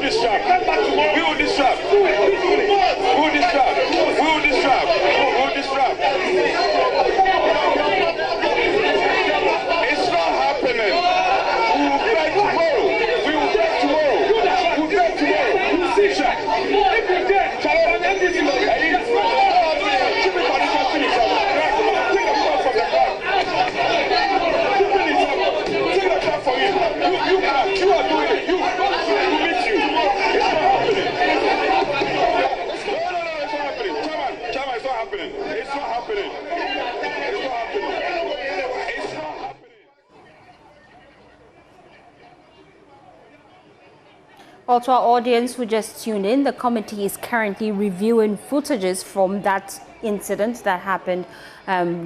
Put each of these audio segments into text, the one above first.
disrupt. We will disrupt. We will disrupt. We will disrupt. We will disrupt. It's not happening. We will fight tomorrow. We will fight tomorrow. We will fight tomorrow. We will see that. If you're dead, you are doing it. You meet you. It's not happening. No, it's not happening. Chairman, it's not happening. It's not happening. It's not happening. It's not happening. Well, to our audience who just tuned in, the committee is currently reviewing footages from that incident that happened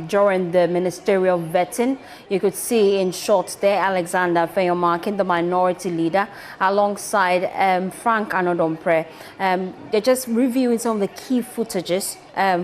during the ministerial vetting. You could see in short there Alexander Feyomarkin, the minority leader, alongside Frank Anodompre. They're just reviewing some of the key footages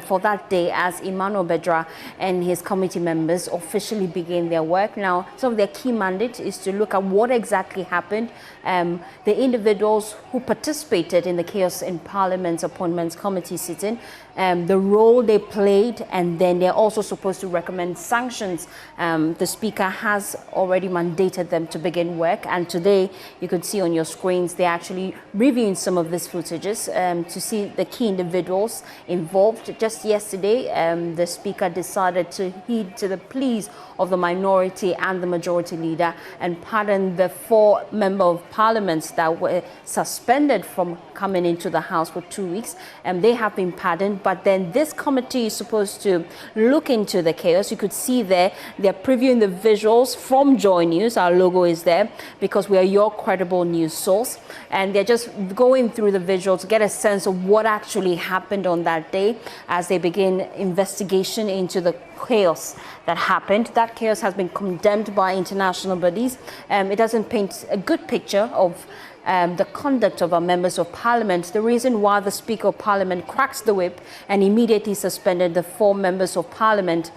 for that day as Emmanuel Bedra and his committee members officially begin their work. Now, some of their key mandate is to look at what exactly happened, the individuals who participated in the Chaos in Parliament's Appointments Committee sitting, the role they played, and then they're also supposed to recommend sanctions. The Speaker has already mandated them to begin work, and today you could see on your screens they're actually reviewing some of these footages to see the key individuals involved. Just yesterday, the Speaker decided to heed to the pleas of the minority and the majority leader and pardon the 4 members of Parliament that were suspended from coming into the House for 2 weeks, and they have been pardoned. But then this committee is supposed to look into the chaos. You could see there, they're previewing the visuals from Joy News. Our logo is there because we are your credible news source. And they're just going through the visuals to get a sense of what actually happened on that day as they begin investigation into the chaos that happened. That chaos has been condemned by international bodies. It doesn't paint a good picture of the conduct of our members of Parliament. The reason why the Speaker of Parliament cracks the whip and immediately suspended the 4 members of Parliament,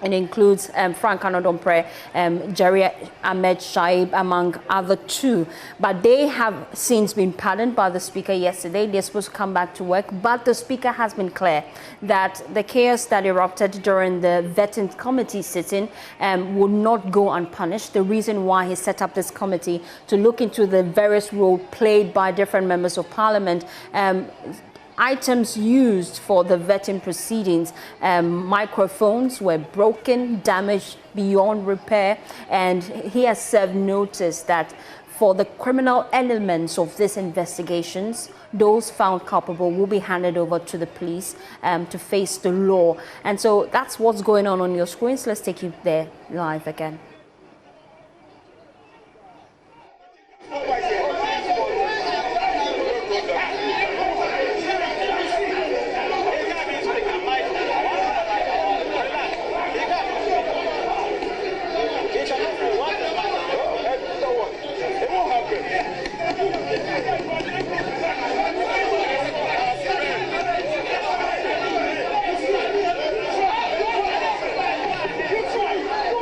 and includes Frank Anodompre, Jerry Ahmed Shaib, among other 2. But they have since been pardoned by the Speaker yesterday. They're supposed to come back to work. But the Speaker has been clear that the chaos that erupted during the vetting committee sitting will not go unpunished. The reason why he set up this committee to look into the various roles played by different members of Parliament, items used for the vetting proceedings, microphones were broken, damaged beyond repair, and he has served notice that for the criminal elements of these investigations, those found culpable will be handed over to the police to face the law. And so that's what's going on your screens. Let's take you there live again.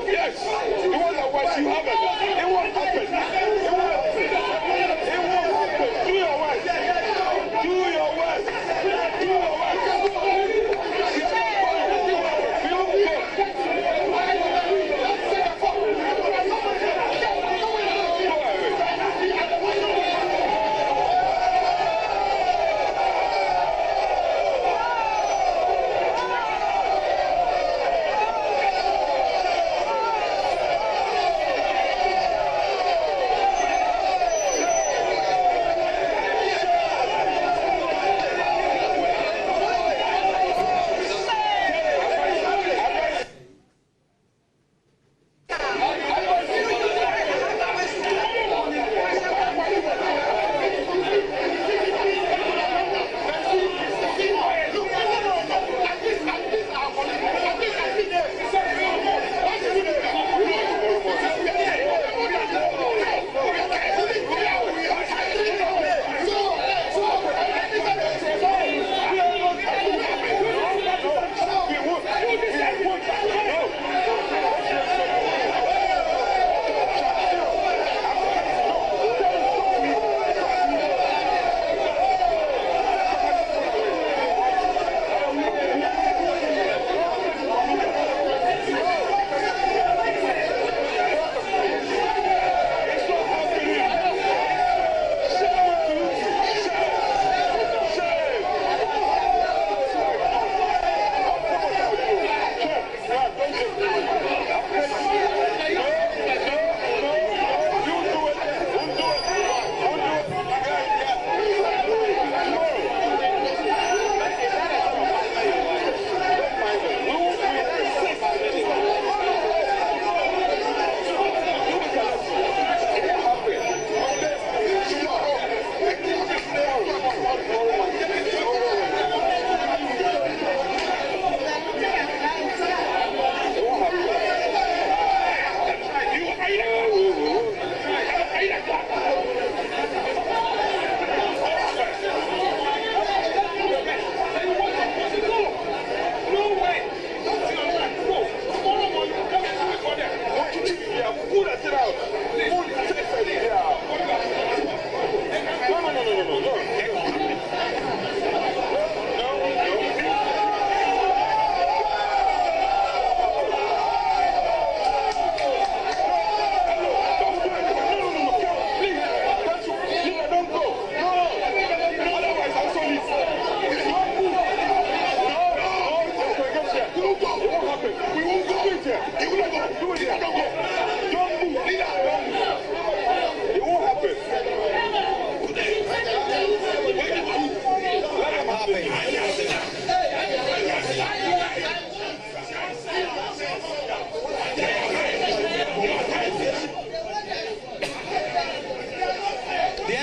Yes.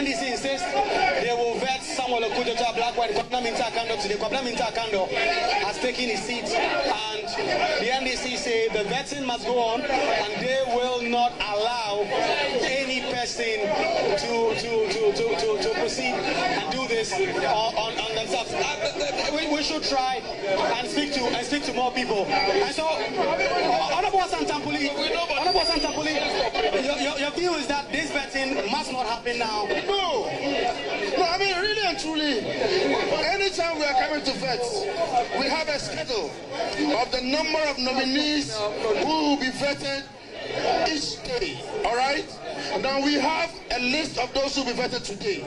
NDC insists they will vet Samuel Okujo to a black white. Kwabena Mintah Kando today. Kwabena Mintah Kando has taken his seat, and the NDC say the vetting must go on, and they will not allow any person to proceed and do this on themselves. We should try and speak to more people. And so, Honorable Santampuli, your view is that this vetting must not happen now. No, I mean, really and truly, anytime we are coming to vet, we have a schedule of the number of nominees who will be vetted each day, all right? Now we have a list of those who will be vetted today.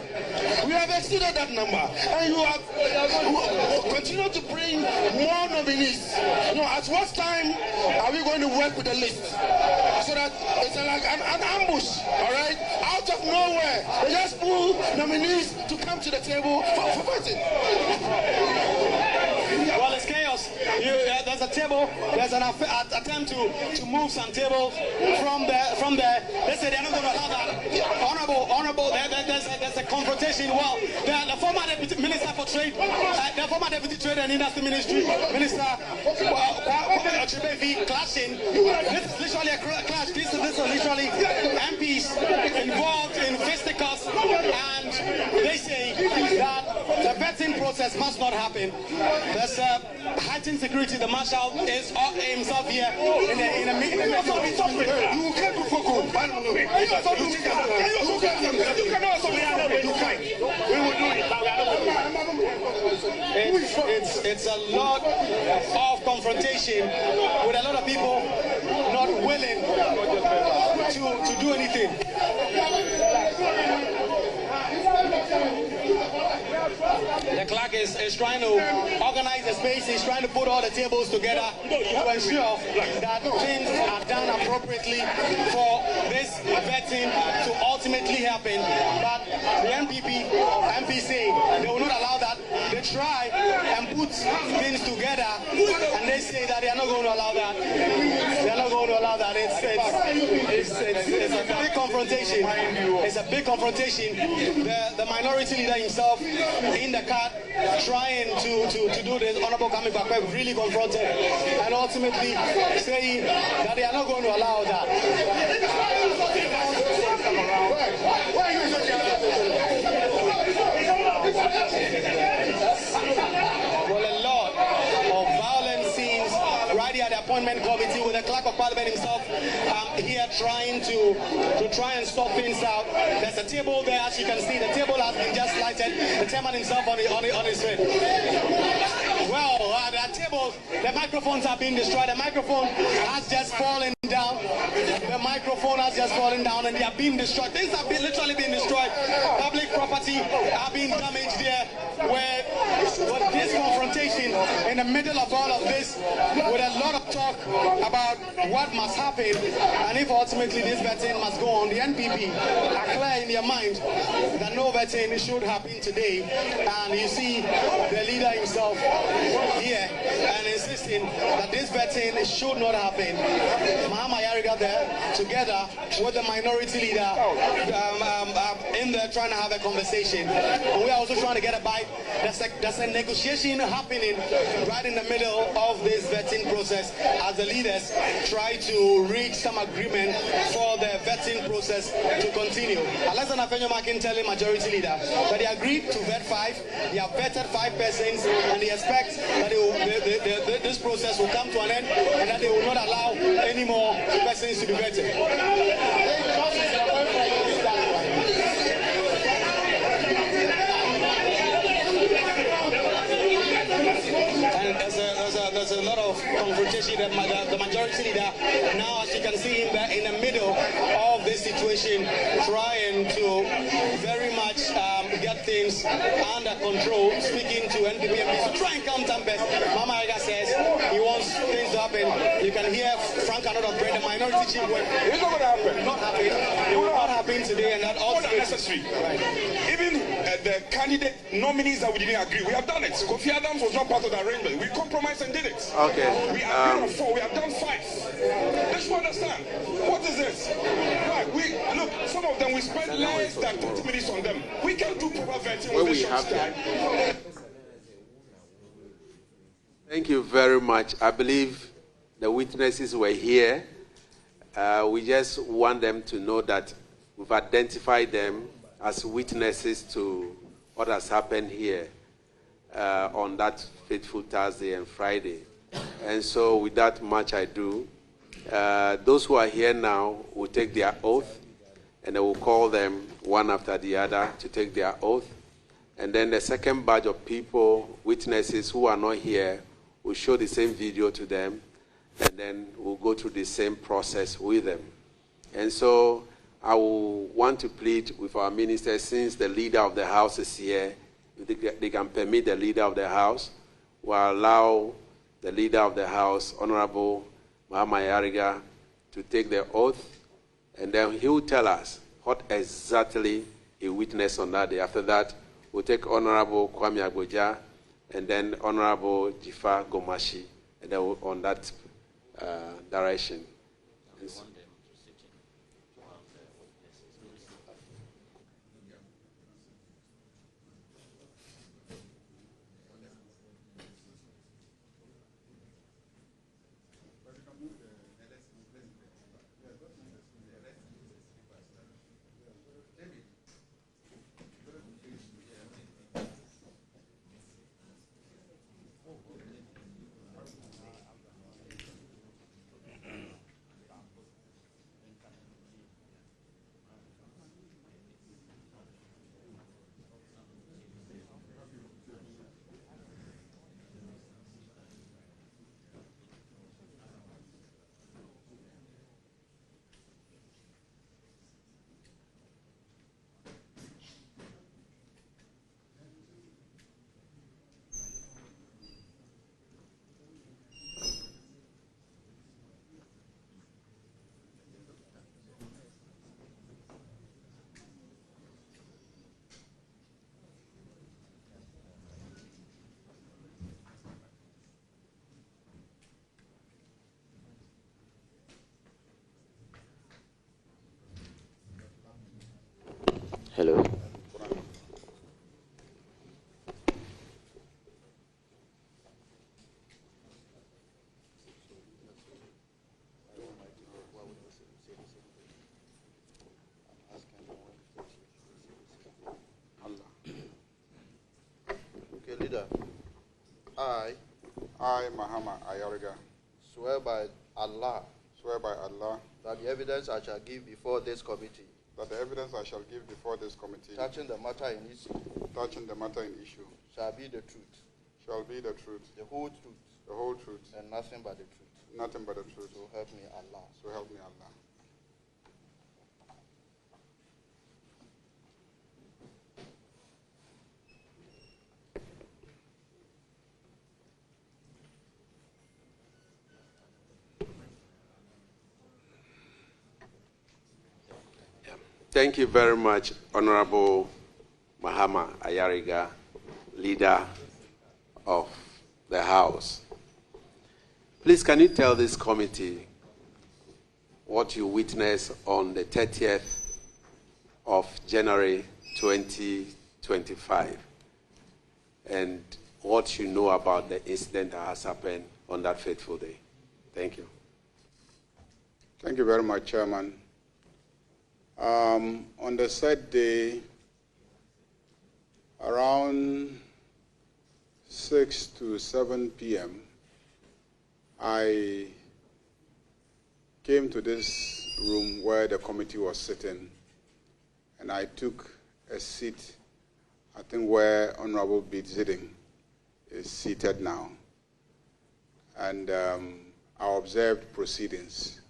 We have exceeded that number, and you have continue to bring more nominees. At what time are we going to work with the list? So that it's like an ambush, all right? Out of nowhere, they just pull nominees to come to the table for vetting. Well, it's chaos. There's a table. There's an attempt to move some tables from there. They say they're not going to allow that. Honorable. There's a confrontation. Well, the former deputy minister for trade, the former deputy trade and industry ministry minister, clashing. This is literally a clash. This is literally MPs involved in fisticuffs, and they say that the vetting process must not happen. There's heightened security. The marshal is himself here in a meeting. You can't do for good. You cannot also be out. We will do it. It's a lot of confrontation with a lot of people not willing to do anything. The clerk is trying to organize the space. He's trying to put all the tables together to ensure that things are done appropriately for this vetting to ultimately happen. But the MPC, they will not allow that. They try and put things together, and they say that they are not going to allow that. They are not going to allow that. It's a big confrontation. It's a big confrontation. The minority leader himself in the car trying to do this. Honorable Kami Bakwe really confronted and ultimately saying that they are not going to allow that. Well, a lot of violent scenes right here at the appointment committee with the clerk of parliament himself here trying to stop things out. There's a table there, as you can see. The table has been just lighted. The chairman himself on his head. Well, the tables, the microphones are being destroyed. The microphone has just fallen down. The microphone has just fallen down, and they are being destroyed. Things have literally been destroyed. Public property are being damaged there. Where with this confrontation in the middle of all of this, with a lot of talk about what must happen, and if ultimately this vetting must go on, the NPP are clear in their mind that no vetting should happen today. And you see the leader himself here and insisting that this vetting should not happen. Mahama Yariga there, together with the minority leader, in there trying to have a conversation. And we are also trying to get a bite. There's a negotiation happening right in the middle of this vetting process as the leaders try to reach some agreement for the vetting process to continue. Alexander Fenyomakin telling majority leader that they agreed to vet 5, they have vetted 5 persons, and they expect that this process will come to an end and that they will not allow any more persons to be vetted. And there's a lot of confrontation. The majority leader now, as you can see him there in the middle of this situation, trying to very much get things under control, speaking to NPP MPs to try and calm tempers. Mama Aga says he wants things to happen. You can hear Frank Anod of Bread, the minority chief, when It's not going to happen. not happen. It will not happen today, and that More also than necessary. Right. Even the candidate nominees that we didn't agree, we have done it. Kofi Adams was not part of the arrangement. We compromised and did it. Okay. We agreed on 4. We have done 5. Let's understand. What is this? Right. Look. Some some of them we spend less than 30 minutes on them. We can do proper vetting with a short time. Thank you very much. I believe the witnesses were here. We just want them to know that we've identified them as witnesses to what has happened here on that fateful Thursday and Friday. And so without much ado, those who are here now will take their oath, and I will call them one after the other to take their oath. And then the second batch of people, witnesses who are not here, will show the same video to them, and then we'll go through the same process with them. And so I will want to plead with our minister, since the leader of the house is here, if they can permit the leader of the house, will allow the leader of the house, Honorable Mahama Ayariga, to take the oath, and then he will tell us what exactly he witnessed on that day. After that, we'll take Honorable Kwame Agboja, and then Honorable Jifa Gomashi, and then on that direction. Hello. Okay, leader. I, Mahama Ayariga, swear by Allah that the evidence I shall give before this committee the evidence I shall give before this committee touching the matter in issue shall be the truth, the truth, the whole truth, and nothing but the truth. nothing but the truth. So help me Allah. So help me Allah. Thank you very much, Honorable Mahama Ayariga, leader of the House. Please, can you tell this committee what you witnessed on the 30th of January 2025, and what you know about the incident that has happened on that fateful day? Thank you. Thank you very much, Chairman. On the said day, around 6 to 7 p.m., I came to this room where the committee was sitting, and I took a seat, I think where Honorable Bidziding is seated now. And I observed proceedings.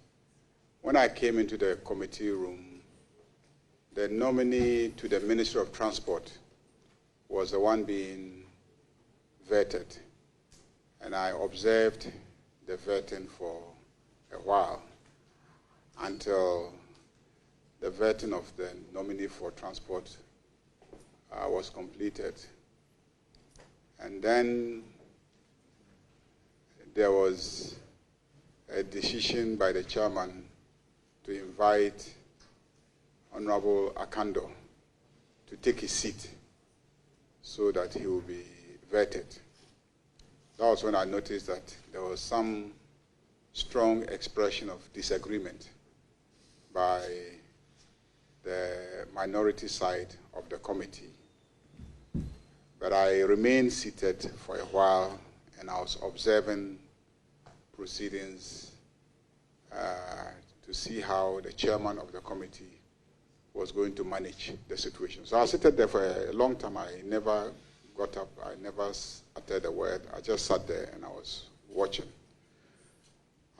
When I came into the committee room, the nominee to the Ministry of Transport was the one being vetted. And I observed the vetting for a while until the vetting of the nominee for transport was completed. And then there was a decision by the chairman to invite Honorable Akando to take his seat so that he will be vetted. That was when I noticed that there was some strong expression of disagreement by the minority side of the committee. But I remained seated for a while, and I was observing proceedings to see how the chairman of the committee was going to manage the situation. So I sat there for a long time. I never got up. I never uttered a word. I just sat there and I was watching.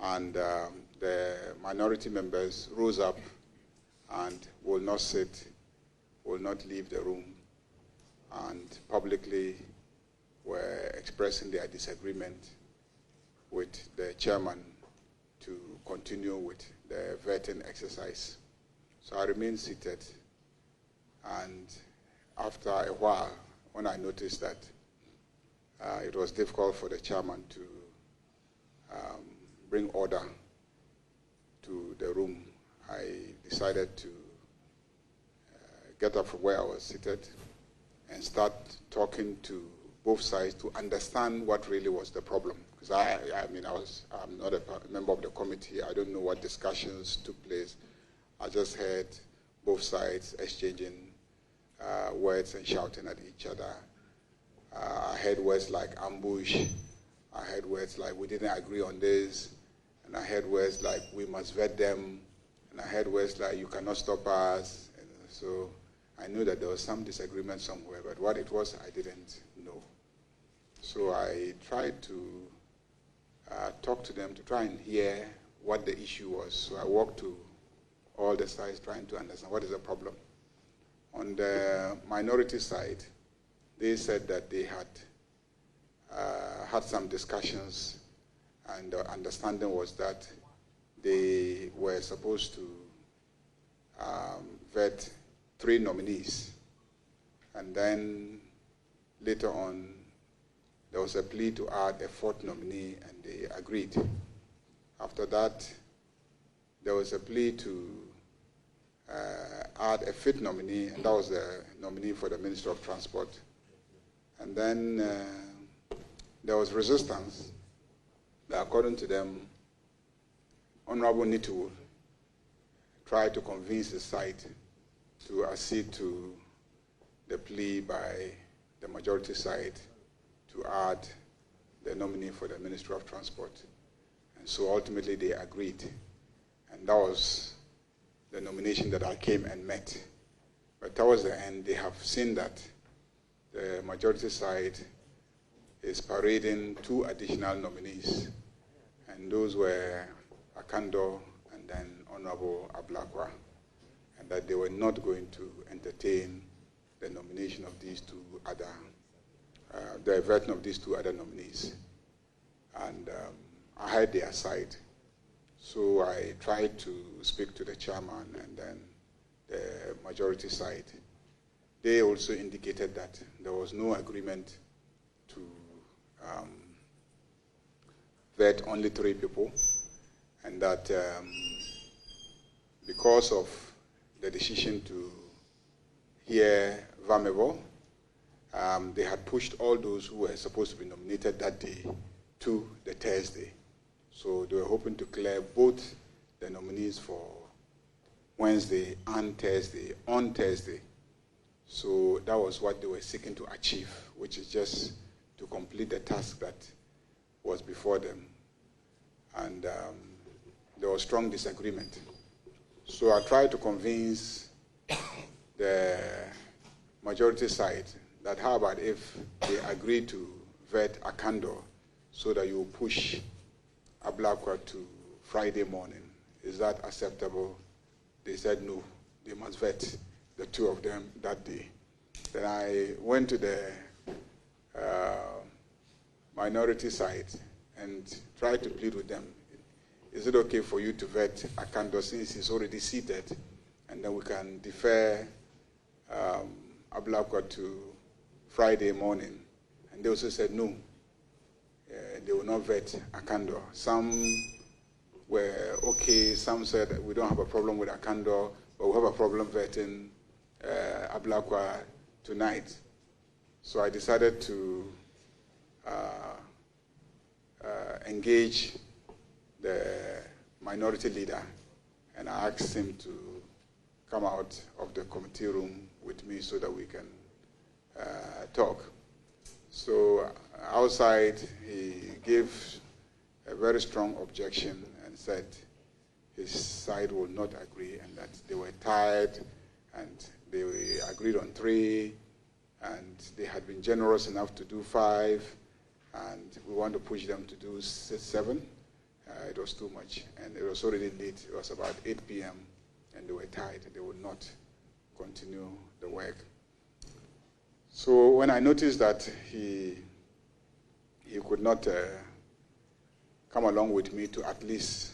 And the minority members rose up and will not sit, will not leave the room, and publicly were expressing their disagreement with the chairman to continue with the vetting exercise. So I remained seated, and after a while, when I noticed that it was difficult for the chairman to bring order to the room, I decided to get up from where I was seated and start talking to both sides to understand what really was the problem. Because I'm not a member of the committee. I don't know what discussions took place. I just heard both sides exchanging words and shouting at each other. I heard words like ambush. I heard words like we didn't agree on this. And I heard words like we must vet them. And I heard words like you cannot stop us. And so I knew that there was some disagreement somewhere, but what it was, I didn't know. So I tried to talk to them to try and hear what the issue was. So I walked to all the sides trying to understand what is the problem. On the minority side, they said that they had had some discussions, and the understanding was that they were supposed to vet 3 nominees, and then later on there was a plea to add a 4th nominee, and they agreed. After that, there was a plea to add a 5th nominee, and that was the nominee for the Minister of Transport. And then there was resistance, but according to them, Honorable Nitu tried to convince the side to accede to the plea by the majority side to add the nominee for the Ministry of Transport. And so ultimately they agreed. And that was the nomination that I came and met. But towards the end, they have seen that the majority side is parading 2 additional nominees. And those were Akando and then Honorable Ablakwa, and that they were not going to entertain the nomination of these 2 other, the vetting of these 2 other nominees. And I heard their side. So I tried to speak to the chairman and then the majority side. They also indicated that there was no agreement to vet only 3 people, and that because of the decision to hear Vamebo, they had pushed all those who were supposed to be nominated that day to the Thursday. So they were hoping to clear both the nominees for Wednesday and Thursday on Thursday. So that was what they were seeking to achieve, which is just to complete the task that was before them. And there was strong disagreement. So I tried to convince the majority side that how about if they agree to vet Akando so that you push Ablakwa to Friday morning. Is that acceptable? They said no, they must vet the 2 of them that day. Then I went to the minority side and tried to plead with them. Is it okay for you to vet Akando since he's already seated, and then we can defer Ablakwa to Friday morning? And they also said no, they will not vet Akando. Some were okay, some said we don't have a problem with Akando, but but we have a problem vetting Ablakwa tonight. So I decided to engage the minority leader, and I asked him to come out of the committee room with me so that we can talk. So outside, he gave a very strong objection and said his side would not agree and that they were tired and they agreed on 3 and they had been generous enough to do 5 and we want to push them to do 7. It was too much and it was already late. It was about 8 p.m. and they were tired. They would not continue the work. So when I noticed that he could not come along with me to at least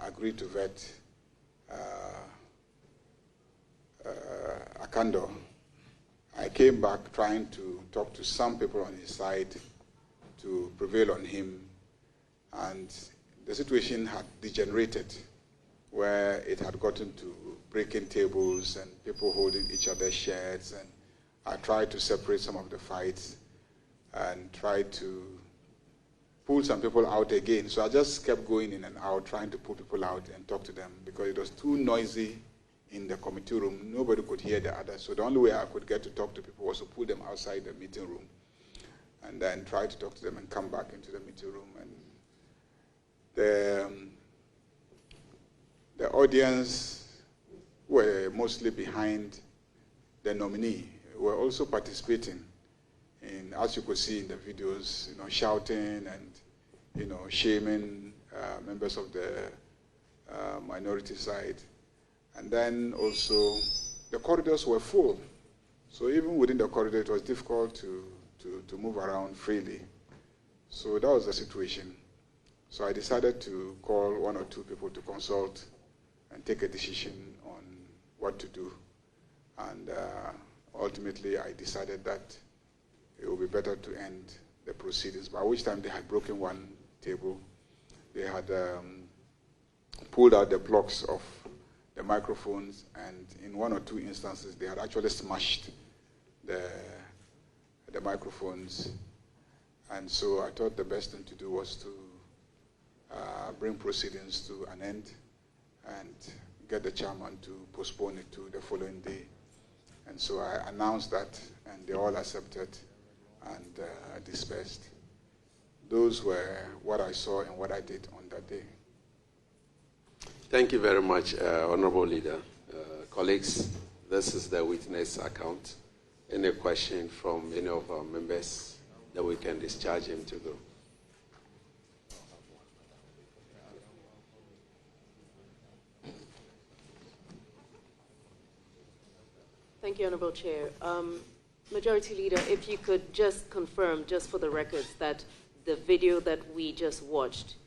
agree to vet Akando, I came back trying to talk to some people on his side to prevail on him, and the situation had degenerated where it had gotten to breaking tables and people holding each other's shirts, and I tried to separate some of the fights and tried to pull some people out again. So I just kept going in and out, trying to pull people out and talk to them because it was too noisy in the committee room. Nobody could hear the others. So the only way I could get to talk to people was to pull them outside the meeting room and then try to talk to them and come back into the meeting room. And the audience were mostly behind the nominee, were also participating in, as you could see in the videos, shouting and, shaming members of the minority side. And then also the corridors were full. So even within the corridor, it was difficult to move around freely. So that was the situation. So I decided to call 1 or 2 people to consult and take a decision on what to do. And ultimately, I decided that it would be better to end the proceedings, by which time they had broken one table. They had pulled out the blocks of the microphones, and in 1 or 2 instances, they had actually smashed the microphones. And so I thought the best thing to do was to bring proceedings to an end and get the chairman to postpone it to the following day. And so I announced that, and they all accepted and dispersed. Those were what I saw and what I did on that day. Thank you very much, Honorable Leader. Colleagues, this is the witness account. Any question from any of our members that we can discharge him to go? Thank you, Honorable Chair. Majority Leader, if you could just confirm, just for the records, that the video that we just watched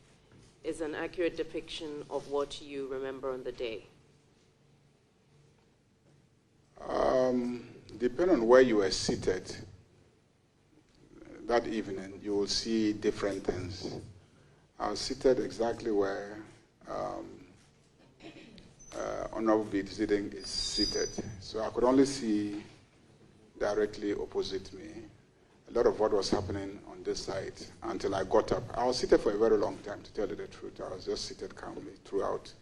is an accurate depiction of what you remember on the day. Depending on where you were seated that evening, you will see different things. I was seated exactly where Honorable Ziding is seated. So I could only see directly opposite me a lot of what was happening on this side until I got up. I was seated for a very long time, to tell you the truth. I was just seated calmly throughout.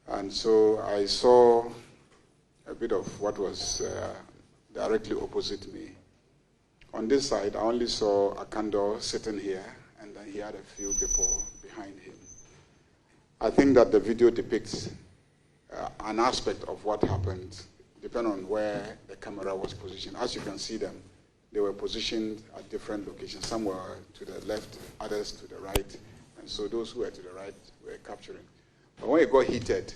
And so I saw a bit of what was directly opposite me. On this side, I only saw Akando sitting here, and then he had a few people behind him. I think that the video depicts an aspect of what happened, depending on where the camera was positioned. As you can see them, they were positioned at different locations. Some were to the left, others to the right, and so those who were to the right were capturing. But when it got heated,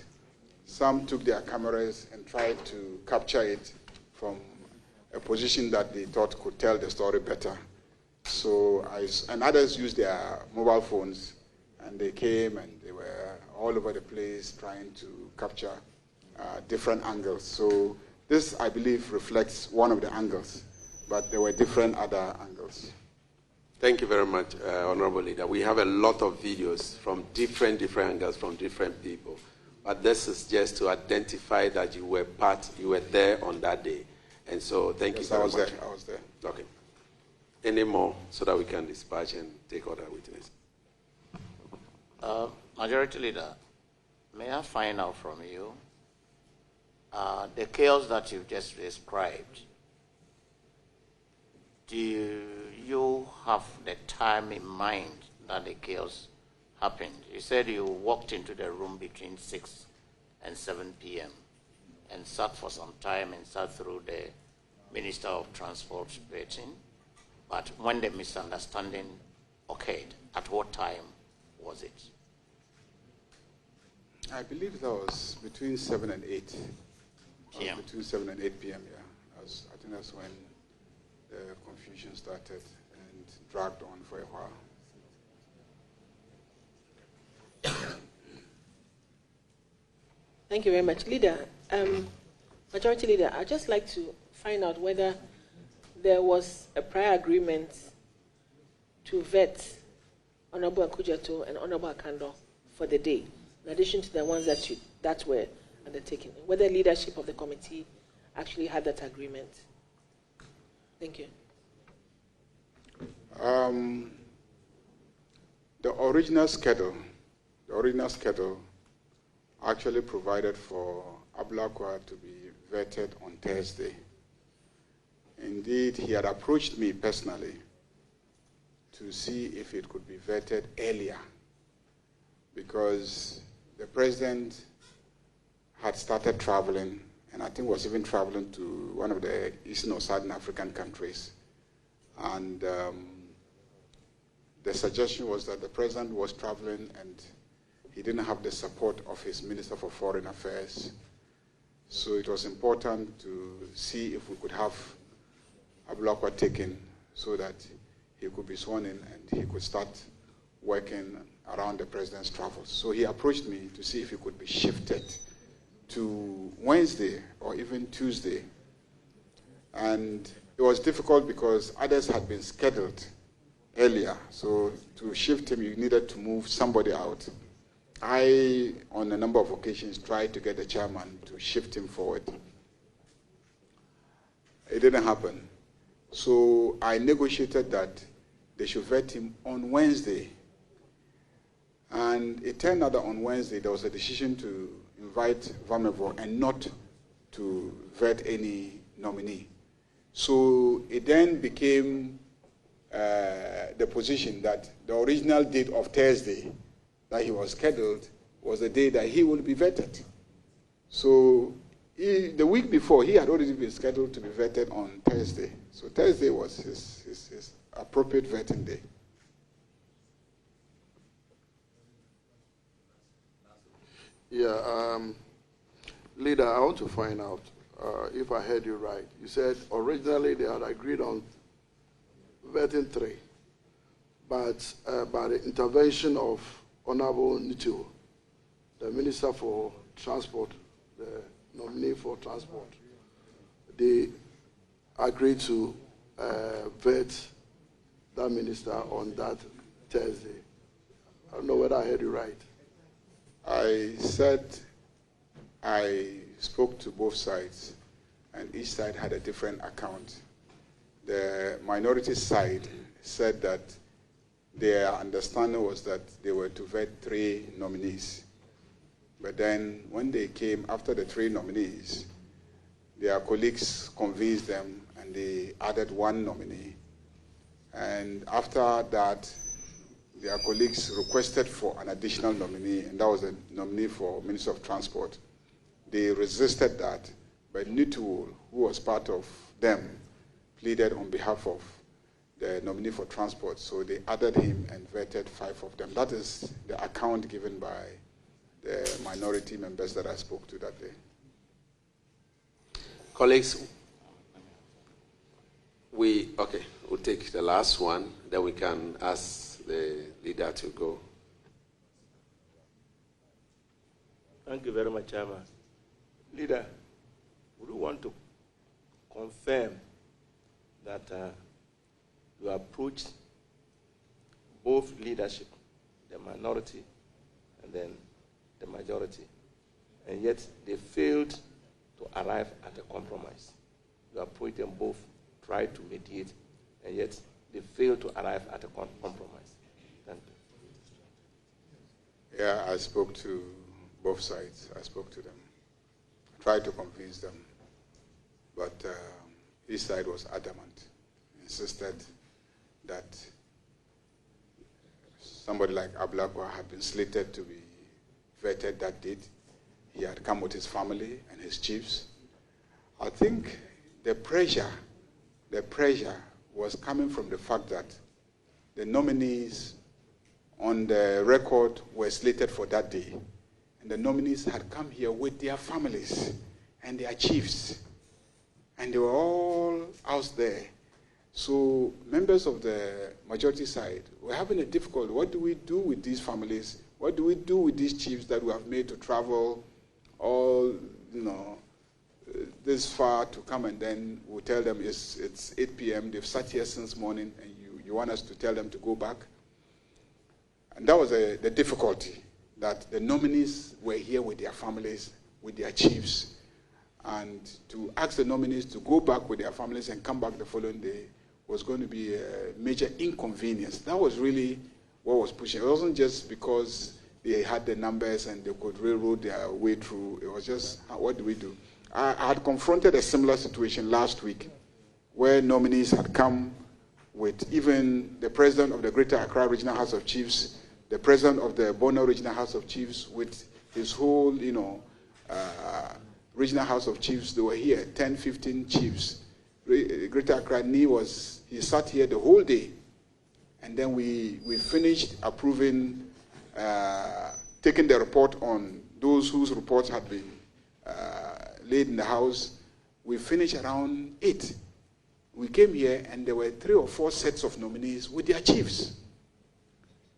some took their cameras and tried to capture it from a position that they thought could tell the story better. So and others used their mobile phones, and they came and they were all over the place trying to capture different angles. So this, I believe, reflects one of the angles, but there were different other angles. Thank you very much, Honorable Leader. We have a lot of videos from different angles from different people. But this is just to identify that you were there on that day. And so thank you very much. I was there. Okay. Any more so that we can dispatch and take other witnesses? Majority Leader, may I find out from you the chaos that you just described? Do you have the time in mind that the chaos happened? You said you walked into the room between 6 and 7 p.m. and sat for some time and sat through the Minister of Transport vetting. But when the misunderstanding occurred, at what time was it? I believe that was between 7 and 8 p.m. Between 7 and 8 p.m., yeah. I think that's when the confusion started and dragged on for a while. Thank you very much. Leader, Majority Leader, I'd just like to find out whether there was a prior agreement to vet Honorable Akujato and Honorable Akando for the day, in addition to the ones that were undertaken, whether leadership of the committee actually had that agreement. Thank you. The original schedule actually provided for Ablakwa to be vetted on Thursday. Indeed, he had approached me personally to see if it could be vetted earlier, because the president had started traveling, and I think was even traveling to one of the Eastern or Southern African countries. And the suggestion was that the president was traveling and he didn't have the support of his Minister for Foreign Affairs. So it was important to see if we could have Ablakwa taken so that he could be sworn in and he could start working around the president's travels. So he approached me to see if he could be shifted to Wednesday or even Tuesday. And it was difficult because others had been scheduled earlier. So to shift him, you needed to move somebody out. I, on a number of occasions, tried to get the chairman to shift him forward. It didn't happen. So I negotiated that they should vet him on Wednesday. And it turned out that on Wednesday there was a decision to invite Ahiafor and not to vet any nominee. So it then became the position that the original date of Thursday that he was scheduled was the day that he would be vetted. So the week before, he had already been scheduled to be vetted on Thursday. So Thursday was his appropriate vetting day. Yeah, Leader, I want to find out if I heard you right. You said originally they had agreed on vetting 3, but by the intervention of Honorable Nitu, the Minister for Transport, the nominee for transport, they agreed to vet that minister on that Thursday. I don't know whether I heard you right. I said I spoke to both sides, and each side had a different account. The minority side said that their understanding was that they were to vet 3 nominees. But then when they came after the 3 nominees, their colleagues convinced them and they added 1 nominee. And after that, their colleagues requested for an additional nominee, and that was a nominee for Minister of Transport. They resisted that, but Nitu, who was part of them, pleaded on behalf of the nominee for transport, so they added him and vetted 5 of them. That is the account given by the minority members that I spoke to that day. Colleagues, we'll take the last one, then we can ask the leader to go. Thank you very much, Chairman. Leader, would you want to confirm that you approached both leadership, the minority and then the majority, and yet they failed to arrive at a compromise. You approached them both, tried to mediate, and yet they failed to arrive at a compromise. Thank you. Yeah, I spoke to both sides. I spoke to them. I tried to convince them, but each side was adamant, insisted that somebody like Ablakwa had been slated to be vetted that date. He had come with his family and his chiefs. I think the pressure was coming from the fact that the nominees on the record were slated for that day. And the nominees had come here with their families and their chiefs. And they were all out there. So members of the majority side were having a difficulty. What do we do with these families? What do we do with these chiefs that we have made to travel all, this far to come, and then we'll tell them it's 8 p.m. They've sat here since morning, and you want us to tell them to go back? And that was the difficulty, that the nominees were here with their families, with their chiefs, and to ask the nominees to go back with their families and come back the following day was going to be a major inconvenience. That was really what was pushing. It wasn't just because they had the numbers and they could railroad their way through. It was just, what do we do? I had confronted a similar situation last week where nominees had come with even the president of the Greater Accra Regional House of Chiefs, the president of the Bono Regional House of Chiefs, with his whole, Regional House of Chiefs. They were here, 10, 15 chiefs. Greater Accra he sat here the whole day. And then we finished approving, taking the report on those whose reports had been laid in the house. We finished around 8. We came here and there were 3 or 4 sets of nominees with their chiefs.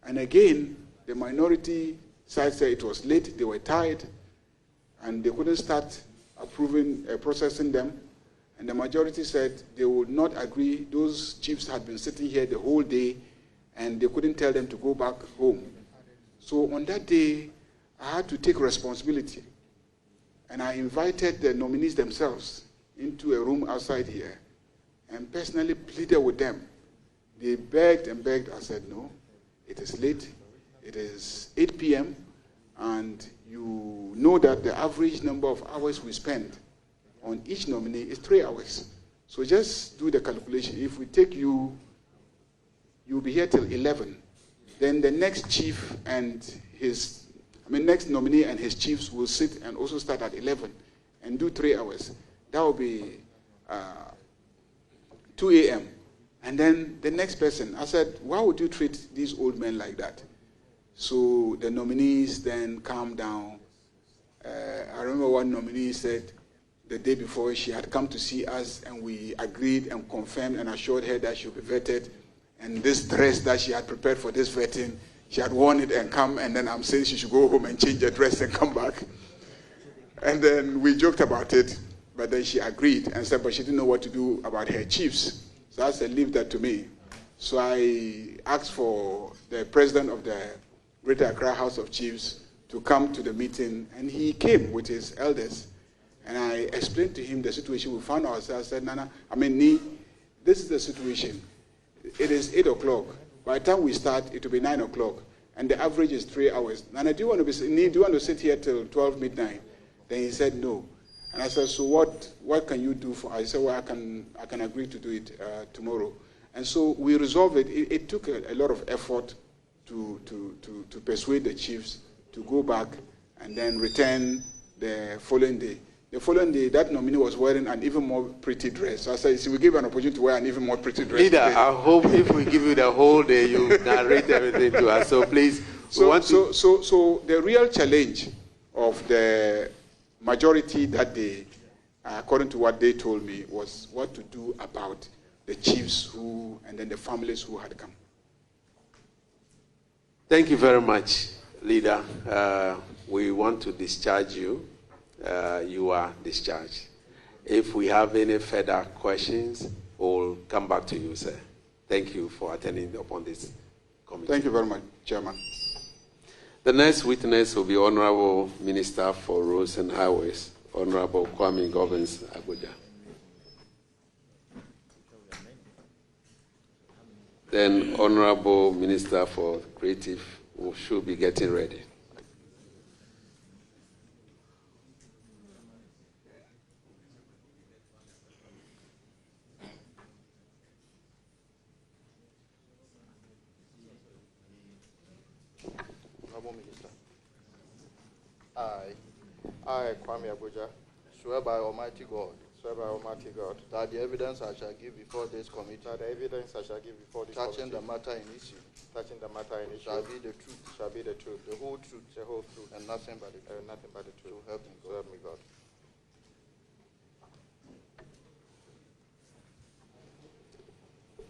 And again, the minority side said it was late, they were tired, and they couldn't start approving, processing them. And the majority said they would not agree. Those chiefs had been sitting here the whole day, and they couldn't tell them to go back home. So on that day, I had to take responsibility. And I invited the nominees themselves into a room outside here and personally pleaded with them. They begged and begged. I said, no, it is late. It is 8 p.m. And you know that the average number of hours we spend on each nominee is 3 hours. So just do the calculation. If we take you'll be here till 11. Then the next chief and next nominee and his chiefs will sit and also start at 11 and do 3 hours. That will be 2 a.m. And then the next person, I said, why would you treat these old men like that? So the nominees then calmed down. I remember one nominee said the day before she had come to see us, and we agreed and confirmed and assured her that she would be vetted. And this dress that she had prepared for this vetting, she had worn it and come, and then I'm saying she should go home and change the dress and come back. And then we joked about it, but then she agreed and said, but she didn't know what to do about her chiefs. So I said, leave that to me. So I asked for the president of the Greater Accra House of Chiefs to come to the meeting, and he came with his elders. And I explained to him the situation we found ourselves. I said, this is the situation. It is 8 o'clock. By the time we start, it will be 9 o'clock. And the average is 3 hours. Nana, do you want to sit here till 12 midnight? Then he said, no. And I said, so what can you do for us? I said, well, I can agree to do it tomorrow. And so we resolved it. It took a lot of effort to persuade the chiefs to go back and then return the following day. The following day, that nominee was wearing an even more pretty dress. So I said, we give you an opportunity to wear an even more pretty dress. Leader, today. I hope if we give you the whole day, you narrate everything to us. So please. So the real challenge of the majority that day, according to what they told me, was what to do about the chiefs and then the families who had come. Thank you very much, Leader. We want to discharge you. You are discharged. If we have any further questions, we'll come back to you, sir. Thank you for attending upon this committee. Thank you very much, Chairman. The next witness will be Honorable Minister for Roads and Highways, Honorable Kwame Govins Abuja. Then Honorable Minister for Creative should be getting ready. I, Kwame Abuja, swear by Almighty God, that the evidence I shall give before this committee, touching the matter in issue, shall be the truth, the whole truth, and nothing but the truth. So help me God.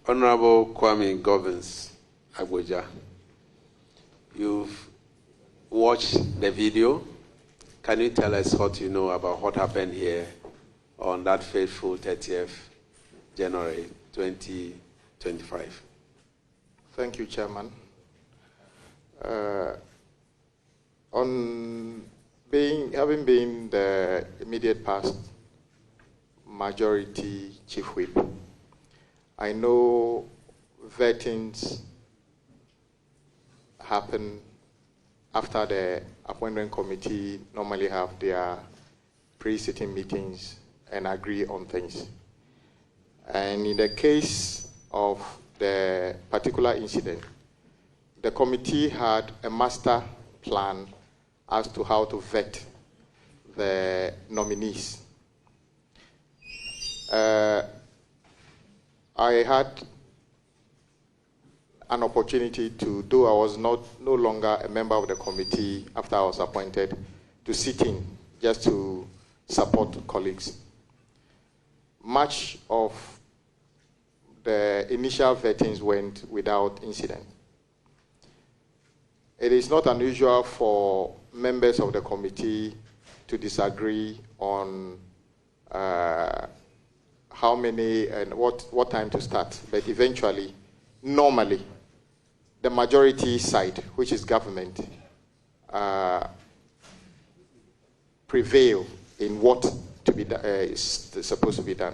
Honorable Kwame Govins Abuja, you've watched the video. Can you tell us what you know about what happened here on that fateful 30th January 2025? Thank you, Chairman. Having been the immediate past majority chief whip, I know vettings happen after the appointment committee normally have their pre-sitting meetings and agree on things. And in the case of the particular incident, the committee had a master plan as to how to vet the nominees. I had an opportunity to, though I was no longer a member of the committee after I was appointed, to sit in just to support colleagues. Much of the initial vettings went without incident. It is not unusual for members of the committee to disagree on how many and what time to start, but eventually, normally, the majority side, which is government, prevail in what to be is supposed to be done.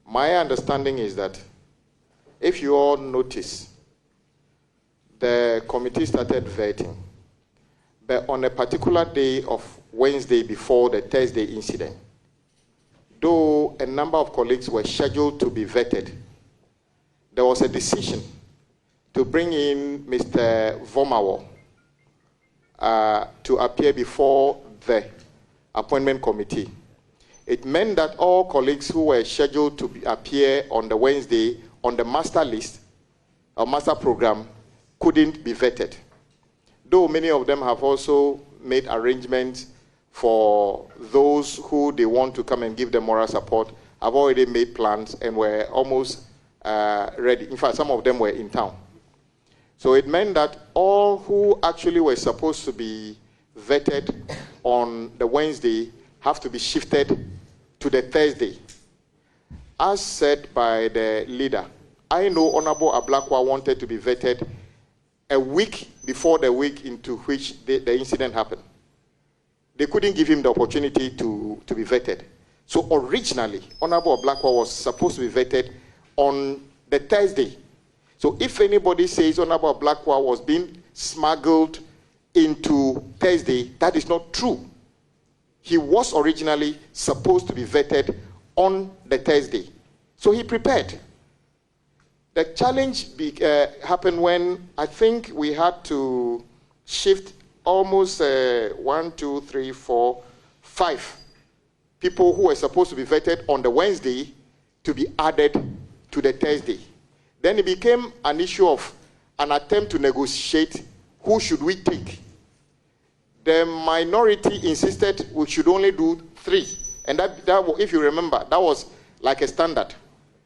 My understanding is that if you all notice, the committee started vetting, but on a particular day of Wednesday before the Thursday incident, though a number of colleagues were scheduled to be vetted, there was a decision to bring in Mr. Vomawo to appear before the appointment committee. It meant that all colleagues who were scheduled to appear on the Wednesday on the master list or master program couldn't be vetted. Though many of them have also made arrangements for those who they want to come and give them moral support, have already made plans and were almost ready. In fact, some of them were in town. So it meant that all who actually were supposed to be vetted on the Wednesday have to be shifted to the Thursday. As said by the leader, I know Honorable Ablakwa wanted to be vetted a week before the week into which the incident happened. They couldn't give him the opportunity to be vetted. So originally, Honorable Ablakwa was supposed to be vetted on the Thursday. So if anybody says Honorable Ablakwa was being smuggled into Thursday, that is not true. He was originally supposed to be vetted on the Thursday. So he prepared. The challenge happened when I think we had to shift almost 1, 2, 3, 4, 5 people who were supposed to be vetted on the Wednesday to be added to the Thursday. Then it became an issue of an attempt to negotiate who should we take. The minority insisted we should only do 3. And that if you remember, that was like a standard.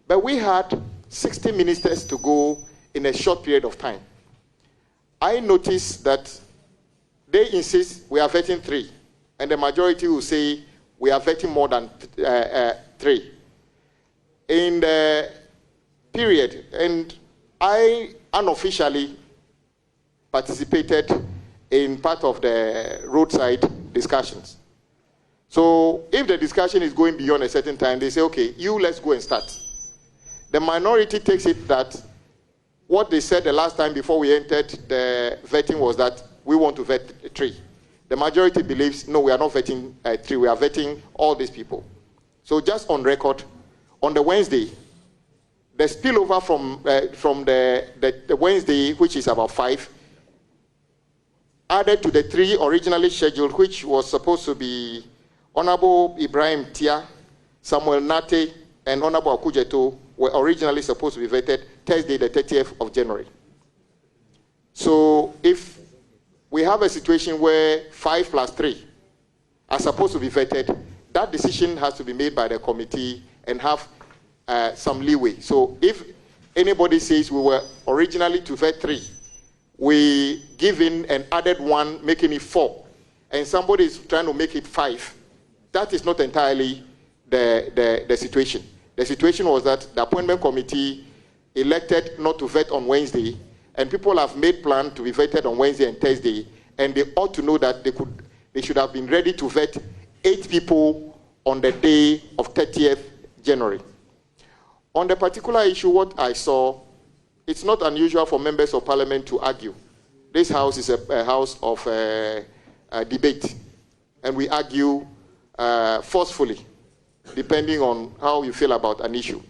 But we had 60 ministers to go in a short period of time. I noticed that they insist we are vetting 3. And the majority will say we are vetting more than 3. In the period, and I unofficially participated in part of the roadside discussions. So if the discussion is going beyond a certain time, they say, okay, let's go and start. The minority takes it that what they said the last time before we entered the vetting was that we want to vet 3. The majority believes, no, we are not vetting 3, we are vetting all these people. So just on record, on the Wednesday, the spillover from the Wednesday, which is about 5, added to the 3 originally scheduled, which was supposed to be Honorable Ibrahim Tia, Samuel Nate, and Honorable Akujeto, were originally supposed to be vetted Thursday, the 30th of January. So if we have a situation where 5 plus 3 are supposed to be vetted, that decision has to be made by the committee and have some leeway. So if anybody says we were originally to vet 3, we give in and added 1, making it 4, and somebody is trying to make it 5, that is not entirely the situation. The situation was that the appointment committee elected not to vet on Wednesday, and people have made plans to be vetted on Wednesday and Thursday, and they ought to know that they should have been ready to vet 8 people on the day of 30th January. On the particular issue, what I saw, it's not unusual for members of parliament to argue. This house is a house of debate, and we argue forcefully, depending on how you feel about an issue.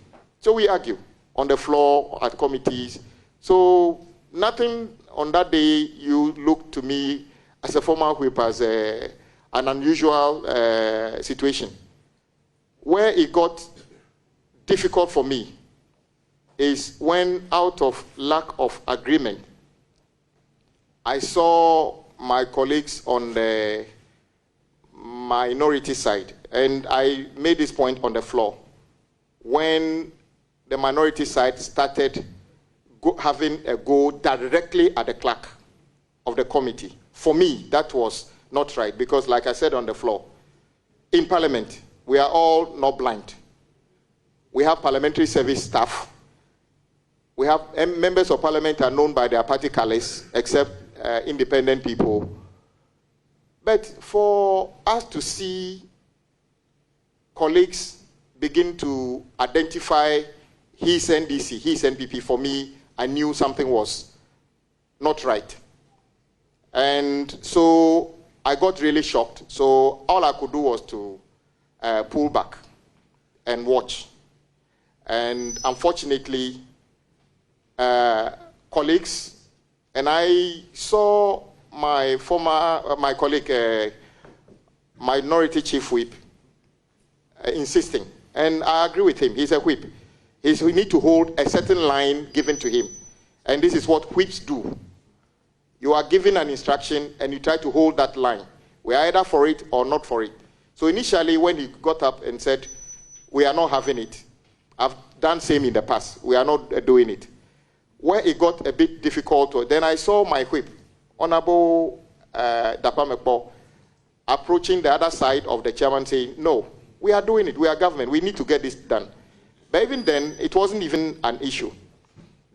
So we argue on the floor, at committees. So nothing on that day you look to me as a former whip as an unusual situation. Where it got difficult for me is when, out of lack of agreement, I saw my colleagues on the minority side, and I made this point on the floor, when the minority side started having a go directly at the clerk of the committee. For me, that was not right, because like I said on the floor, in Parliament, we are all not blind. We have parliamentary service staff. We have members of Parliament are known by their party colors, except independent people. But for us to see colleagues begin to identify his NDC, his NPP, for me, I knew something was not right. And so I got really shocked. So all I could do was to pull back and watch. And unfortunately, colleagues, and I saw my colleague, Minority Chief Whip, insisting, and I agree with him, he's a whip. We need to hold a certain line given to him. And this is what whips do. You are given an instruction and you try to hold that line. We are either for it or not for it. So initially when he got up and said, we are not having it, I've done same in the past, we are not doing it. Where it got a bit difficult, then I saw my whip, Honorable Dapamekpo, approaching the other side of the chairman saying, no, we are doing it, we are government, we need to get this done. But even then, it wasn't even an issue.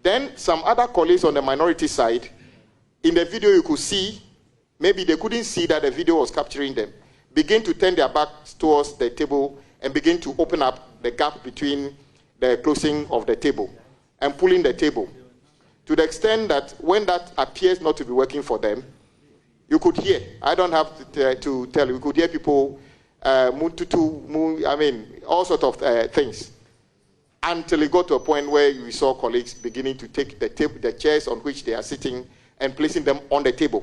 Then some other colleagues on the minority side, in the video you could see, maybe they couldn't see that the video was capturing them, begin to turn their backs towards the table and begin to open up the gap between the closing of the table and pulling the table. To the extent that when that appears not to be working for them, you could hear, I don't have to tell you, you could hear people, all sorts of things. Until it got to a point where we saw colleagues beginning to take the chairs on which they are sitting and placing them on the table.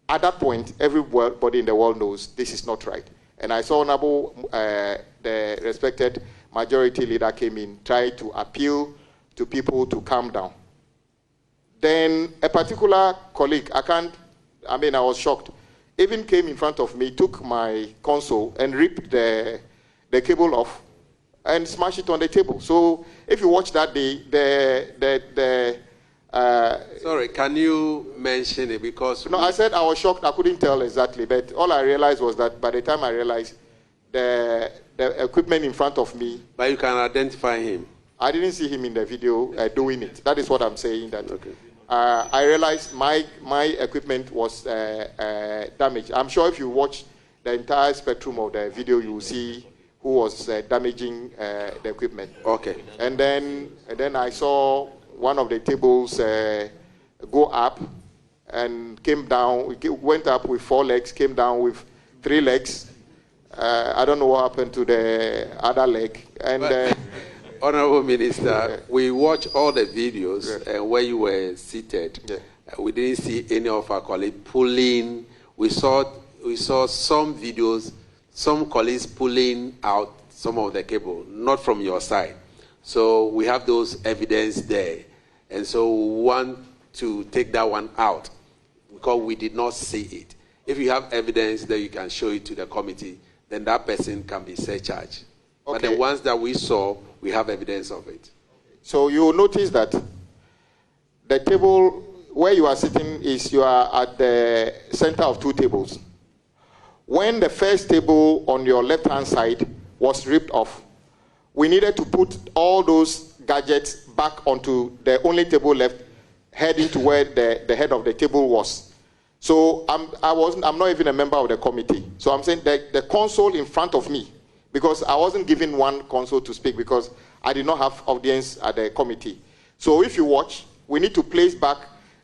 At that point, everybody in the world knows this is not right. And I saw the respected majority leader came in, tried to appeal to people to calm down. Then a particular colleague, I was shocked, even came in front of me, took my console and ripped the cable off and smashed it on the table. So if you watch that day, sorry, can you mention it? Because no, I said I was shocked. I couldn't tell exactly, but all I realized was that by the time I realized the equipment in front of me. But you can identify him. I didn't see him in the video doing it. That is what I'm saying. That okay. I realized my equipment was damaged. I'm sure if you watch the entire spectrum of the video, you will see who was damaging the equipment. Okay. And then I saw one of the tables go up and came down. It went up with 4 legs, came down with 3 legs. I don't know what happened to the other leg. And Honorable Minister, we watched all the videos and where you were seated. We didn't see any of our colleagues pulling. We saw some videos, some colleagues pulling out some of the cable, not from your side. So we have those evidence there. And so we want to take that one out because we did not see it. If you have evidence that you can show it to the committee, then that person can be surcharged. Okay. But the ones that we saw, we have evidence of it. So you will notice that the table where you are sitting you are at the center of 2 tables. When the first table on your left-hand side was ripped off, we needed to put all those gadgets back onto the only table left, heading to where the head of the table was. So I'm not even a member of the committee. So I'm saying that the console in front of me, because I wasn't given one console to speak because I did not have audience at the committee. So if you watch, we need to place back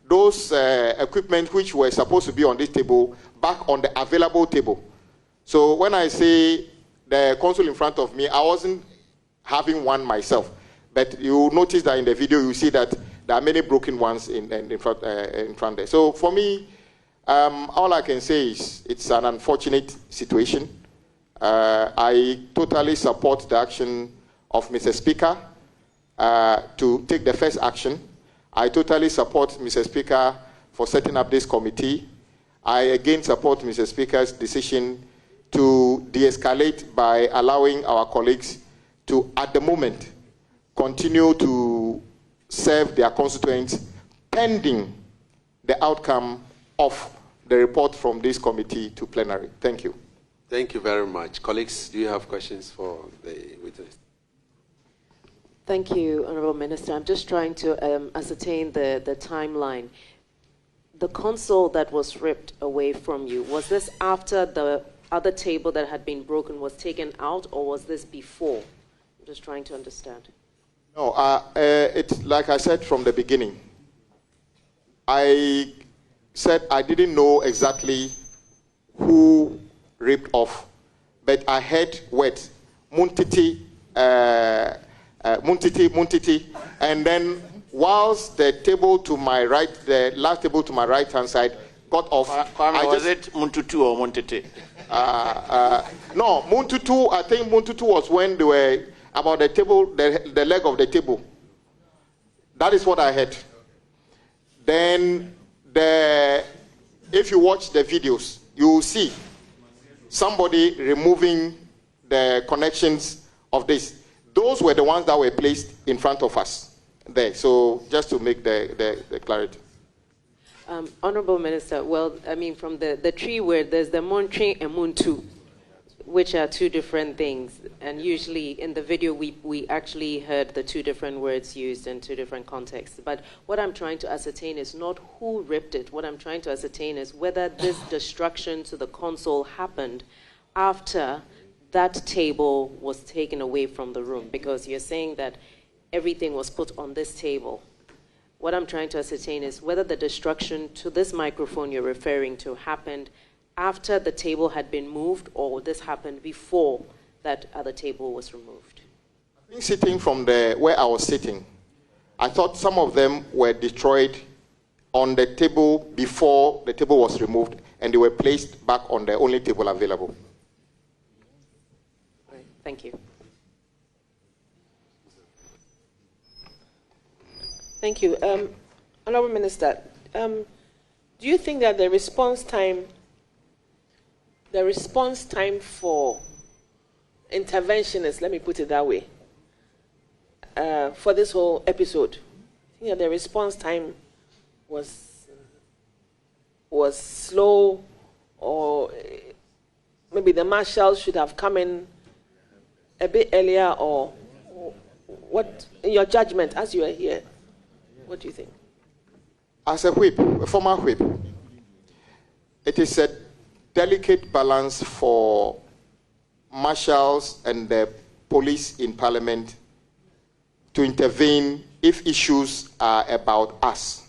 those equipment which were supposed to be on this table back on the available table. So when I say the console in front of me, I wasn't having one myself. But you notice that in the video, you see that there are many broken ones in front there. So for me, all I can say is it's an unfortunate situation. I totally support the action of Mr. Speaker to take the first action. I totally support Mr. Speaker for setting up this committee. I again support Mr. Speaker's decision to de-escalate by allowing our colleagues to, at the moment, continue to serve their constituents pending the outcome of the report from this committee to plenary. Thank you. Thank you very much. Colleagues, do you have questions for the witness? Thank you, Honorable Minister. I'm just trying to ascertain the timeline. The console that was ripped away from you, was this after the other table that had been broken was taken out, or was this before? I'm just trying to understand. No, it's like I said from the beginning. I said I didn't know exactly who ripped off, but I heard words, Muntiti, and then whilst the table to my right, the last table to my right-hand side got off. Was it Muntutu or Muntiti? No, Muntutu, I think Muntutu was when they were about the table, the leg of the table. That is what I heard. Then, if you watch the videos, you will see somebody removing the connections of this. Those were the ones that were placed in front of us there. So just to make the clarity. Honorable Minister, well, I mean, from the tree where there's the Montri and Muntu, which are 2 different things. And usually in the video, we actually heard the 2 different words used in 2 different contexts. But what I'm trying to ascertain is not who ripped it. What I'm trying to ascertain is whether this destruction to the console happened after that table was taken away from the room, because you're saying that everything was put on this table. What I'm trying to ascertain is whether the destruction to this microphone you're referring to happened after the table had been moved, or this happened before that other table was removed. I think sitting from where I was sitting, I thought some of them were destroyed on the table before the table was removed, and they were placed back on the only table available. Right. Thank you. Thank you. Honorable Minister, do you think that the response time for interventionists, let me put it that way, for this whole episode, I think that the response time was slow, or maybe the marshals should have come in a bit earlier, or what, in your judgment, as you are here, what do you think? As a whip, a former whip, it is a delicate balance for marshals and the police in Parliament to intervene if issues are about us.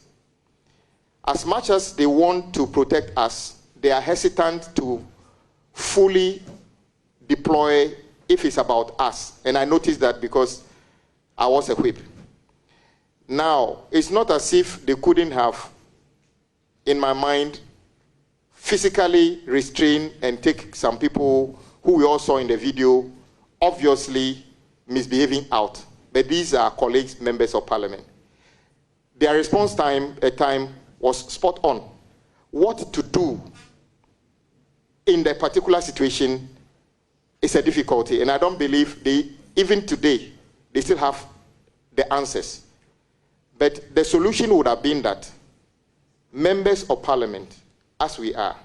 As much as they want to protect us, they are hesitant to fully deploy if it's about us. And I noticed that because I was a whip. Now, it's not as if they couldn't have, in my mind, physically restrain and take some people who we all saw in the video, obviously misbehaving out. But these are colleagues, members of Parliament. Their response time was spot on. What to do in the particular situation is a difficulty, and I don't believe even today, they still have the answers. But the solution would have been that members of Parliament, as we are,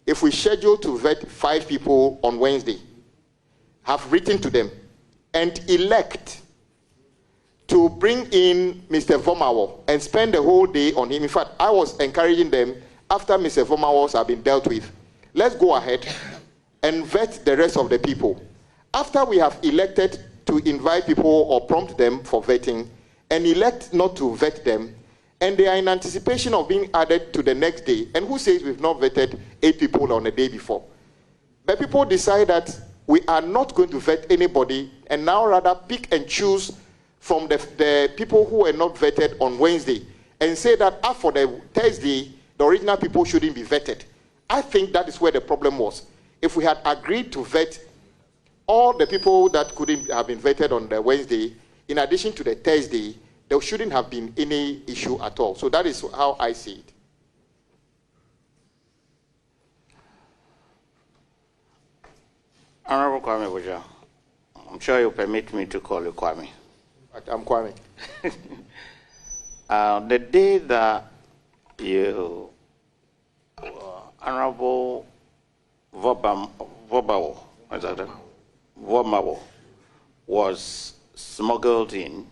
if we schedule to vet 5 people on Wednesday, have written to them and elect to bring in Mr. Vomawo and spend the whole day on him. In fact, I was encouraging them, after Mr. Vomawo has been dealt with, let's go ahead and vet the rest of the people. After we have elected to invite people or prompt them for vetting, and elect not to vet them, and they are in anticipation of being added to the next day, and who says we've not vetted 8 people on the day before? But people decide that we are not going to vet anybody, and now rather pick and choose from the people who were not vetted on Wednesday, and say that for the Thursday, the original people shouldn't be vetted. I think that is where the problem was. If we had agreed to vet all the people that couldn't have been vetted on the Wednesday, in addition to the Thursday, there shouldn't have been any issue at all. So that is how I see it. Honorable Kwame Buja, I'm sure you'll permit me to call you Kwame. I'm Kwame. The day that you, Honorable Vomawo was smuggled in,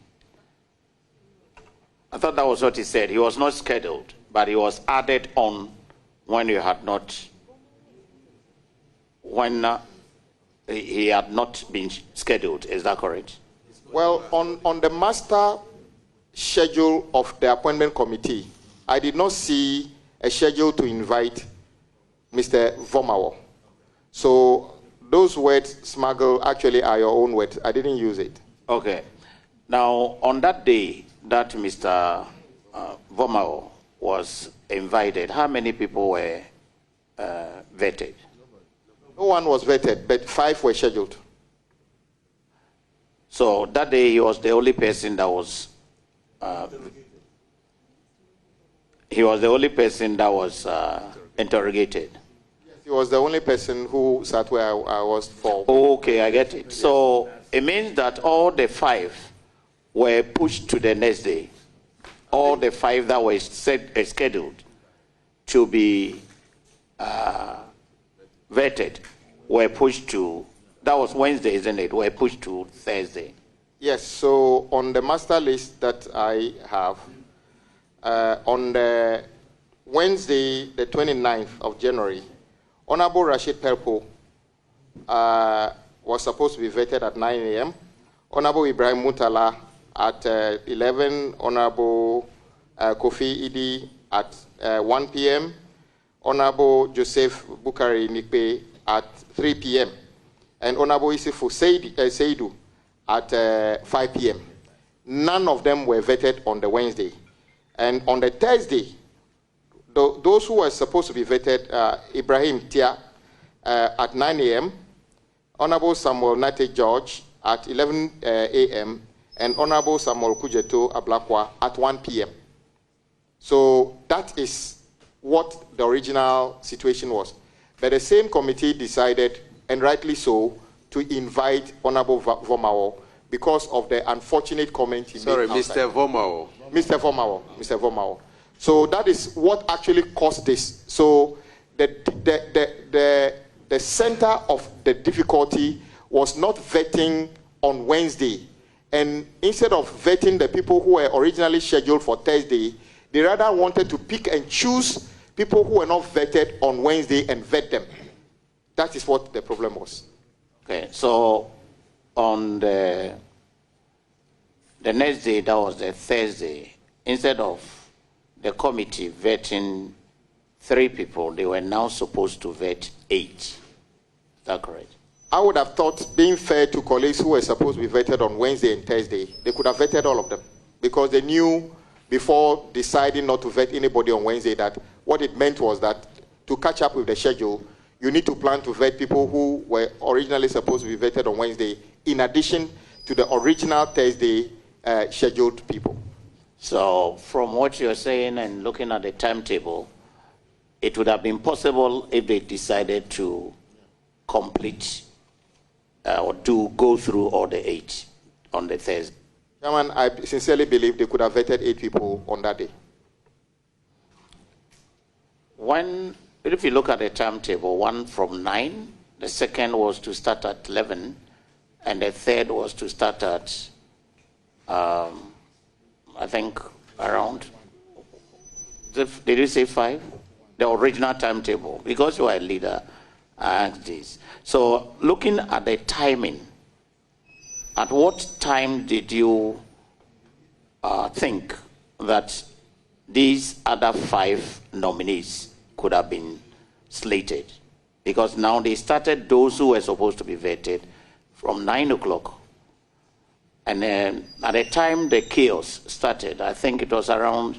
I thought that was what he said. He was not scheduled, but he was added on when he had not been scheduled. Is that correct? Well, on the master schedule of the appointment committee, I did not see a schedule to invite Mr. Vomawo. So those words, smuggle, actually are your own words. I didn't use it. Okay. Now, on that day that Mr. Vomawo was invited, how many people were vetted? No one was vetted, but 5 were scheduled. So that day he was the only person that was interrogated. Yes, he was the only person who sat where I was for. Okay, I get it. So it means that all the 5 were pushed to the next day. All the 5 that were scheduled to be vetted were pushed to, that was Wednesday, isn't it? Were pushed to Thursday. Yes, so on the master list that I have, on the Wednesday, the 29th of January, Honorable Rashid Perpo was supposed to be vetted at 9 a.m. Honorable Ibrahim Mutala at 11, Honorable Kofi Idi at 1 p.m., Honorable Joseph Bukari Nikpe at 3 p.m., and Honorable Isifu Seidu at 5 p.m. None of them were vetted on the Wednesday. And on the Thursday, those who were supposed to be vetted, Ibrahim Tia at 9 a.m., Honorable Samuel Nate George at 11 a.m., and Honorable Samuel Kujeto Ablakwa at 1 p.m. So that is what the original situation was. But the same committee decided, and rightly so, to invite Honorable Vomawo because of the unfortunate comment he made. Sorry, Mr. Vomawo. Mr. Vomawo. So that is what actually caused this. So the center of the difficulty was not vetting on Wednesday. And instead of vetting the people who were originally scheduled for Thursday, They rather wanted to pick and choose people who were not vetted on Wednesday and vet them. That is what the problem was. Okay, so on the next day, that was the Thursday, instead of the committee vetting 3 people, they were now supposed to vet 8. Is that correct? I would have thought, being fair to colleagues who were supposed to be vetted on Wednesday and Thursday, they could have vetted all of them, because they knew before deciding not to vet anybody on Wednesday that what it meant was that to catch up with the schedule, you need to plan to vet people who were originally supposed to be vetted on Wednesday, in addition to the original Thursday scheduled people. So from what you're saying and looking at the timetable, it would have been possible if they decided to complete or to go through all the 8 on the Thursday. Chairman, I sincerely believe they could have vetted 8 people on that day. If you look at the timetable, one from 9, the second was to start at 11, and the third was to start at, I think, around, did you say 5? The original timetable. Because you are a leader, I asked this. So looking at the timing, at what time did you think that these other 5 nominees could have been slated? Because now they started those who were supposed to be vetted from 9 o'clock. And then at the time the chaos started, I think it was around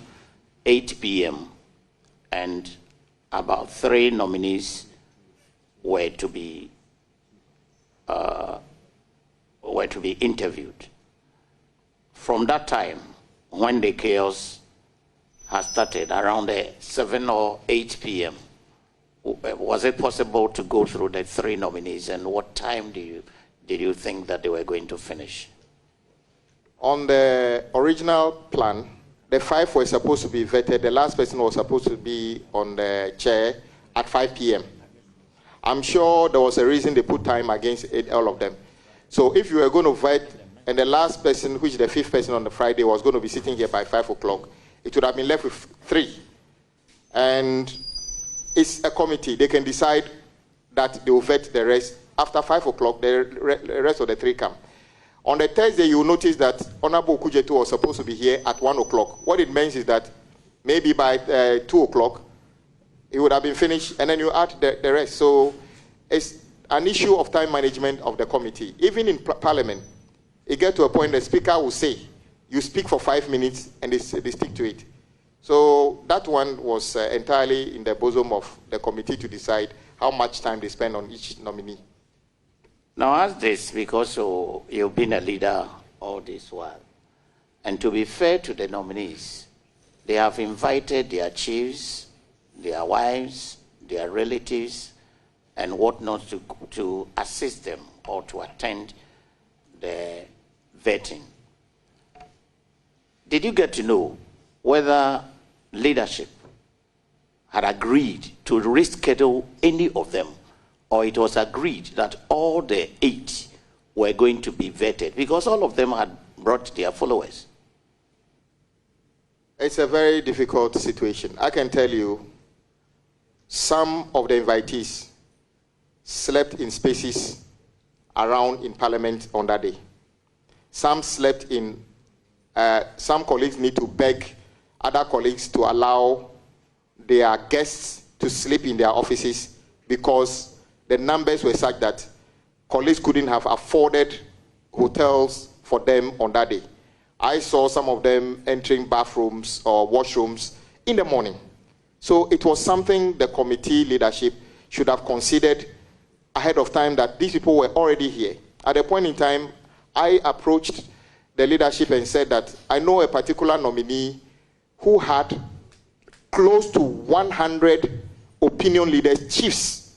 8 p.m. and about 3 nominees were to be interviewed. From that time, when the chaos has started around 7 or 8 p.m., was it possible to go through the 3 nominees, and what time did you think that they were going to finish? On the original plan, the 5 were supposed to be vetted. The last person was supposed to be on the chair at 5 p.m. I'm sure there was a reason they put time against all of them. So if you were going to vet, and the last person, which is the 5th person on the Friday, was going to be sitting here by 5 o'clock, it would have been left with 3. And it's a committee. They can decide that they will vet the rest. After 5 o'clock, the rest of the 3 come. On the Thursday, you will notice that Honorable Kujetu was supposed to be here at 1 o'clock. What it means is that maybe by 2 o'clock, it would have been finished, and then you add the rest. So it's an issue of time management of the committee. Even in Parliament, it gets to a point the Speaker will say, you speak for 5 minutes, and they stick to it. So that one was entirely in the bosom of the committee to decide how much time they spend on each nominee. Now ask this, because you've been a leader all this while. And to be fair to the nominees, they have invited their chiefs, their wives, their relatives, and whatnot to assist them or to attend the vetting. Did you get to know whether leadership had agreed to reschedule any of them, or it was agreed that all the 8 were going to be vetted, because all of them had brought their followers? It's a very difficult situation. I can tell you, some of the invitees slept in spaces around in Parliament on that day. Some slept in, some colleagues need to beg other colleagues to allow their guests to sleep in their offices, because the numbers were such that colleagues couldn't have afforded hotels for them on that day. I saw some of them entering bathrooms or washrooms in the morning. So it was something the committee leadership should have considered ahead of time, that these people were already here. At a point in time, I approached the leadership and said that I know a particular nominee who had close to 100 opinion leaders, chiefs,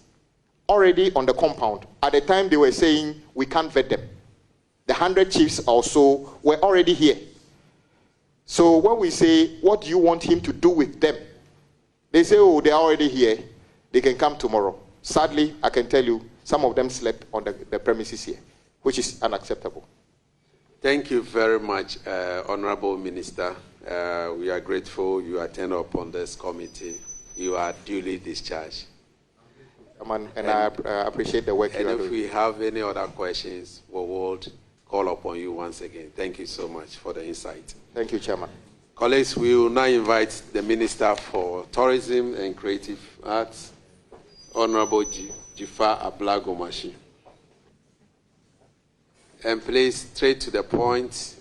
already on the compound. At the time, they were saying, we can't vet them. The 100 chiefs also were already here. So when we say, what do you want him to do with them? They say, oh, they're already here. They can come tomorrow. Sadly, I can tell you, some of them slept on the premises here, which is unacceptable. Thank you very much, Honorable Minister. We are grateful you attend upon this committee. You are duly discharged. And I appreciate the work you are doing. And if we have any other questions, we will call upon you once again. Thank you so much for the insight. Thank you, Chairman. Colleagues, we will now invite the Minister for Tourism and Creative Arts, Honorable Jifa Ablagomashi. And please, straight to the point.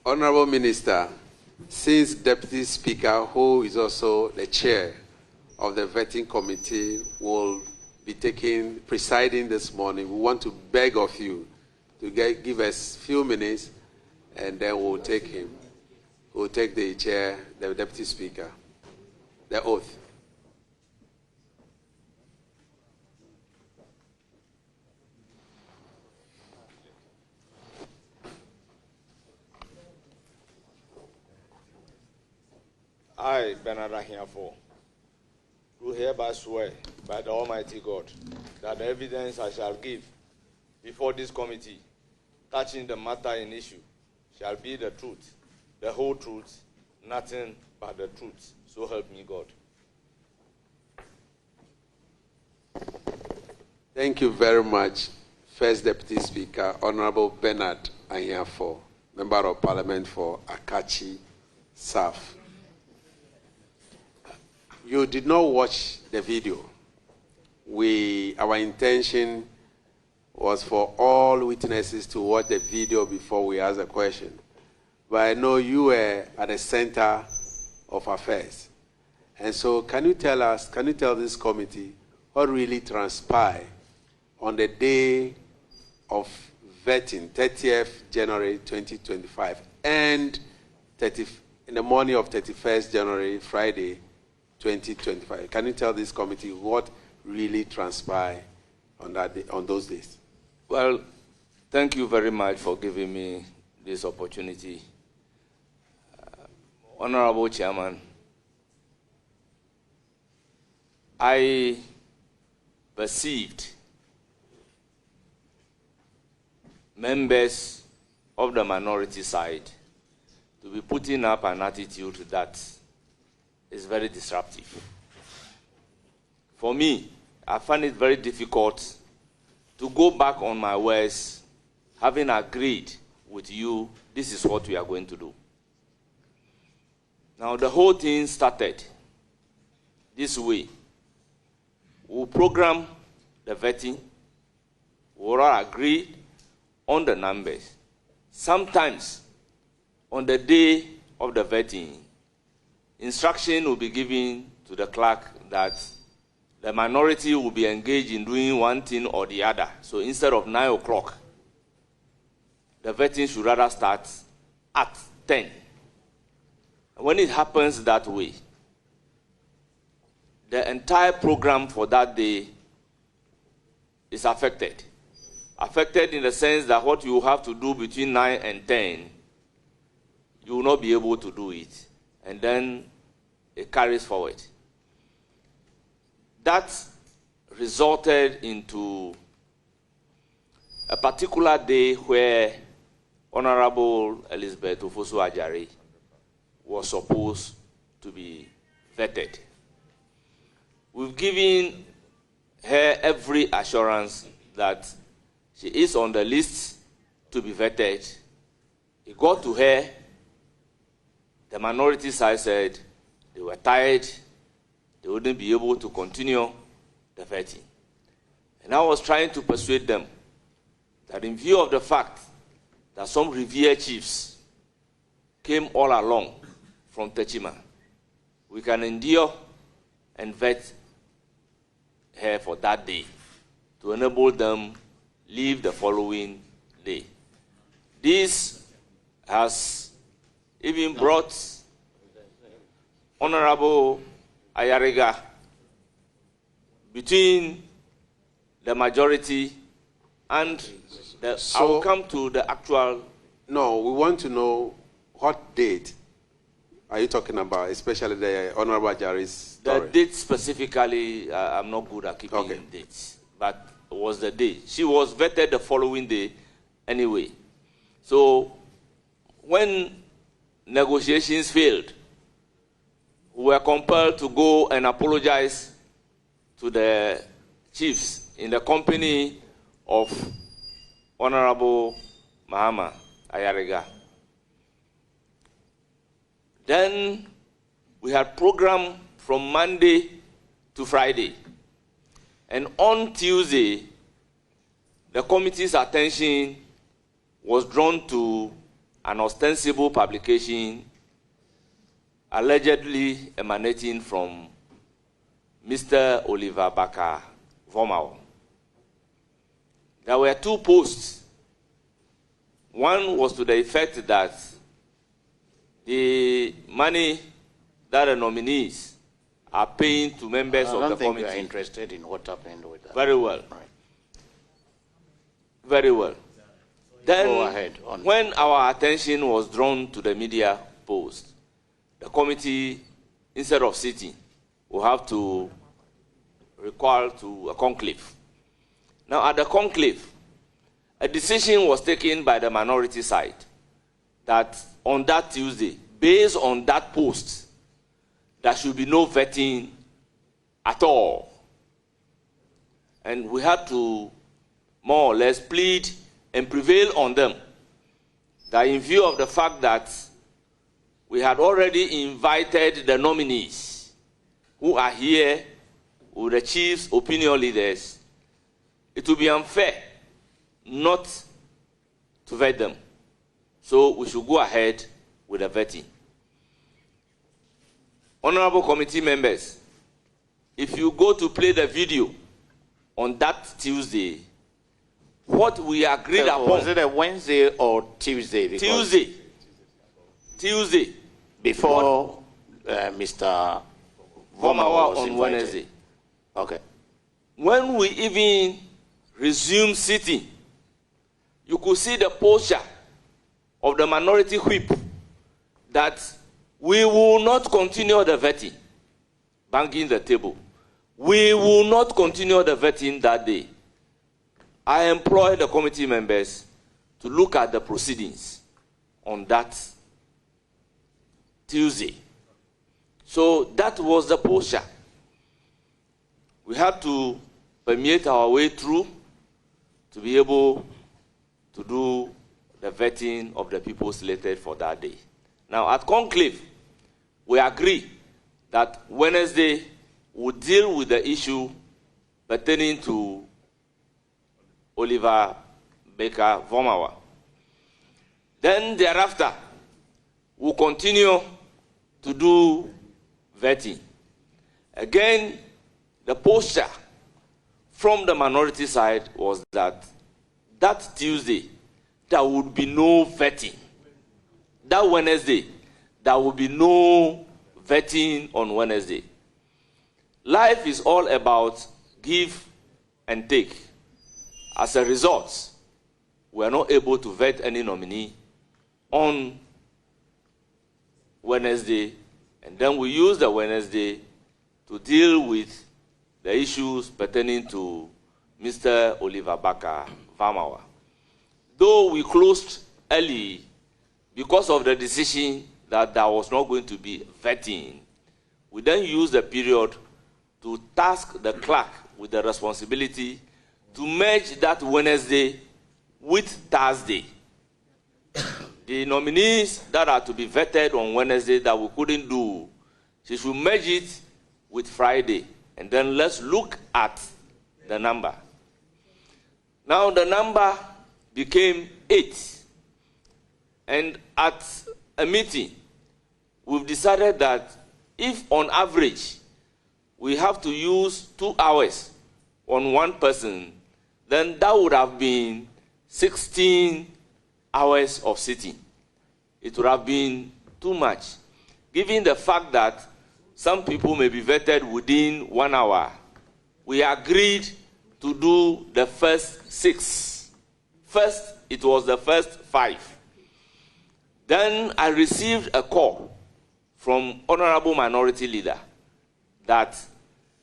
Honorable Minister, since Deputy Speaker, who is also the chair of the vetting committee, will be presiding this morning, we want to beg of you to give us a few minutes, and then we'll take him. We'll take the chair, the Deputy Speaker, the oath. I, Bernard Ahiafor, do hereby swear by the Almighty God that the evidence I shall give before this committee touching the matter in issue shall be the truth, the whole truth, nothing but the truth. So help me God. Thank you very much, First Deputy Speaker, Honorable Bernard Ahiafor, Member of Parliament for Akachi South. You did not watch the video. Our intention was for all witnesses to watch the video before we ask a question. But I know you were at the center of affairs. And so can you tell this committee what really transpired on the day of vetting, 30th January 2025, and in the morning of 31st January, Friday, 2025. Can you tell this committee what really transpired on that day, on those days? Well, thank you very much for giving me this opportunity. Honorable Chairman, I perceived members of the minority side to be putting up an attitude that is very disruptive. For me, I find it very difficult to go back on my words, having agreed with you, this is what we are going to do. Now, the whole thing started this way. We'll program the vetting, we'll all agree on the numbers. Sometimes, on the day of the vetting, instruction will be given to the clerk that the minority will be engaged in doing one thing or the other. So instead of 9 o'clock, the vetting should rather start at 10. When it happens that way, the entire program for that day is affected. Affected in the sense that what you have to do between 9 and 10, you will not be able to do it. And then it carries forward. That resulted into a particular day where Honorable Elizabeth Ofosu Ajari was supposed to be vetted. We've given her every assurance that she is on the list to be vetted. It got to her. The minority side said they were tired, they wouldn't be able to continue the vetting. And I was trying to persuade them that in view of the fact that some revered chiefs came all along from Techima, we can endure and vet her for that day to enable them leave the following day. This has even brought Honorable Ayariga between the majority and I will come to the actual. No, we want to know what date are you talking about, especially the Honorable Ajari's story? The date specifically, I'm not good at keeping dates, but it was the day. She was vetted the following day anyway. So when negotiations failed, we were compelled to go and apologize to the chiefs in the company of Honorable Mahama Ayariga. Then we had program from Monday to Friday. And on Tuesday, the committee's attention was drawn to an ostensible publication allegedly emanating from Mr. Oliver Baka Vomao. There were two posts. One was to the effect that the money that the nominees are paying to members of the committee. I don't think you are interested in what happened with that. Very well. Right. Very well. Then, go ahead. When our attention was drawn to the media post, the committee, instead of sitting, will have to recall to a conclave. Now, at the conclave, a decision was taken by the minority side that on that Tuesday, based on that post, there should be no vetting at all. And we had to more or less plead and prevail on them that in view of the fact that we had already invited the nominees who are here with the chiefs, opinion leaders, it would be unfair not to vet them. So we should go ahead with the vetting. Honorable committee members, if you go to play the video on that Tuesday, what we agreed upon... Was it a Wednesday or Tuesday? Tuesday. Before Mr. Vomawa on Wednesday. Okay. When we even resumed sitting, you could see the posture of the minority whip that we will not continue the vetting, banging the table. We will not continue the vetting that day. I employ the committee members to look at the proceedings on that Tuesday. So that was the posture. We had to permeate our way through to be able to do the vetting of the people selected for that day. Now, at conclave, we agree that Wednesday we'll deal with the issue pertaining to Oliver Baker Vomawa. Then thereafter, we'll continue to do vetting. Again, the posture from the minority side was that Tuesday, there would be no vetting. That Wednesday, there will be no vetting on Wednesday. Life is all about give and take. As a result, we are not able to vet any nominee on Wednesday, and then we use the Wednesday to deal with the issues pertaining to Mr. Oliver Baka Vamawa. Though we closed early because of the decision that there was not going to be vetting, we then used the period to task the clerk with the responsibility to merge that Wednesday with Thursday. The nominees that are to be vetted on Wednesday that we couldn't do, she should merge it with Friday. And then let's look at the number. Now the number became 8. And at a meeting, we've decided that if on average we have to use 2 hours on one person, then that would have been 16 hours of sitting. It would have been too much, given the fact that some people may be vetted within 1 hour. We agreed to do the first 6. First, it was the first 5. Then I received a call from Honorable Minority Leader that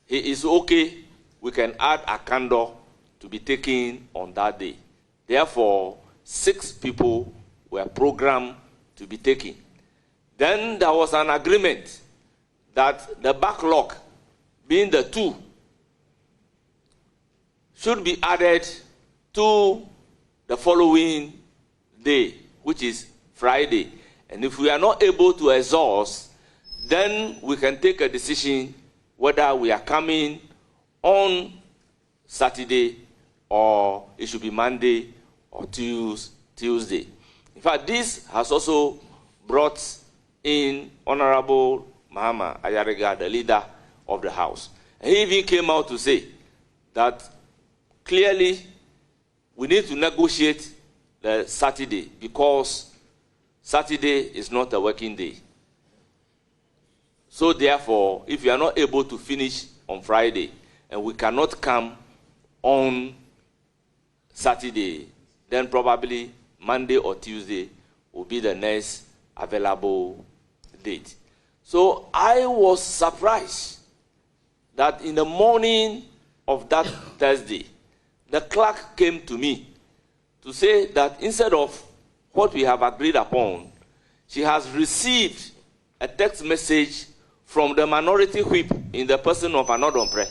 he is okay, we can add a candle to be taken on that day. Therefore, 6 people were programmed to be taken. Then there was an agreement that the backlog, being the 2, should be added to the following day, which is Friday. And if we are not able to exhaust, then we can take a decision whether we are coming on Saturday or it should be Monday or Tuesday. In fact, this has also brought in Honorable Mahama Ayariga, the leader of the House. And he even came out to say that clearly we need to negotiate the Saturday because Saturday is not a working day. So therefore, if you are not able to finish on Friday and we cannot come on Saturday, then probably Monday or Tuesday will be the next available date. So I was surprised that in the morning of that Thursday, the clerk came to me to say that instead of what we have agreed upon, she has received a text message from the minority whip in the person of Anodompre,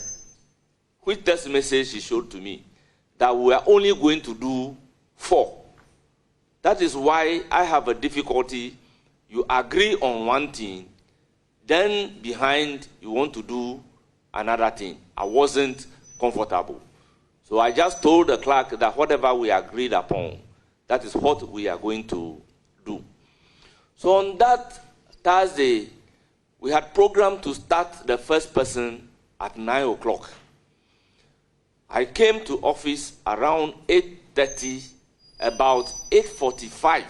which text message she showed to me that we are only going to do 4. That is why I have a difficulty. You agree on one thing, then behind you want to do another thing. I wasn't comfortable. So I just told the clerk that whatever we agreed upon, that is what we are going to do. So on that Thursday, we had programmed to start the first person at 9 o'clock. I came to office around 8:30. About 8:45,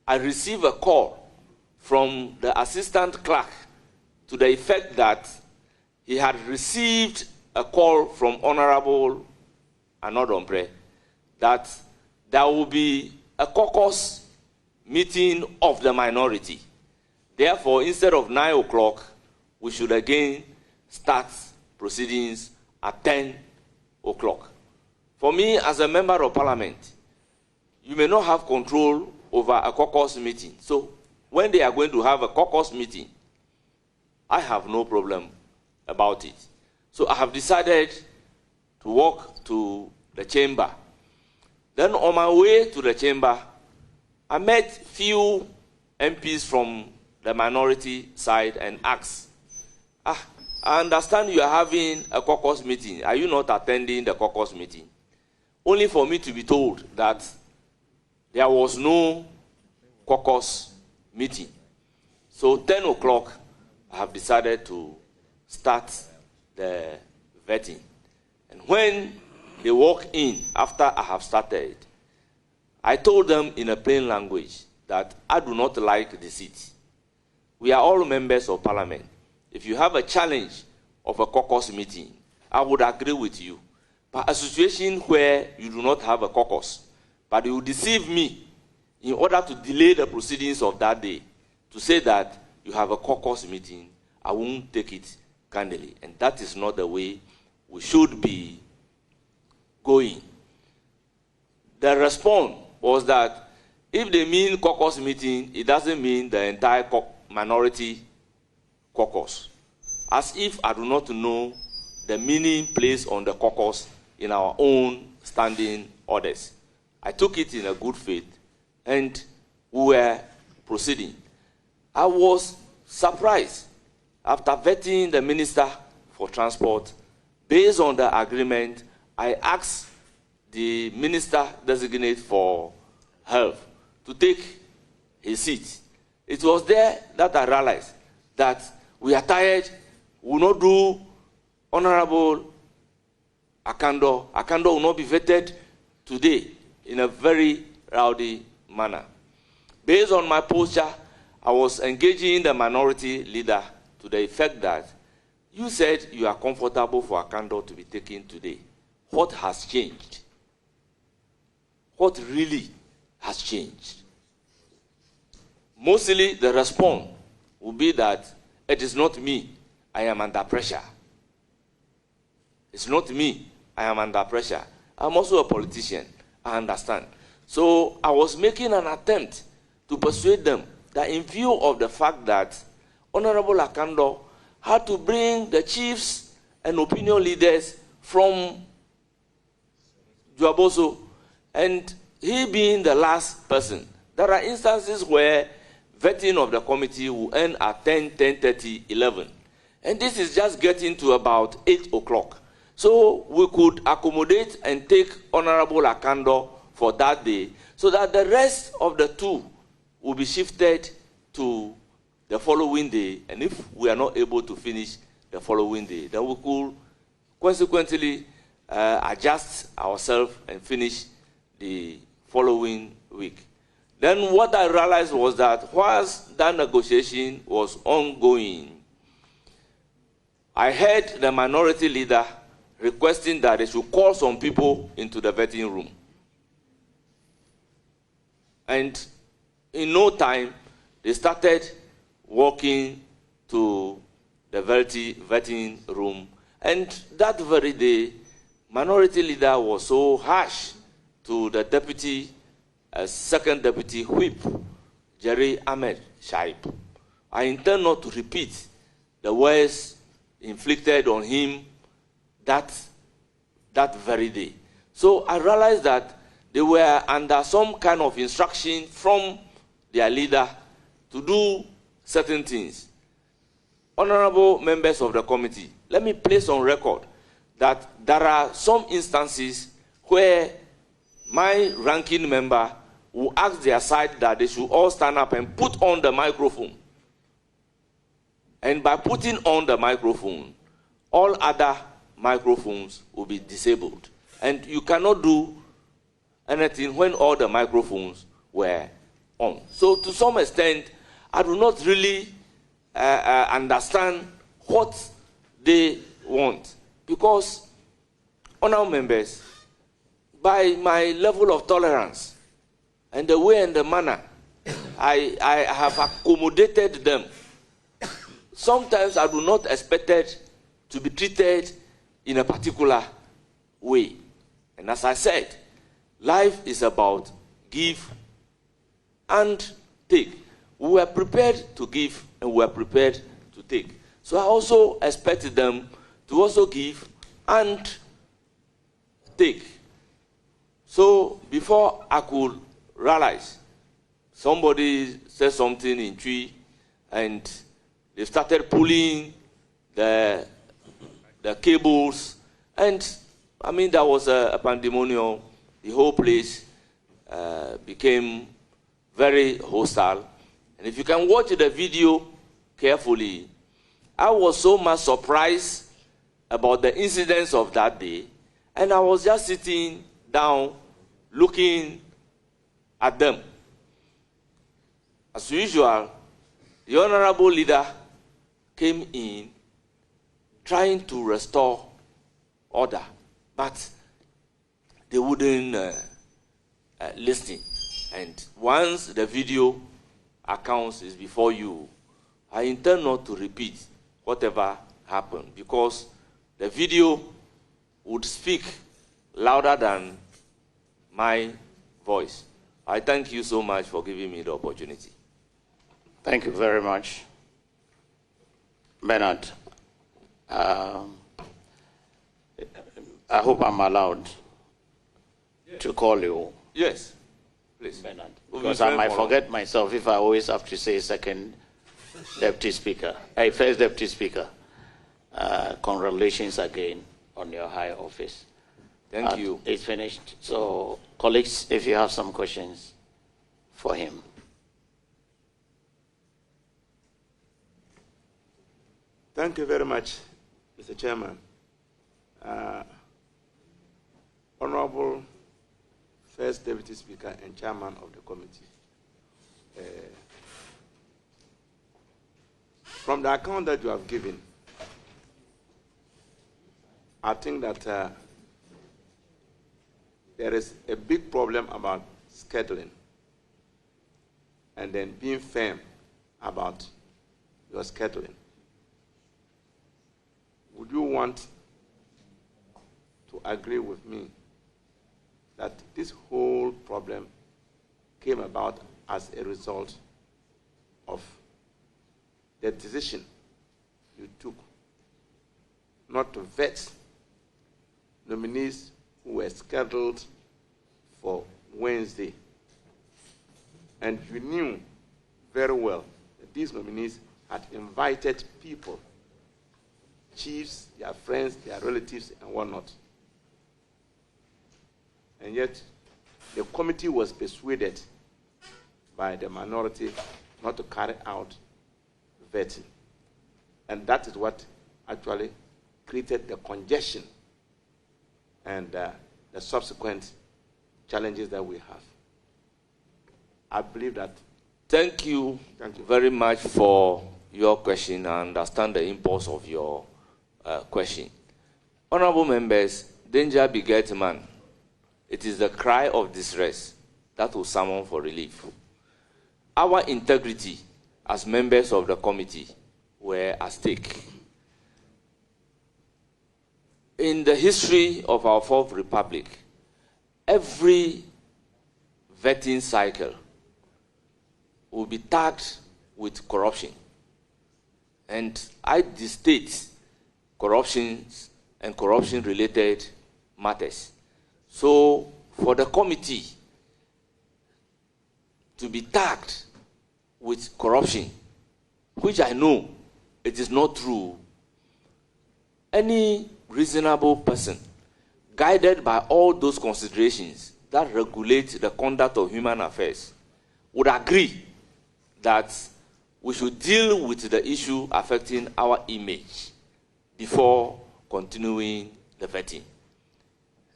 I received a call from the assistant clerk to the effect that he had received a call from Honorable Anodompre that there will be a caucus meeting of the minority. Therefore, instead of 9 o'clock, we should again start proceedings at 10 o'clock. For me, as a member of parliament, you may not have control over a caucus meeting. So when they are going to have a caucus meeting, I have no problem about it. So I have decided to walk to the chamber. Then on my way to the chamber, I met few MPs from the minority side and asked, I understand you are having a caucus meeting. Are you not attending the caucus meeting? Only for me to be told that there was no caucus meeting. So 10 o'clock, I have decided to start the vetting. And when they walk in after I have started, I told them in a plain language that I do not like the seat. We are all members of parliament. If you have a challenge of a caucus meeting, I would agree with you. But a situation where you do not have a caucus, but you deceive me in order to delay the proceedings of that day, to say that you have a caucus meeting, I won't take it kindly. And that is not the way we should be going. The response was that if they mean caucus meeting, it doesn't mean the entire minority caucus. As if I do not know the meaning placed on the caucus in our own standing orders. I took it in a good faith, and we were proceeding. I was surprised after vetting the Minister for Transport. Based on the agreement, I asked the Minister designate for Health to take his seat. It was there that I realized that we are tired, we will not do Honorable Akando. Akando will not be vetted today in a very rowdy manner. Based on my posture, I was engaging the minority leader to the effect that you said you are comfortable for Akando to be taken today. What has changed? What really has changed? Mostly the response will be that it is not me, I am under pressure. It's not me, I am under pressure. I'm also a politician, I understand. So I was making an attempt to persuade them that in view of the fact that Honorable Akando had to bring the chiefs and opinion leaders from Juaboso, and he being the last person, there are instances where vetting of the committee will end at 10, 10:30, 11. And this is just getting to about 8 o'clock. So we could accommodate and take Honorable Akando for that day, so that the rest of the 2 will be shifted to the following day. And if we are not able to finish the following day, then we could consequently adjust ourselves and finish the following week. Then what I realized was that whilst that negotiation was ongoing, I heard the minority leader requesting that they should call some people into the vetting room. And in no time, they started walking to the vetting room. And that very day, minority leader was so harsh to the deputy, second deputy whip, Jerry Ahmed Shaib. I intend not to repeat the words inflicted on him that very day. So I realized that they were under some kind of instruction from their leader to do certain things. Honorable members of the committee, let me place on record that there are some instances where my ranking member will ask their side that they should all stand up and put on the microphone. And by putting on the microphone, all other microphones will be disabled. And you cannot do anything when all the microphones were on. So to some extent, I do not really understand what they want. Because, honorable members, by my level of tolerance and the way and the manner I have accommodated them, sometimes I do not expect it to be treated in a particular way. And as I said, life is about give and take. We were prepared to give and we were prepared to take. So I also expected them to also give and take. So before I could realize, somebody said something in tree and they started pulling the cables, and I mean there was a pandemonium. The whole place became very hostile. And if you can watch the video carefully, I was so much surprised about the incidents of that day, and I was just sitting down looking at them. As usual, the honorable leader came in trying to restore order, but they wouldn't listen. And once the video accounts is before you, I intend not to repeat whatever happened, because the video would speak louder than my voice. I thank you so much for giving me the opportunity. Thank you very much, Bernard. I hope I'm allowed to call you. Yes, please. Bernard. Because I might forget myself if I always have to say second deputy speaker. Hey, first deputy speaker. Congratulations again on your high office. Thank you. It's finished. So, colleagues, if you have some questions for him. Thank you very much, Mr. Chairman. Honorable First Deputy Speaker and Chairman of the committee. From the account that you have given, I think that there is a big problem about scheduling and then being firm about your scheduling. Would you want to agree with me that this whole problem came about as a result of the decision you took not to vet nominees who were scheduled for Wednesday? And you knew very well that these nominees had invited people, chiefs, their friends, their relatives, and whatnot. And yet, the committee was persuaded by the minority not to carry out vetting. And that is what actually created the congestion and the subsequent challenges that we have. I believe that. Thank you very much for your question. I understand the impulse of your question. Honorable members, danger beget man. It is the cry of distress that will summon for relief. Our integrity as members of the committee were at stake. In the history of our Fourth Republic, every vetting cycle will be tagged with corruption. And I state corruptions and corruption-related matters. So for the committee to be tagged with corruption, which I know it is not true, any reasonable person, guided by all those considerations that regulate the conduct of human affairs, would agree that we should deal with the issue affecting our image before continuing the vetting.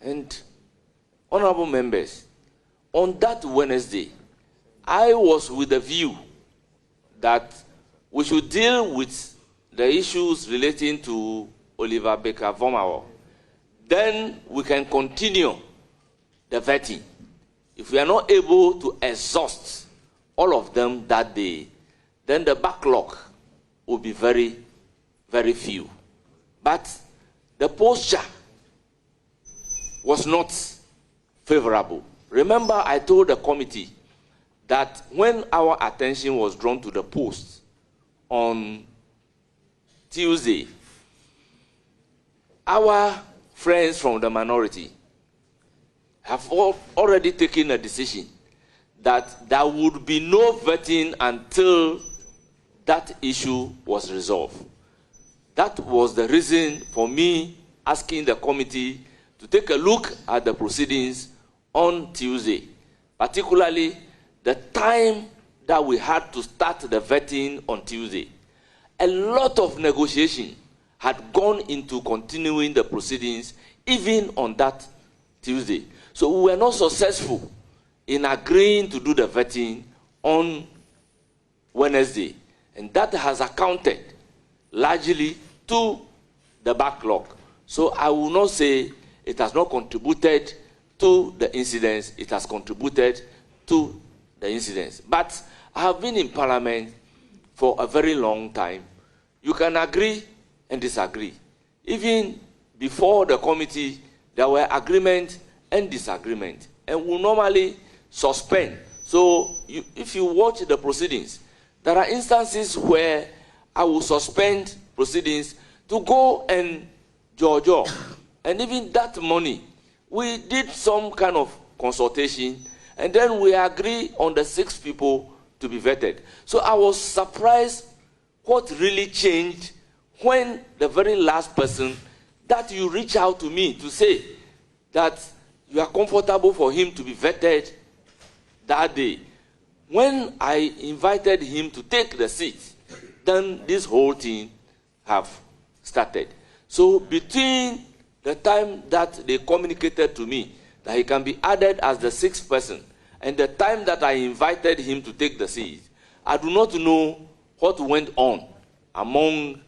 And honorable members, on that Wednesday, I was with the view that we should deal with the issues relating to Oliver Baker-Vormawor. Then we can continue the vetting. If we are not able to exhaust all of them that day, then the backlog will be very, very few. But the posture was not favorable. Remember, I told the committee that when our attention was drawn to the post on Tuesday, our friends from the minority have already taken a decision that there would be no vetting until that issue was resolved. That was the reason for me asking the committee to take a look at the proceedings on Tuesday, particularly the time that we had to start the vetting on Tuesday. A lot of negotiation had gone into continuing the proceedings even on that Tuesday. So we were not successful in agreeing to do the vetting on Wednesday. And that has accounted largely to the backlog. So I will not say it has not contributed to the incidents, it has contributed to the incidents. But I have been in Parliament for a very long time. You can agree and disagree. Even before the committee, there were agreement and disagreement, and we normally suspend. So if you watch the proceedings, there are instances where I will suspend proceedings to go and judge. And even that morning, we did some kind of consultation, and then we agree on the 6 people to be vetted. So I was surprised what really changed when the very last person that you reach out to me to say that you are comfortable for him to be vetted that day. When I invited him to take the seat, then this whole thing have started. So between the time that they communicated to me that he can be added as the 6th person and the time that I invited him to take the seat, I do not know what went on among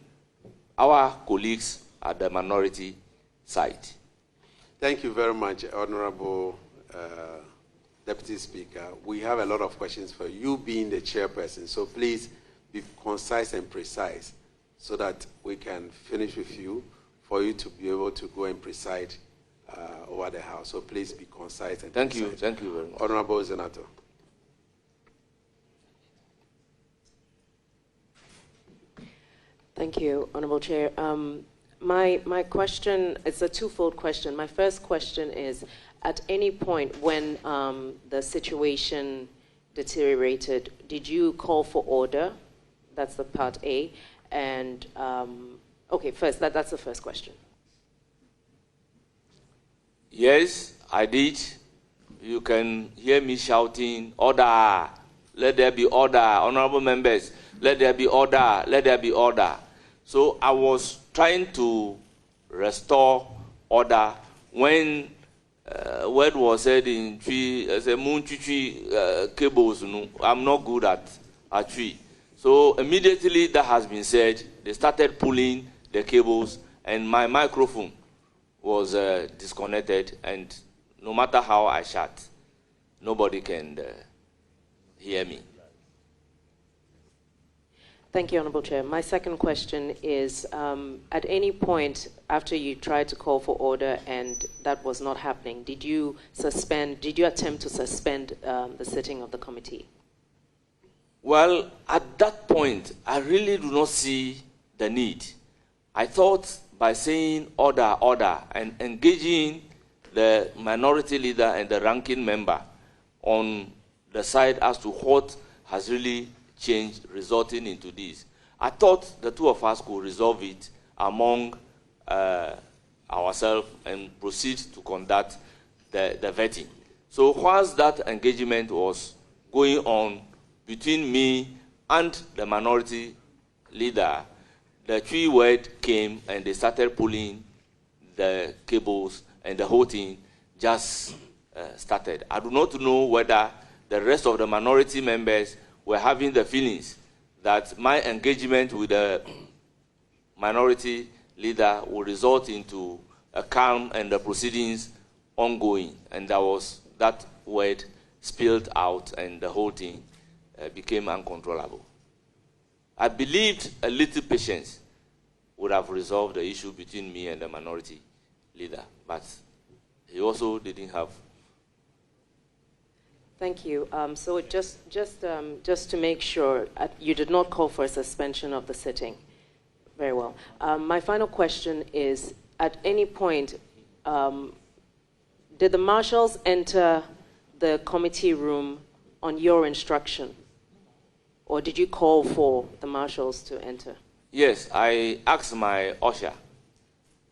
our colleagues at the minority side. Thank you very much, Honorable Deputy Speaker. We have a lot of questions for you being the chairperson, so please be concise and precise so that we can finish with you, for you to be able to go and preside over the House. So please be concise and Thank precise. you. Thank you very much. Honorable Senator. Thank you, Honorable Chair. My question is a twofold question. My first question is, at any point when the situation deteriorated, did you call for order? That's the part A. And, okay, first, that's the first question. Yes, I did. You can hear me shouting, order, let there be order, honorable members, let there be order, let there be order. So I was trying to restore order when word was said in tree, as a moon tree cables. I'm not good at tree. So immediately that has been said, they started pulling the cables, and my microphone was disconnected, and no matter how I shout, nobody can hear me. Thank you, Honorable Chair. My second question is, at any point after you tried to call for order and that was not happening, did you attempt to suspend the sitting of the committee? Well, at that point, I really do not see the need. I thought by saying order, order, and engaging the minority leader and the ranking member on the side as to what has really changed, resulting into this. I thought the two of us could resolve it among ourselves and proceed to conduct the vetting. So whilst that engagement was going on between me and the minority leader, the three word came and they started pulling the cables, and the whole thing just started. I do not know whether the rest of the minority members were having the feelings that my engagement with the minority leader will result into a calm and the proceedings ongoing. And that word spilled out, and the whole thing became uncontrollable. I believed a little patience would have resolved the issue between me and the minority leader, but he also didn't have. Thank you. So just to make sure, you did not call for a suspension of the sitting. Very well. My final question is, at any point, did the marshals enter the committee room on your instruction? Or did you call for the marshals to enter? Yes, I asked my usher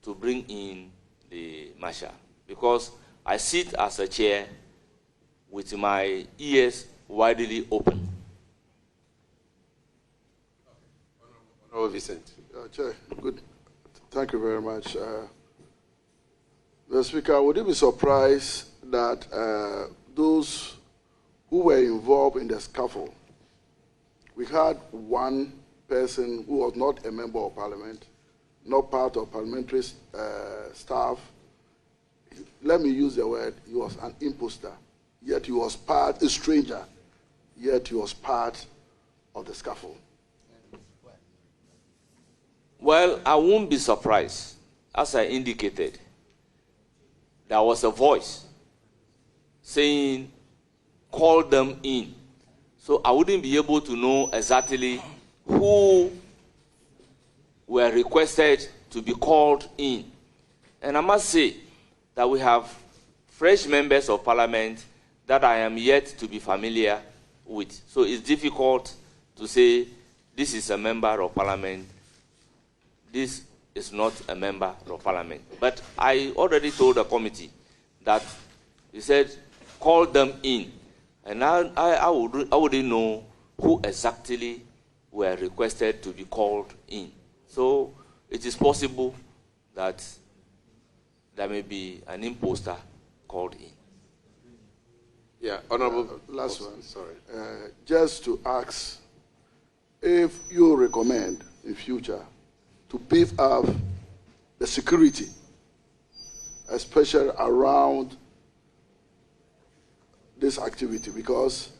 to bring in the marshal, because I sit as a chair with my ears widely open. Honorable Vincent. Chair, good. Thank you very much. Mr. Speaker, would you be surprised that those who were involved in the scuffle, we had one person who was not a member of parliament, not part of parliamentary staff. Let me use the word, he was an imposter. Yet he was a stranger, yet he was part of the scuffle. Well, I won't be surprised. As I indicated, there was a voice saying, call them in. So I wouldn't be able to know exactly who were requested to be called in. And I must say that we have fresh members of parliament that I am yet to be familiar with. So it's difficult to say this is a member of parliament, this is not a member of parliament. But I already told the committee that he said, call them in. And I wouldn't know who exactly were requested to be called in. So it is possible that there may be an imposter called in. Yeah, Honorable. Last one. Sorry. Just to ask if you recommend in future to beef up the security, especially around this activity, because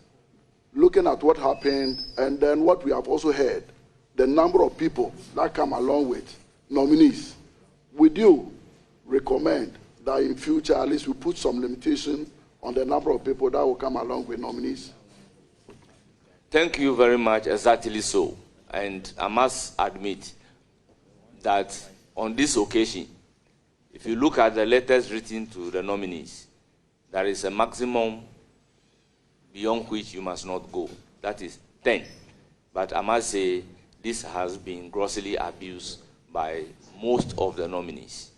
looking at what happened, and then what we have also heard, the number of people that come along with nominees, would you recommend that in future at least we put some limitation on the number of people that will come along with nominees? Thank you very much. Exactly so. And I must admit that on this occasion, if you look at the letters written to the nominees, there is a maximum beyond which you must not go. That is 10. But I must say, this has been grossly abused by most of the nominees.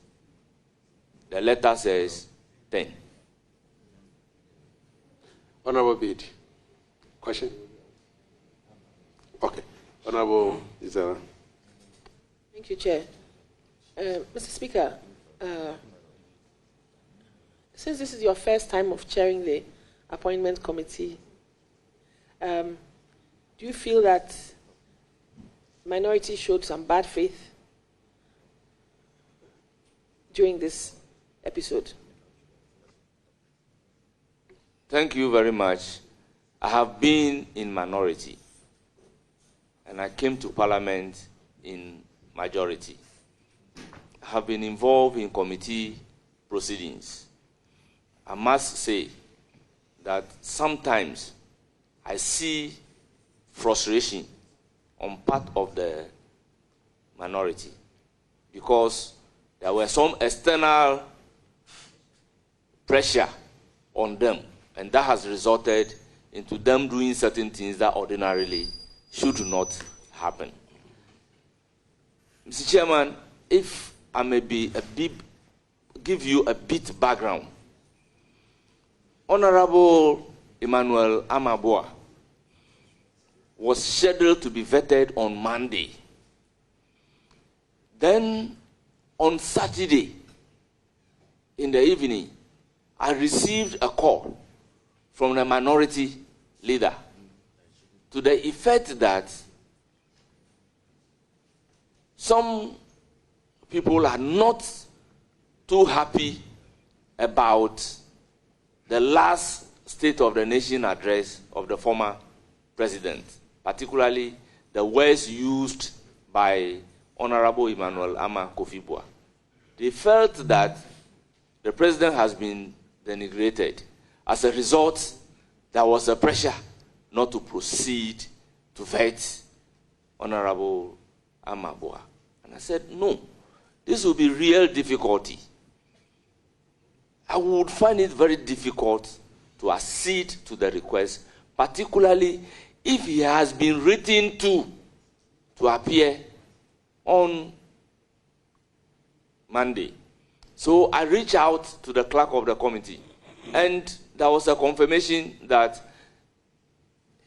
The letter says 10. Honorable Bid. Question? Okay. Honorable Izara. Thank you, Chair. Mr. Speaker, since this is your first time of chairing the appointment committee, do you feel that minority showed some bad faith during this episode? Thank you very much. I have been in minority, and I came to Parliament in majority. I have been involved in committee proceedings. I must say that sometimes I see frustration on part of the minority because there were some external pressure on them, and that has resulted into them doing certain things that ordinarily should not happen. Mr. Chairman, if I may give you a bit background. Honorable Emmanuel Amaboa was scheduled to be vetted on Monday. Then on Saturday in the evening, I received a call from the minority leader to the effect that some people are not too happy about the last State of the Nation address of the former president, particularly the words used by Honorable Emmanuel Ama Kofi-Boa. They felt that the president has been denigrated. As a result, there was a pressure not to proceed to vet Honorable Amaboa. And I said, no, this will be real difficulty. I would find it very difficult to accede to the request, particularly if he has been written to appear on Monday. So I reached out to the clerk of the committee, and there was a confirmation that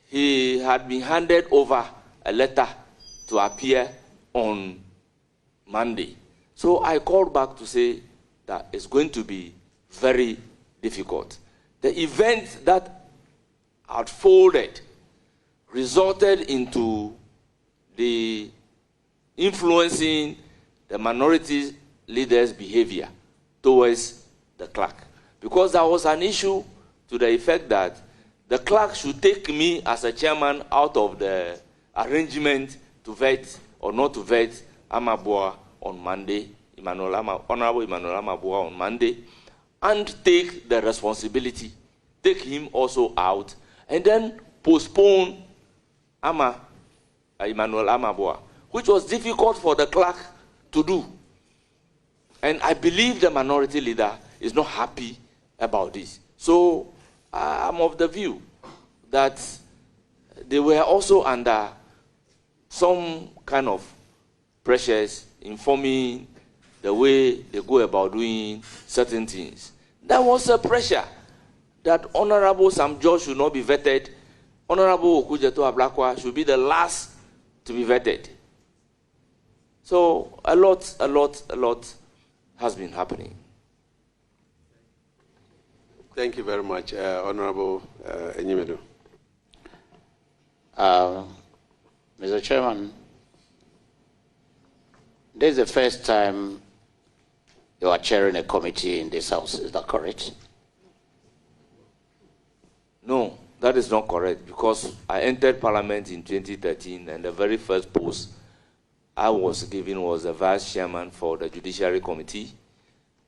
he had been handed over a letter to appear on Monday. So I called back to say that it's going to be very difficult. The event that unfolded resulted into the influencing the minority leaders' behavior towards the clerk. Because there was an issue to the effect that the clerk should take me as a chairman out of the arrangement to vet or not to vet Amaboa on Monday, Honorable Emmanuel Amaboa on Monday, and take the responsibility, take him also out, and then postpone Emmanuel Amaboa, which was difficult for the clerk to do. And I believe the minority leader is not happy about this. So I'm of the view that they were also under some kind of pressures informing the way they go about doing certain things. There was a pressure that Honorable Sam George should not be vetted. Honorable Okujeto Ablakwa should be the last to be vetted. So a lot has been happening. Thank you very much, Honorable Enyimedu. Mr. Chairman, this is the first time you are chairing a committee in this House. Is that correct? No, that that is not correct, because I entered Parliament in 2013, and the very first post I was given was the Vice Chairman for the Judiciary Committee,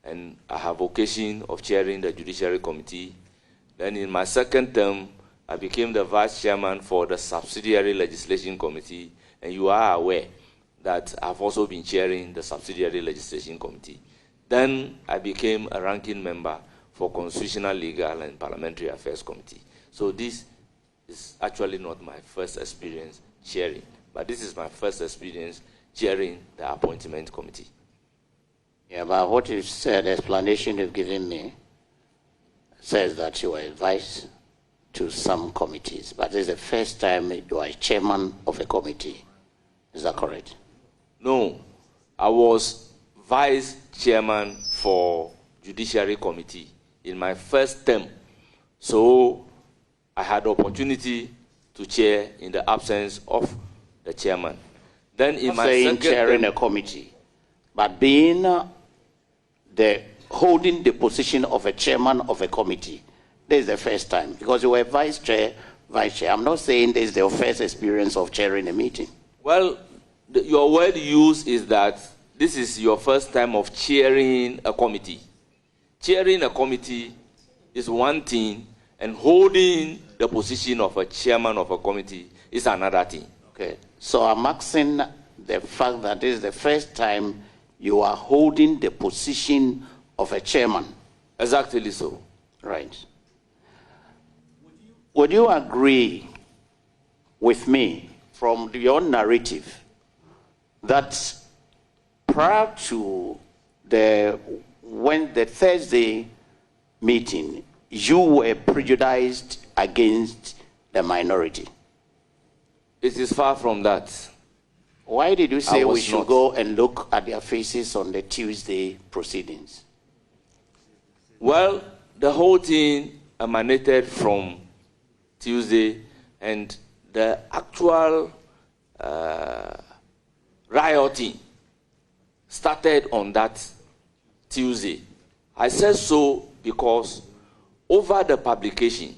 and I have occasion of chairing the Judiciary Committee. Then in my second term, I became the Vice Chairman for the Subsidiary Legislation Committee, and you are aware that I've also been chairing the Subsidiary Legislation Committee. Then I became a ranking member for Constitutional, Legal, and Parliamentary Affairs Committee. So this is actually not my first experience chairing, but this is my first experience chairing the Appointment Committee. Yeah, but what you said, the explanation you've given me, says that you were advised to some committees, but this is the first time you are chairman of a committee. Is that correct? No, I was vice chairman for Judiciary Committee in my first term. So I had the opportunity to chair in the absence of the chairman. Then in my second chairing term, a committee, but being holding the position of a chairman of a committee, this is the first time, because you were vice chair. I'm not saying this is the first experience of chairing a meeting. well, your word used is that this is your first time of chairing a committee. Chairing a committee is one thing, and holding the position of a chairman of a committee is another thing. Okay, so I'm asking the fact that this is the first time you are holding the position of a chairman. Exactly so. Right. Would you agree with me from your narrative that prior to the Thursday meeting, you were prejudiced against the minority? It is far from that. Why did you say we should not. go and look at their faces on the Tuesday proceedings? Well, the whole thing emanated from Tuesday, and the actual rioting started on that Tuesday. I said so because over the publication,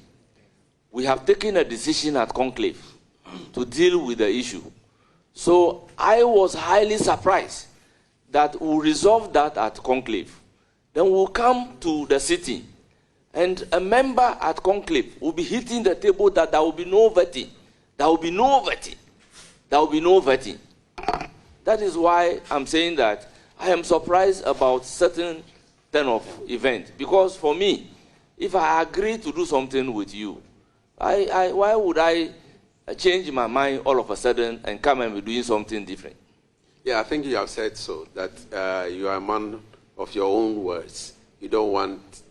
we have taken a decision at conclave to deal with the issue. So I was highly surprised that we'll resolve that at conclave. Then we'll come to the sitting, and a member at conclave will be hitting the table that there will be no vetting. There will be no vetting. There will be no vetting. That is why I'm saying that I am surprised about certain turn of event. Because for me, if I agree to do something with you, why would I change my mind all of a sudden and come and be doing something different? Yeah, I think you have said so, that you are a man of your own words. You don't want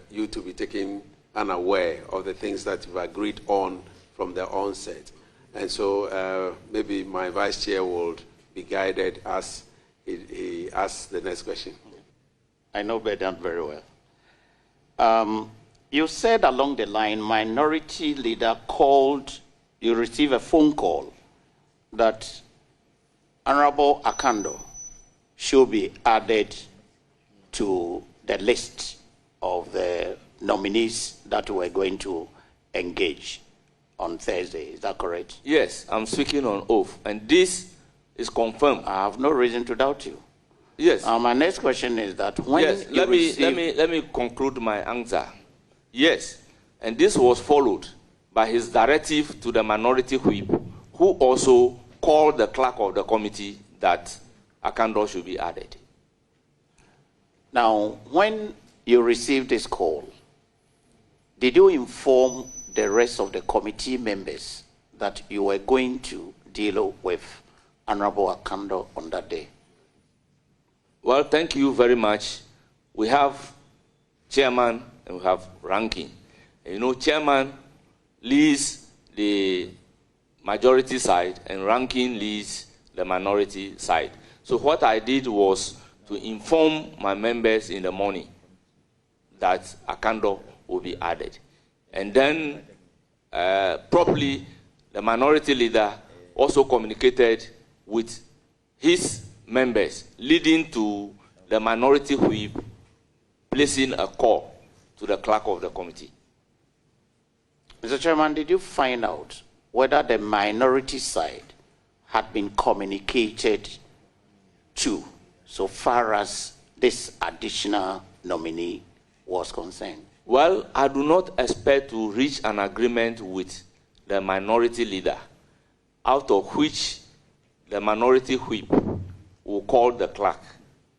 you to be taken unaware of the things that you've agreed on from the onset. And so maybe my vice chair will be guided as he asks the next question. I know Bedan very well. You said along the line, minority leader called, you received a phone call that Honorable Akando should be added to the list of the nominees that we're going to engage on Thursday. Is that correct? Yes, I'm speaking on oath, and this is confirmed. I have no reason to doubt you. Yes. My next question is that when yes, you let me conclude my answer. Yes, and this was followed by his directive to the minority whip, who also called the clerk of the committee that Akando should be added. Now, when you received this call, did you inform the rest of the committee members that you were going to deal with Honorable Akando on that day? Well, thank you very much. We have chairman and we have ranking. And you know, chairman leads the majority side and ranking leads the minority side. So what I did was to inform my members in the morning that Akando will be added. And then properly, the minority leader also communicated with his members, leading to the minority whip placing a call to the clerk of the committee. Mr. Chairman, did you find out whether the minority side had been communicated to so far as this additional nominee was concerned? Well, I do not expect to reach an agreement with the minority leader, out of which the minority whip will call the clerk,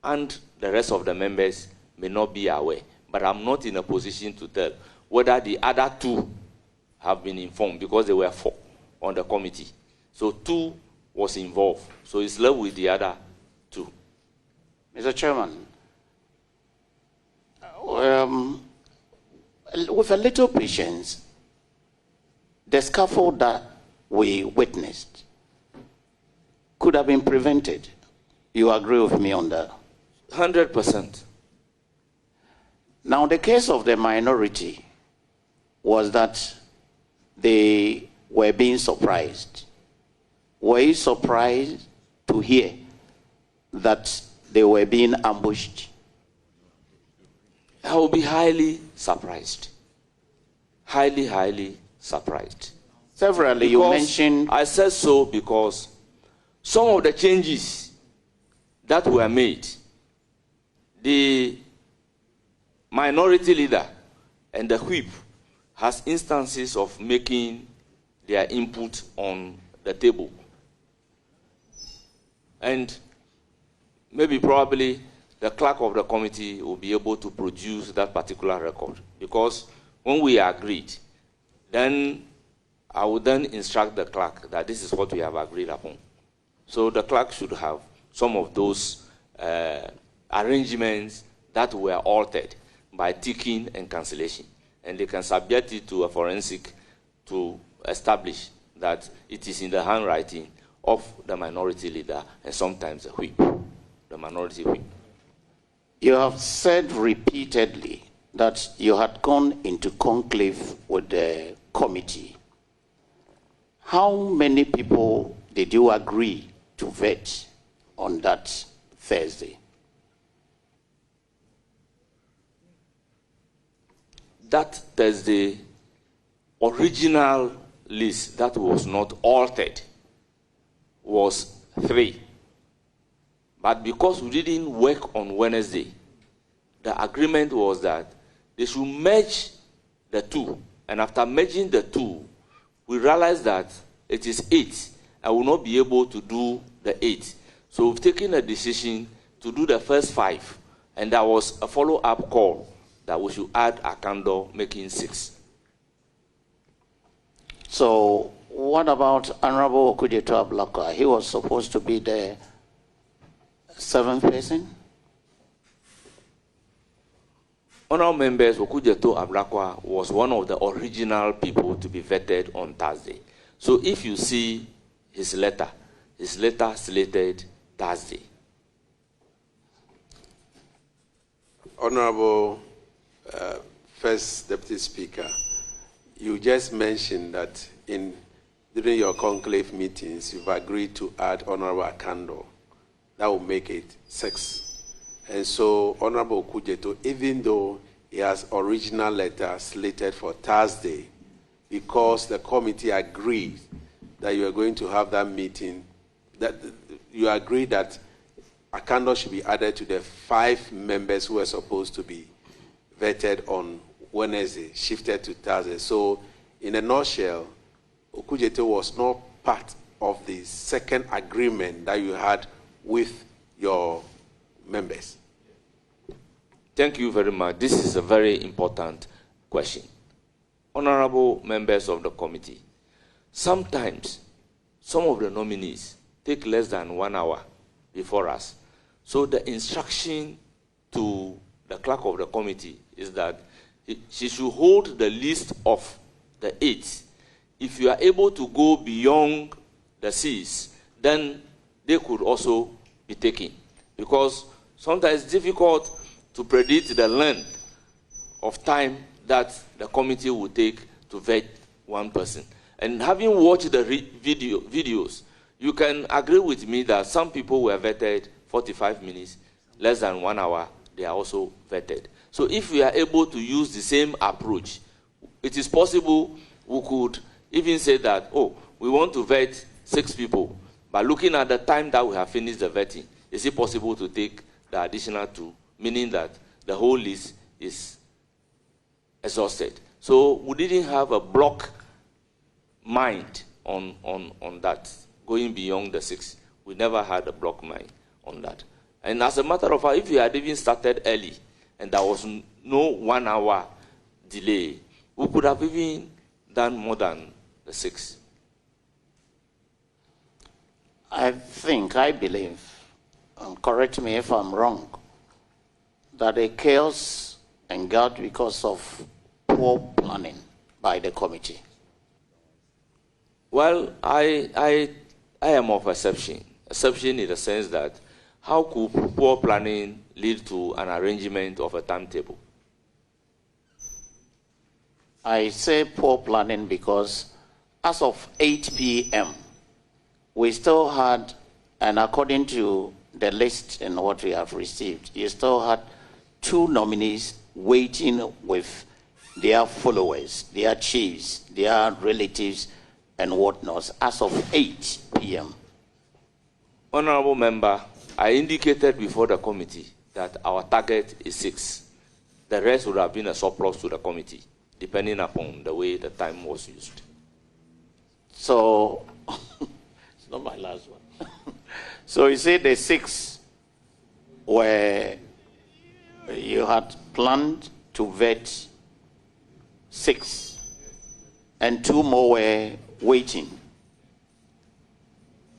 and the rest of the members may not be aware. But I'm not in a position to tell whether the other two have been informed, because there were 4 on the committee. So 2 was involved. So it's left with the other 2. Mr. Chairman, with a little patience, the scaffold that we witnessed could have been prevented. You agree with me on that? 100%. Now, the case of the minority was that they were being surprised. Were you surprised to hear that they were being ambushed? I will be highly surprised. Highly, highly surprised. Severally, you mentioned... I said so because some of the changes that were made, the minority leader and the whip has instances of making their input on the table. And maybe probably the clerk of the committee will be able to produce that particular record, because when we agreed, then I would then instruct the clerk that this is what we have agreed upon. So the clerk should have some of those arrangements that were altered by ticking and cancellation. And they can subject it to a forensic to establish that it is in the handwriting of the minority leader and sometimes the whip, the minority whip. You have said repeatedly that you had gone into conclave with the committee. How many people did you agree to vet on that Thursday? That Thursday, original list that was not altered was 3. But because we didn't work on Wednesday, the agreement was that they should merge the 2. And after merging the 2, we realized that it is 8. I will not be able to do the 8. So we've taken a decision to do the first 5. And there was a follow-up call that we should add a candle, making 6. So what about Honorable Okujeto Ablakwa? He was supposed to be the 7th person? Honorable members, Okujeto Ablakwa was one of the original people to be vetted on Thursday. So if you see his letter slated Thursday. Honorable First Deputy Speaker, you just mentioned that during your conclave meetings, you've agreed to add Honorable Akando. That will make it 6. And so Honorable Okujeto, even though he has original letter slated for Thursday, because the committee agreed that you are going to have that meeting, that you agreed that Akando should be added to the 5 members who are supposed to be vetted on Wednesday, shifted to Thursday. So in a nutshell, Okujeto was not part of the second agreement that you had with your members. Thank you very much. This is a very important question. Honorable members of the committee, sometimes some of the nominees take less than 1 hour before us. So the instruction to the clerk of the committee is that she should hold the list of the 8. If you are able to go beyond the 6, then they could also be taken. Because sometimes it's difficult to predict the length of time that the committee will take to vet one person. And having watched the videos, you can agree with me that some people were vetted 45 minutes, less than 1 hour, they are also vetted. So if we are able to use the same approach, it is possible we could even say that, oh, we want to vet 6 people. But looking at the time that we have finished the vetting, is it possible to take the additional 2, meaning that the whole list is exhausted? So we didn't have a block mind on that, going beyond the 6. We never had a block mind on that. And as a matter of fact, if we had even started early and there was no 1 hour delay, we could have even done more than the 6. I believe, correct me if I'm wrong, that the chaos engendered because of poor planning by the committee. Well, I am of exception. Exception in the sense that how could poor planning lead to an arrangement of a timetable? I say poor planning because as of 8 p.m., we still had, and according to the list and what we have received, you still had 2 nominees waiting with their followers, their chiefs, their relatives, and whatnot, as of 8 p.m. Honorable Member, I indicated before the committee that our target is 6. The rest would have been a surplus to the committee, depending upon the way the time was used. So, it's not my last one. So you say the 6 were, you had planned to vet 6, and 2 more were waiting.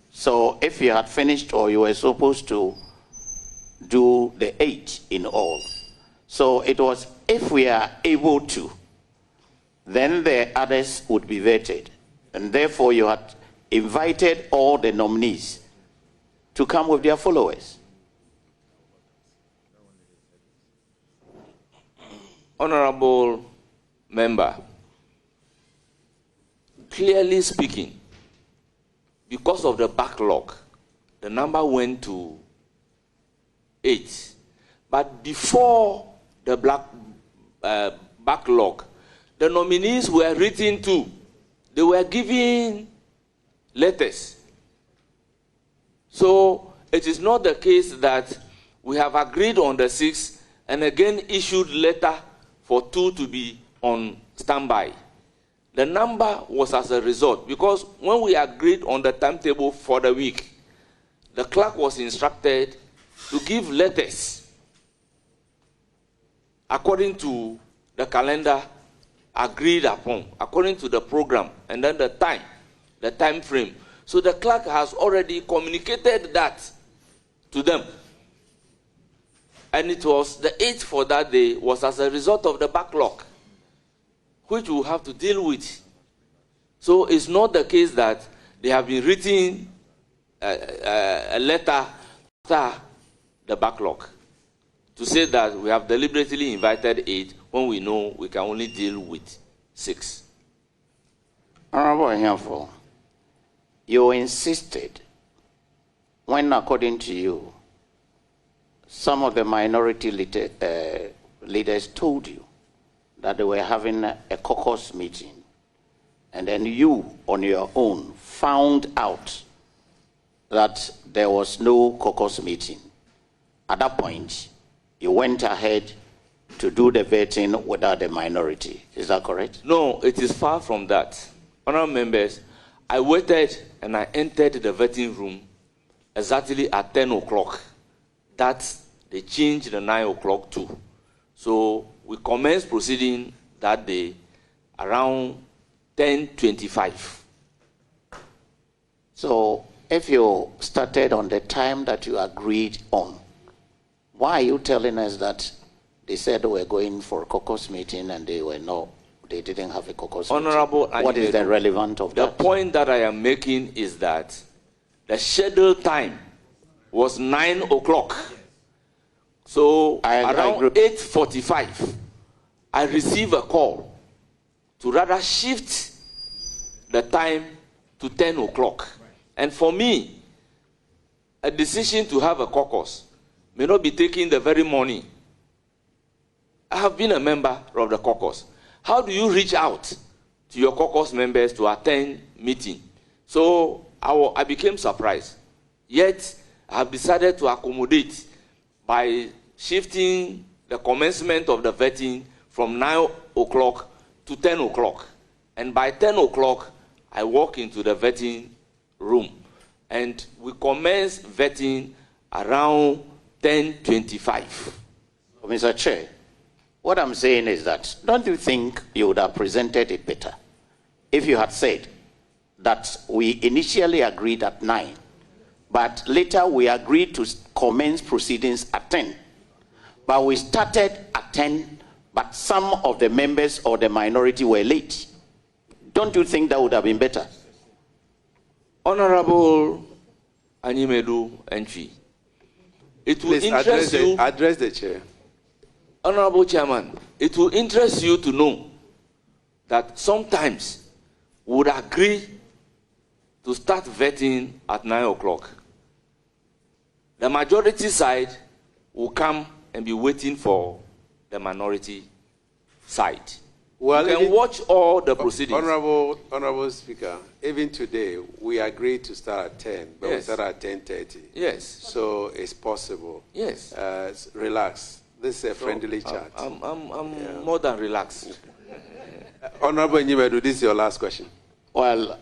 So if you had finished, or you were supposed to do the 8 in all. So it was, if we are able to, then the others would be vetted. And therefore you had invited all the nominees to come with their followers. Honorable Member, clearly speaking, because of the backlog, the number went to 8. But before the backlog, the nominees were written to. They were given letters. So it is not the case that we have agreed on the 6 and again issued letter for 2 to be on standby. The number was as a result, because when we agreed on the timetable for the week, the clerk was instructed to give letters according to the calendar agreed upon, according to the program, and then the time frame. So the clerk has already communicated that to them. And it was the 8th for that day was as a result of the backlog, which we'll have to deal with. So it's not the case that they have been written a letter after the backlog to say that we have deliberately invited 8 when we know we can only deal with 6. Honorable Ahiafor, you insisted when, according to you, some of the minority leaders told you that they were having a caucus meeting, and then you, on your own, found out that there was no caucus meeting. At that point, you went ahead to do the vetting without the minority. Is that correct? No, it is far from that. Honourable members, I waited and I entered the vetting room exactly at 10 o'clock. That they changed the 9 o'clock too. So we commenced proceeding that day around 10:25. So if you started on the time that you agreed on, why are you telling us that they said they were going for a caucus meeting and they didn't have a caucus Honorable meeting? What is the relevance of that? The point that I am making is that the scheduled time was 9 o'clock. So around 8:45, I received a call to rather shift the time to 10 o'clock. And for me, a decision to have a caucus may not be taken the very morning. I have been a member of the caucus. How do you reach out to your caucus members to attend meeting. So I became surprised. Yet I have decided to accommodate by shifting the commencement of the vetting from 9 o'clock to 10 o'clock. And by 10 o'clock, I walk into the vetting room. And we commence vetting around 10:25. Mr. Chair, what I'm saying is that, don't you think you would have presented it better if you had said that we initially agreed at 9, but later we agreed to commence proceedings at 10, but we started at 10, but some of the members or the minority were late? Don't you think that would have been better? Honorable Animedu Entry, it will interest you. Address the chair. Honorable Chairman, it will interest you to know that sometimes we would agree to start vetting at 9 o'clock. The majority side will come and be waiting for the minority side. Well, you can watch all the proceedings. Honorable Speaker, even today, we agreed to start at 10, but we started at 10:30. Yes. So it's possible. Yes. Relax. This is a friendly chat. I'm more than relaxed. Honorable Nyimedu, this is your last question. Well,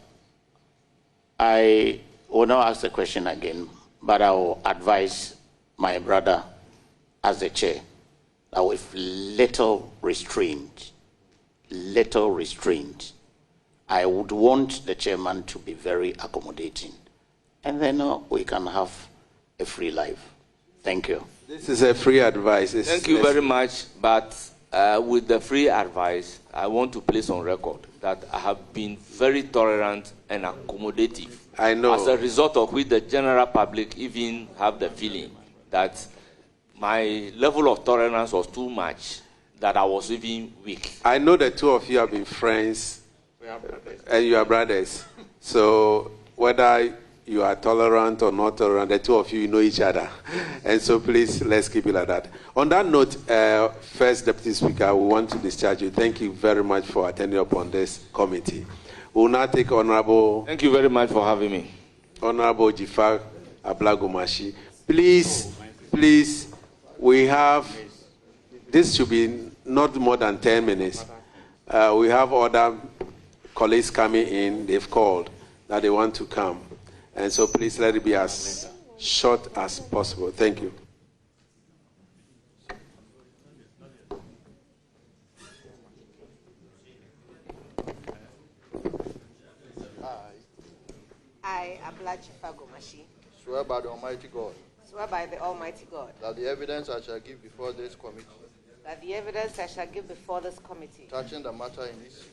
I will not ask the question again, but I will advise my brother as the chair that with little restraint, I would want the chairman to be very accommodating. And then we can have a free life. Thank you. This is a free advice. Thank you very much. But with the free advice, I want to place on record that I have been very tolerant and accommodative. I know. As a result of which the general public even have the feeling that my level of tolerance was too much, that I was even weak. I know the two of you have been friends and you are brothers. So whether you are tolerant or not tolerant, the two of you know each other. And so please, let's keep it like that. On that note, First Deputy Speaker, we want to discharge you. Thank you very much for attending upon this committee. We will now take Honorable... Thank you very much for having me. Honorable Ahiafor Ablagomashi. Please, we have... This should be not more than 10 minutes. We have other colleagues coming in. They've called that they want to come. And so please let it be as short as possible. Thank you. I, Ahiafor Gomashi, swear by the Almighty God. Swear by the Almighty God. That the evidence I shall give before this committee. That the evidence I shall give before this committee. Touching the matter in issue.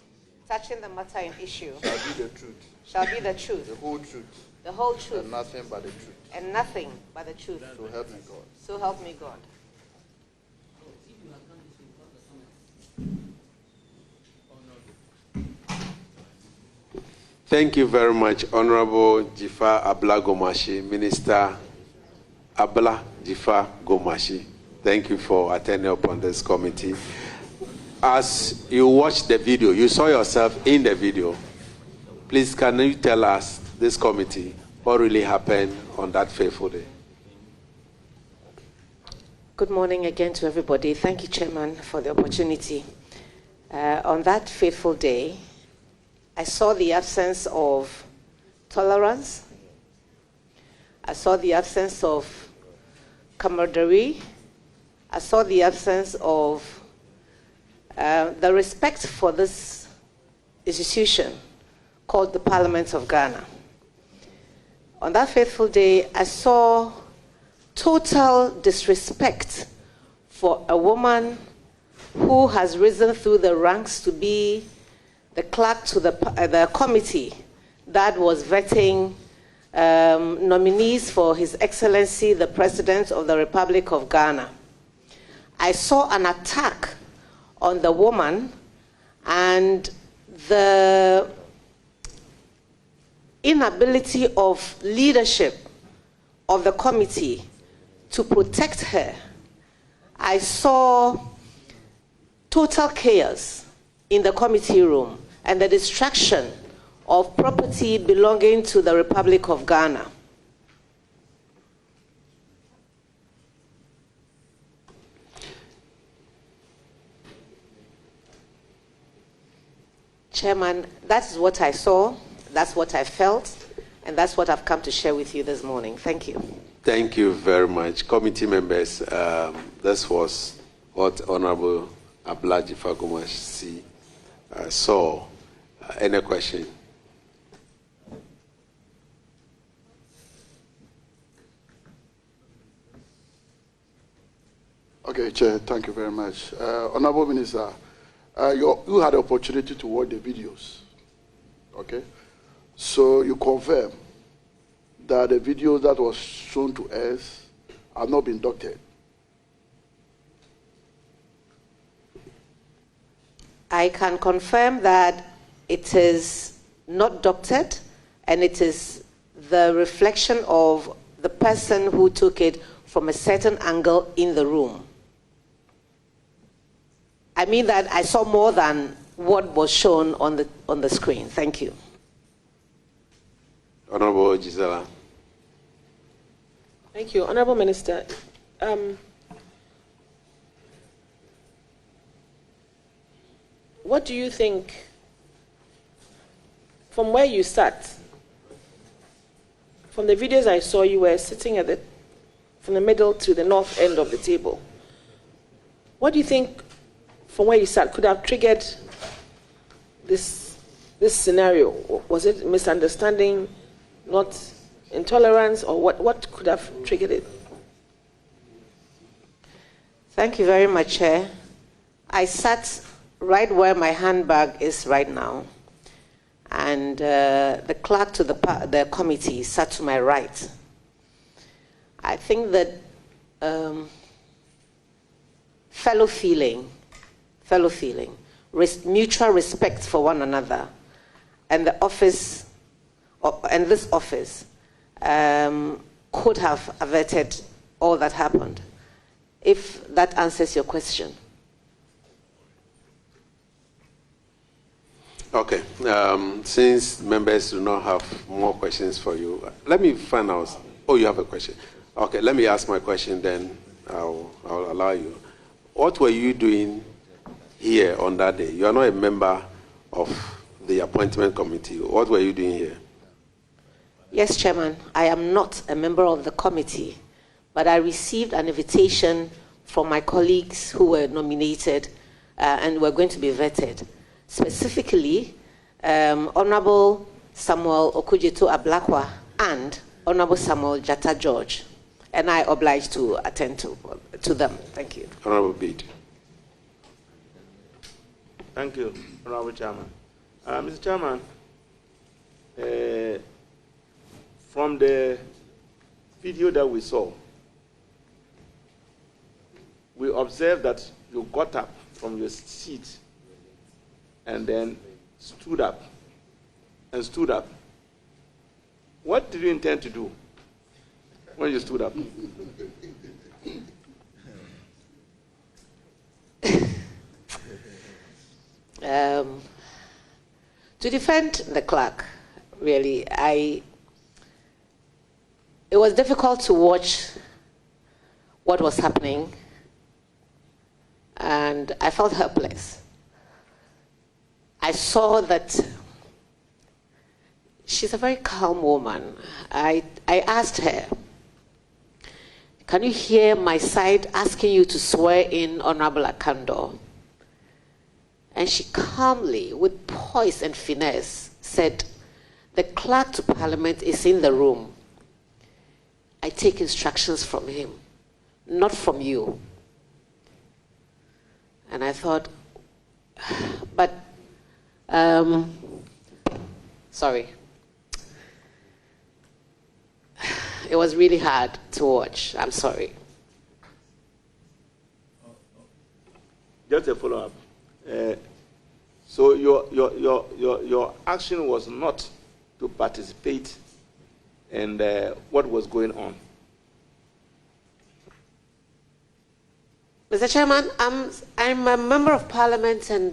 Touching the matter in issue. Shall be the truth. Shall be the truth. The whole truth. The whole truth. And nothing but the truth. And nothing but the truth. So help me God. So help me God. Thank you very much, Honorable Ahiafor Ablagomashi, Minister Ahiafor Gomashi. Thank you for attending upon this committee. As you watched the video, you saw yourself in the video. Please, can you tell us, this committee, what really happened on that fateful day? Good morning again to everybody. Thank you, Chairman, for the opportunity. On that fateful day, I saw the absence of tolerance. I saw the absence of camaraderie. I saw the absence of the respect for this institution called the Parliament of Ghana. On that fateful day, I saw total disrespect for a woman who has risen through the ranks to be the clerk to the committee that was vetting nominees for His Excellency, the President of the Republic of Ghana. I saw an attack on the woman and the inability of leadership of the committee to protect her. I saw total chaos in the committee room. and the destruction of property belonging to the Republic of Ghana. Chairman, that's what I saw, that's what I felt, and that's what I've come to share with you this morning. Thank you. Thank you very much. Committee members, this was what Honorable Ahiafor saw. Any question? Okay, Chair, thank you very much. Honorable Minister, you had the opportunity to watch the videos, okay? So you confirm that the videos that was shown to us have not been doctored. I can confirm that it is not doctored, and it is the reflection of the person who took it from a certain angle in the room. I mean that I saw more than what was shown on the screen. Thank you. Honorable Gisela. Thank you. Honorable Minister, what do you think, from where you sat, from the videos I saw, you were sitting from the middle to the north end of the table. What do you think, from where you sat, could have triggered this scenario? Was it misunderstanding, not intolerance, or what could have triggered it? Thank you very much, Chair. I sat right where my handbag is right now, and the clerk to the committee sat to my right. I think that fellow feeling, mutual respect for one another, and the office, and this office, could have averted all that happened, if that answers your question. Okay. Since members do not have more questions for you, let me find out. Oh, you have a question. Okay, let me ask my question, then I'll allow you. What were you doing here on that day? You are not a member of the appointment committee. What were you doing here? Yes, Chairman, I am not a member of the committee, but I received an invitation from my colleagues who were nominated and were going to be vetted. Specifically, Honorable Samuel Okudzeto-Ablakwa and Honorable Samuel Jatta George, and I obliged to attend to them. Thank you. Honorable Bede. Thank you, Honorable Chairman. Mr. Chairman, from the video that we saw, we observed that you got up from your seat and then stood up. What did you intend to do when you stood up? To defend the clerk, really, it was difficult to watch what was happening, and I felt helpless. I saw that she's a very calm woman. I asked her, can you hear my side asking you to swear in Honorable Akando? And she calmly, with poise and finesse, said, the clerk to Parliament is in the room. I take instructions from him, not from you. And I thought, but, sorry. It was really hard to watch. I'm sorry. Just a follow-up. So your action was not to participate in what was going on. Mr. Chairman, I'm a member of Parliament, and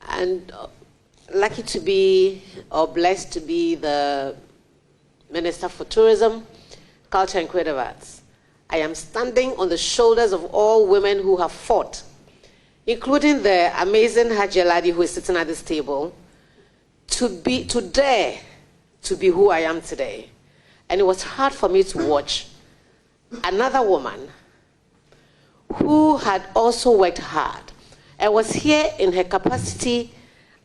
and lucky to be, or blessed to be, the Minister for Tourism, Culture and Creative Arts. I am standing on the shoulders of all women who have fought, including the amazing Hajia Ladi who is sitting at this table, to dare to be who I am today. And it was hard for me to watch another woman who had also worked hard and was here in her capacity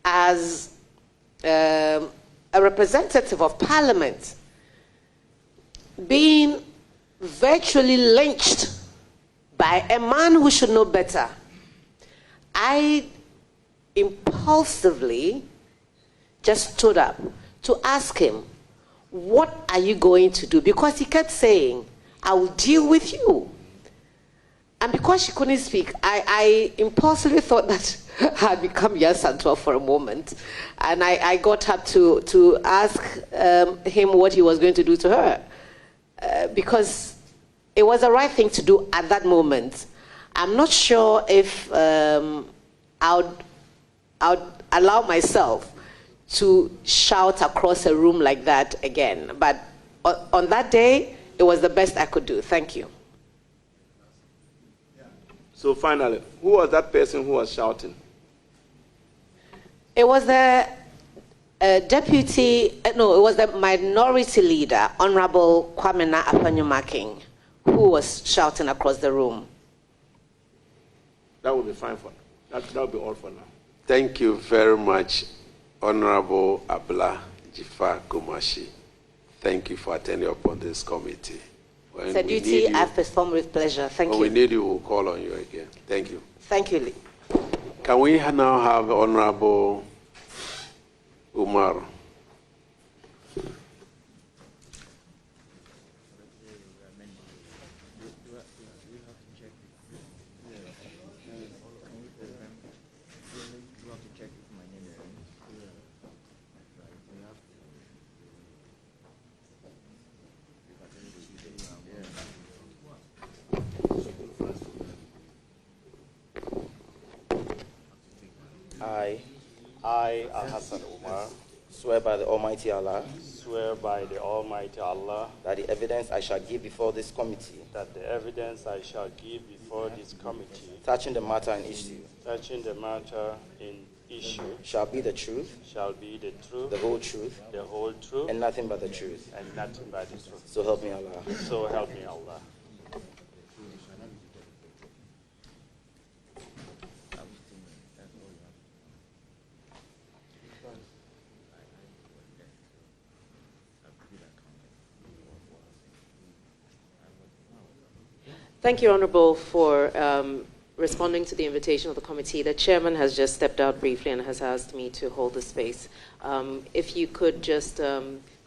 as a representative of Parliament, being virtually lynched by a man who should know better. I impulsively just stood up to ask him, what are you going to do? Because he kept saying, I will deal with you. And because she couldn't speak, I impulsively thought that I had become Yasantua for a moment. And I got up to ask him what he was going to do to her. Because it was the right thing to do at that moment. I'm not sure if I would allow myself to shout across a room like that again. But on that day, it was the best I could do. Thank you. So finally, who was that person who was shouting? It was the it was the minority leader, Honorable Kwamena Apanyumaking, who was shouting across the room. That will be fine for now. That will be all for now. Thank you very much, Honorable Abla Jifa Kumashi. Thank you for attending upon this committee. When it's a duty I've performed with pleasure. Thank you. When we need you, we'll call on you again. Thank you. Thank you, Lee. Can we now have Honorable Umar? I, Ahiafor Umar, swear by the Almighty Allah. Swear by the Almighty Allah. That the evidence I shall give before this committee. That the evidence I shall give before this committee. Touching the matter in issue. Touching the matter in issue. Shall be the truth. Shall be the truth. The whole truth. The whole truth. And nothing but the truth. And nothing but the truth. So help me Allah. So help me Allah. Thank you, Honourable, for responding to the invitation of the committee. The chairman has just stepped out briefly and has asked me to hold the space. If you could just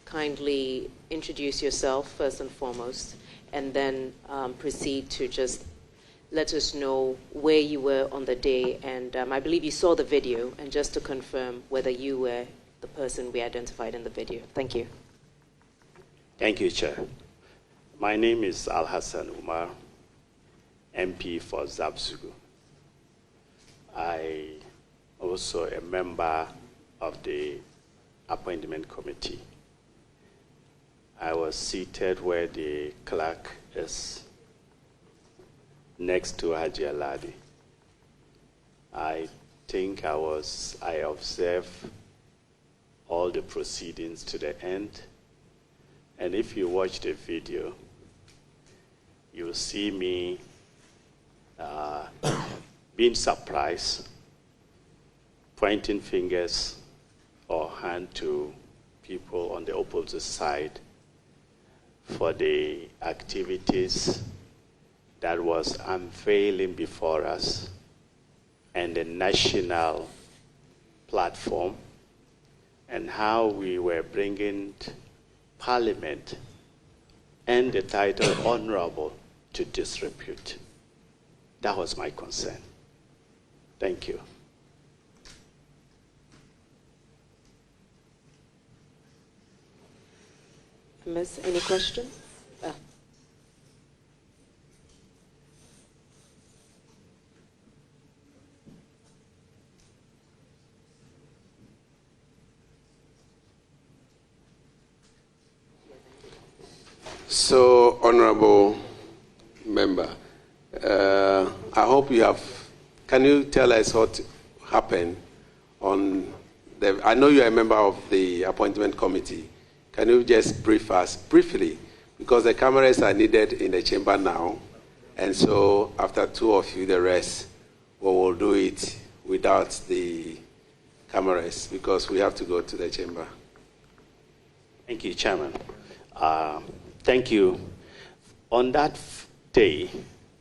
kindly introduce yourself first and foremost, and then proceed to just let us know where you were on the day. And I believe you saw the video, and just to confirm whether you were the person we identified in the video. Thank you. Thank you, Chair. My name is Alhassan Umar, MP for Zabsugu. I also a member of the appointment committee. I was seated where the clerk is, next to Hajia Ladi. I think I observed all the proceedings to the end. And if you watch the video, you'll see me being surprised, pointing fingers or hand to people on the opposite side for the activities that was unveiling before us and the national platform and how we were bringing Parliament and the title honorable to disrepute. That was my concern. Thank you. Miss, any questions? So, Honorable Member, I hope you have. Can you tell us what happened on the? I know you are a member of the appointment committee. Can you just brief us briefly, because the cameras are needed in the chamber now, and so after two of you, the rest, we will do it without the cameras because we have to go to the chamber. Thank you, Chairman. Thank you. On that day,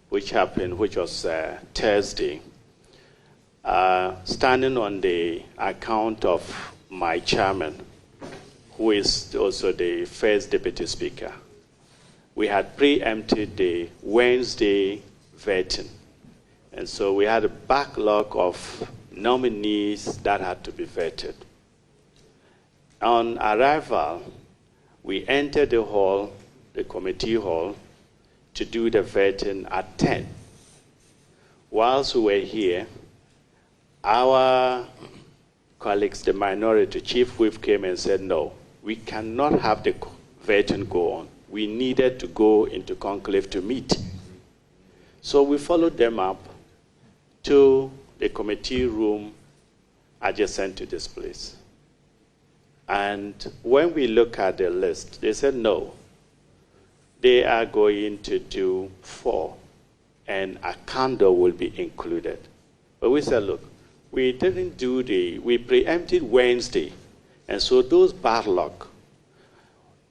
which happened, which was Thursday, standing on the account of my chairman, who is also the first deputy speaker, we had preempted the Wednesday vetting. And so we had a backlog of nominees that had to be vetted. On arrival, we entered the hall, the committee hall, to do the vetting at 10. Whilst we were here, our colleagues, the minority chief whip, came and said, no, we cannot have the vetting go on. We needed to go into conclave to meet. So we followed them up to the committee room adjacent to this place. And when we look at the list, they said no. They are going to do 4, and a candle will be included. But we said, look, we didn't do we preempted Wednesday, and so those backlog,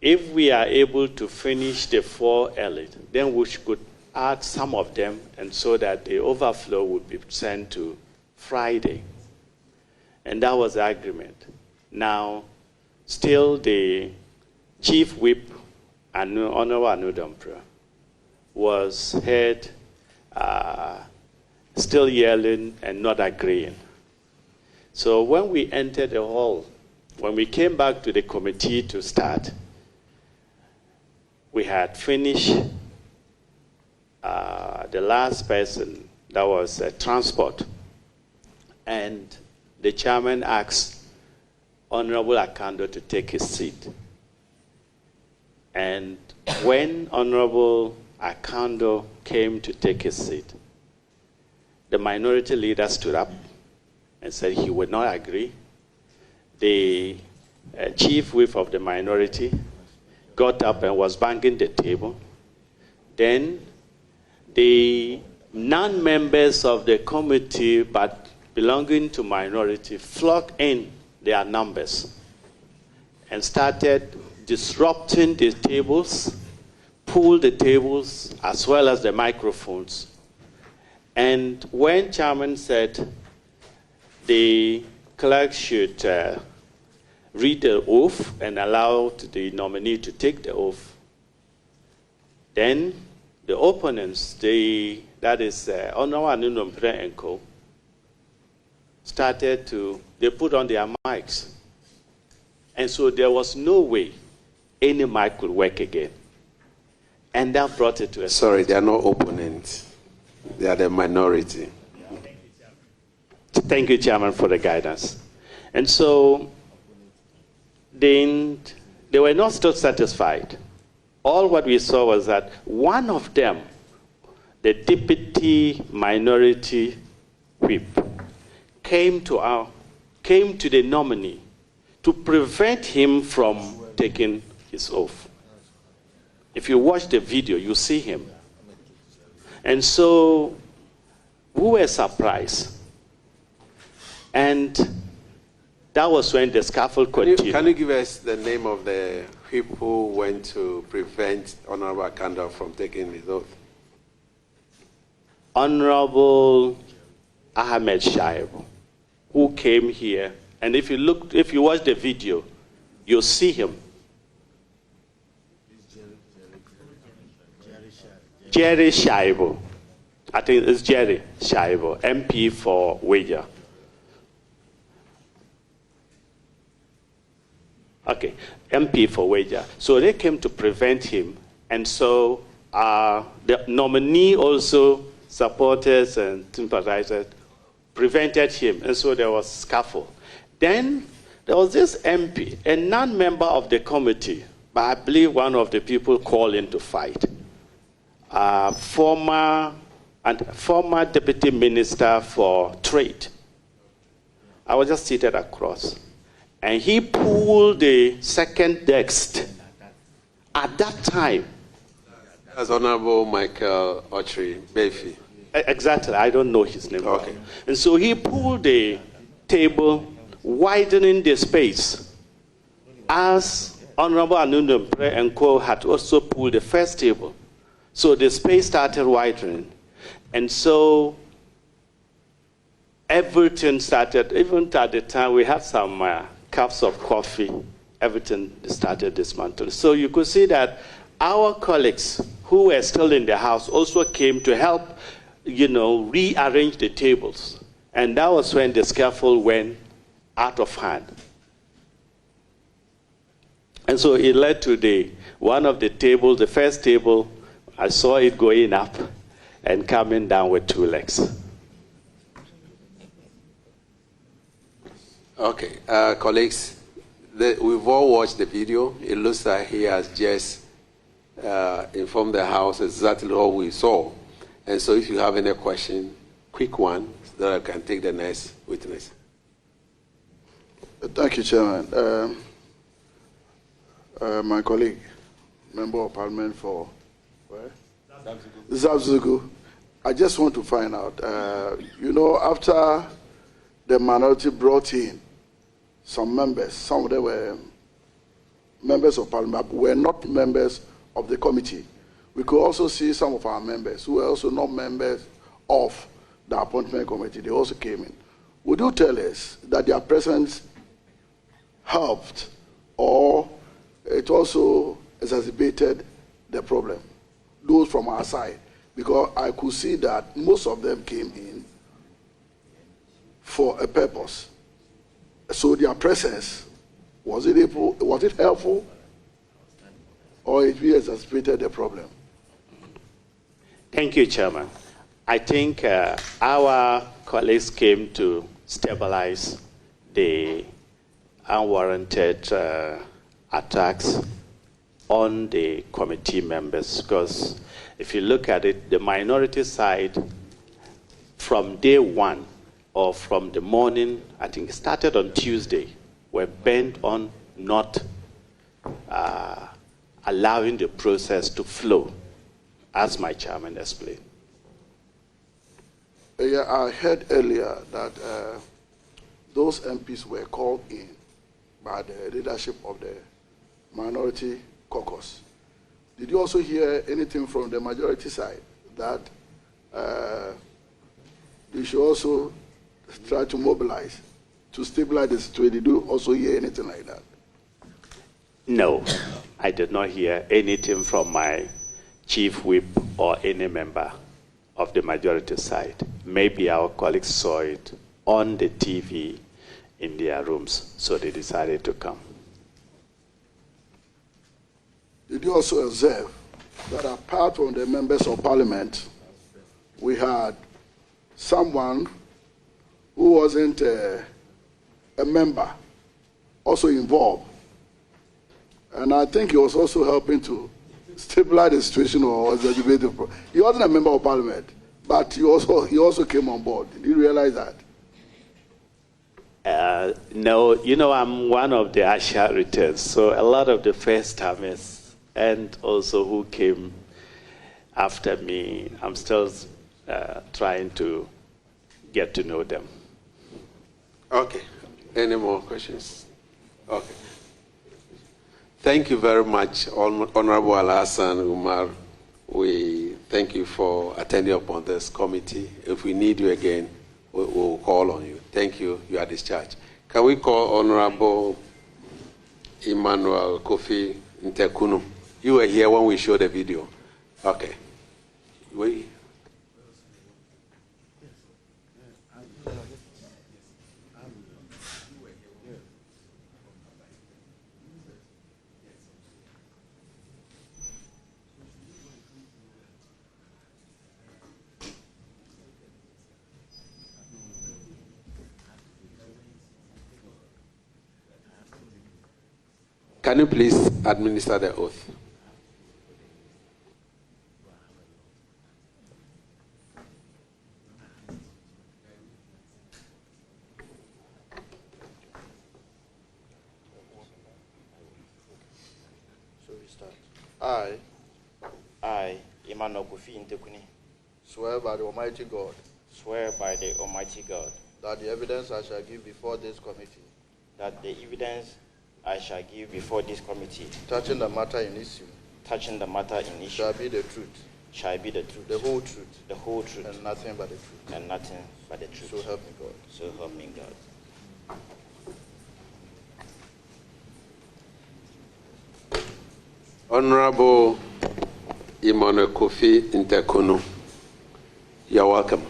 if we are able to finish the 4 early, then we could add some of them, and so that the overflow would be sent to Friday. And that was the agreement. Now, still the chief whip, Honorable Anudampra, was heard still yelling and not agreeing. So when we entered the hall, when we came back to the committee to start, we had finished the last person, that was transport. And the chairman asked Honorable Akando to take his seat. And when Honorable Akando came to take his seat, the minority leader stood up and said he would not agree. The chief whip of the minority got up and was banging the table. Then the non-members of the committee, but belonging to minority, flocked in their numbers and started disrupting the tables, pulled the tables as well as the microphones. And when chairman said the clerk should read the oath and allow the nominee to take the oath, then the opponents, that is Honorable Anudampra and co., started they put on their mics. And so there was no way any mic could work again. And that brought it to a... Sorry, they are not opponents. They are the minority. Thank you, Chairman, for the guidance. And so they were not still satisfied. All what we saw was that one of them, the deputy minority whip, came to the nominee to prevent him from taking his oath. If you watch the video, you see him. And so we were surprised. And that was when the scaffold continued. Can you give us the name of the whip who went to prevent Honorable Akando from taking his oath? Honorable Ahmed Shaibu, who came here, and if you watch the video, you'll see him. Jerry Shaibu. I think it's Jerry Shaibu, MP for Wager. Okay, MP for Wager. So they came to prevent him, and so the nominee also, supporters and sympathizers, prevented him, and so there was scuffle. Then there was this MP, a non-member of the committee, but I believe one of the people called in to fight, former Deputy Minister for Trade. I was just seated across, and he pulled the second desk at that time. That's Honorable Michael Ochri Befi. Exactly, I don't know his name. Okay. And so he pulled the table, widening the space, as Honorable Anundum and Co. had also pulled the first table. So the space started widening. And so everything started, even at the time we had some cups of coffee, everything started dismantling. So you could see that our colleagues who were still in the house also came to help, rearrange the tables. And that was when the scaffold went out of hand. And so it led to one of the tables, the first table, I saw it going up and coming down with 2 legs. Okay, colleagues, we've all watched the video. It looks like he has just informed the House exactly what we saw. And so if you have any question, quick one, so that I can take the next witness. Thank you, Chairman. My colleague, Member of Parliament for Zabzugu, I just want to find out, after the minority brought in some members, some of them were members of Parliament, but were not members of the committee. We could also see some of our members who were also not members of the appointment committee. They also came in. Would you tell us that their presence helped or it also exacerbated the problem? Those from our side, because I could see that most of them came in for a purpose. So their presence, was it helpful or it really exacerbated the problem? Thank you, Chairman. I think our colleagues came to stabilize the unwarranted attacks on the committee members, because if you look at it, the minority side from day one or from the morning, I think it started on Tuesday, were bent on not allowing the process to flow, as my chairman explained. Yeah, I heard earlier that those MPs were called in by the leadership of the minority caucus. Did you also hear anything from the majority side that they should also try to mobilize to stabilize the situation? Did you also hear anything like that? No, I did not hear anything from my chief whip or any member of the majority side. Maybe our colleagues saw it on the TV in their rooms, so they decided to come. Did you also observe that apart from the members of parliament, we had someone who wasn't a member also involved? And I think he was also helping to stabilize the situation or exacerbate the problem. He wasn't a member of parliament, but he also came on board. Did you realize that? No, I'm one of the Asha returns, so a lot of the first timers and also who came after me, I'm still trying to get to know them. Okay. Any more questions? Okay. Thank you very much, Honorable Alhassan Umar. We thank you for attending upon this committee. If we need you again, we'll call on you. Thank you. You are discharged. Can we call Honorable Emmanuel Kofi Ntekunu? You were here when we showed the video. Okay. Can you please administer the oath? I, Emmanuel Kofi Ntekuni, swear by the Almighty God swear by the Almighty God that the evidence I shall give before this committee that the evidence I shall give before this committee touching the matter in issue shall be the truth, the whole truth, and nothing but the truth. So help me God. So help me God. Honorable Emmanuel Kofi Ntekunu, you're welcome.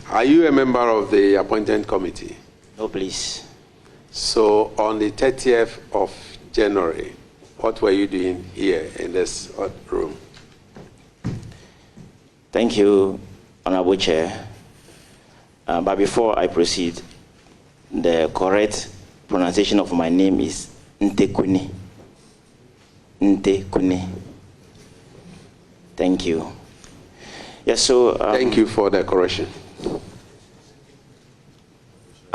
Are you a member of the appointment committee? No, please. So on the 30th of January, what were you doing here in this room? Thank you, Honorable Chair. But before I proceed, the correct pronunciation of my name is Ntekuni. Ntekuni. Thank you. Yes, so... thank you for the correction.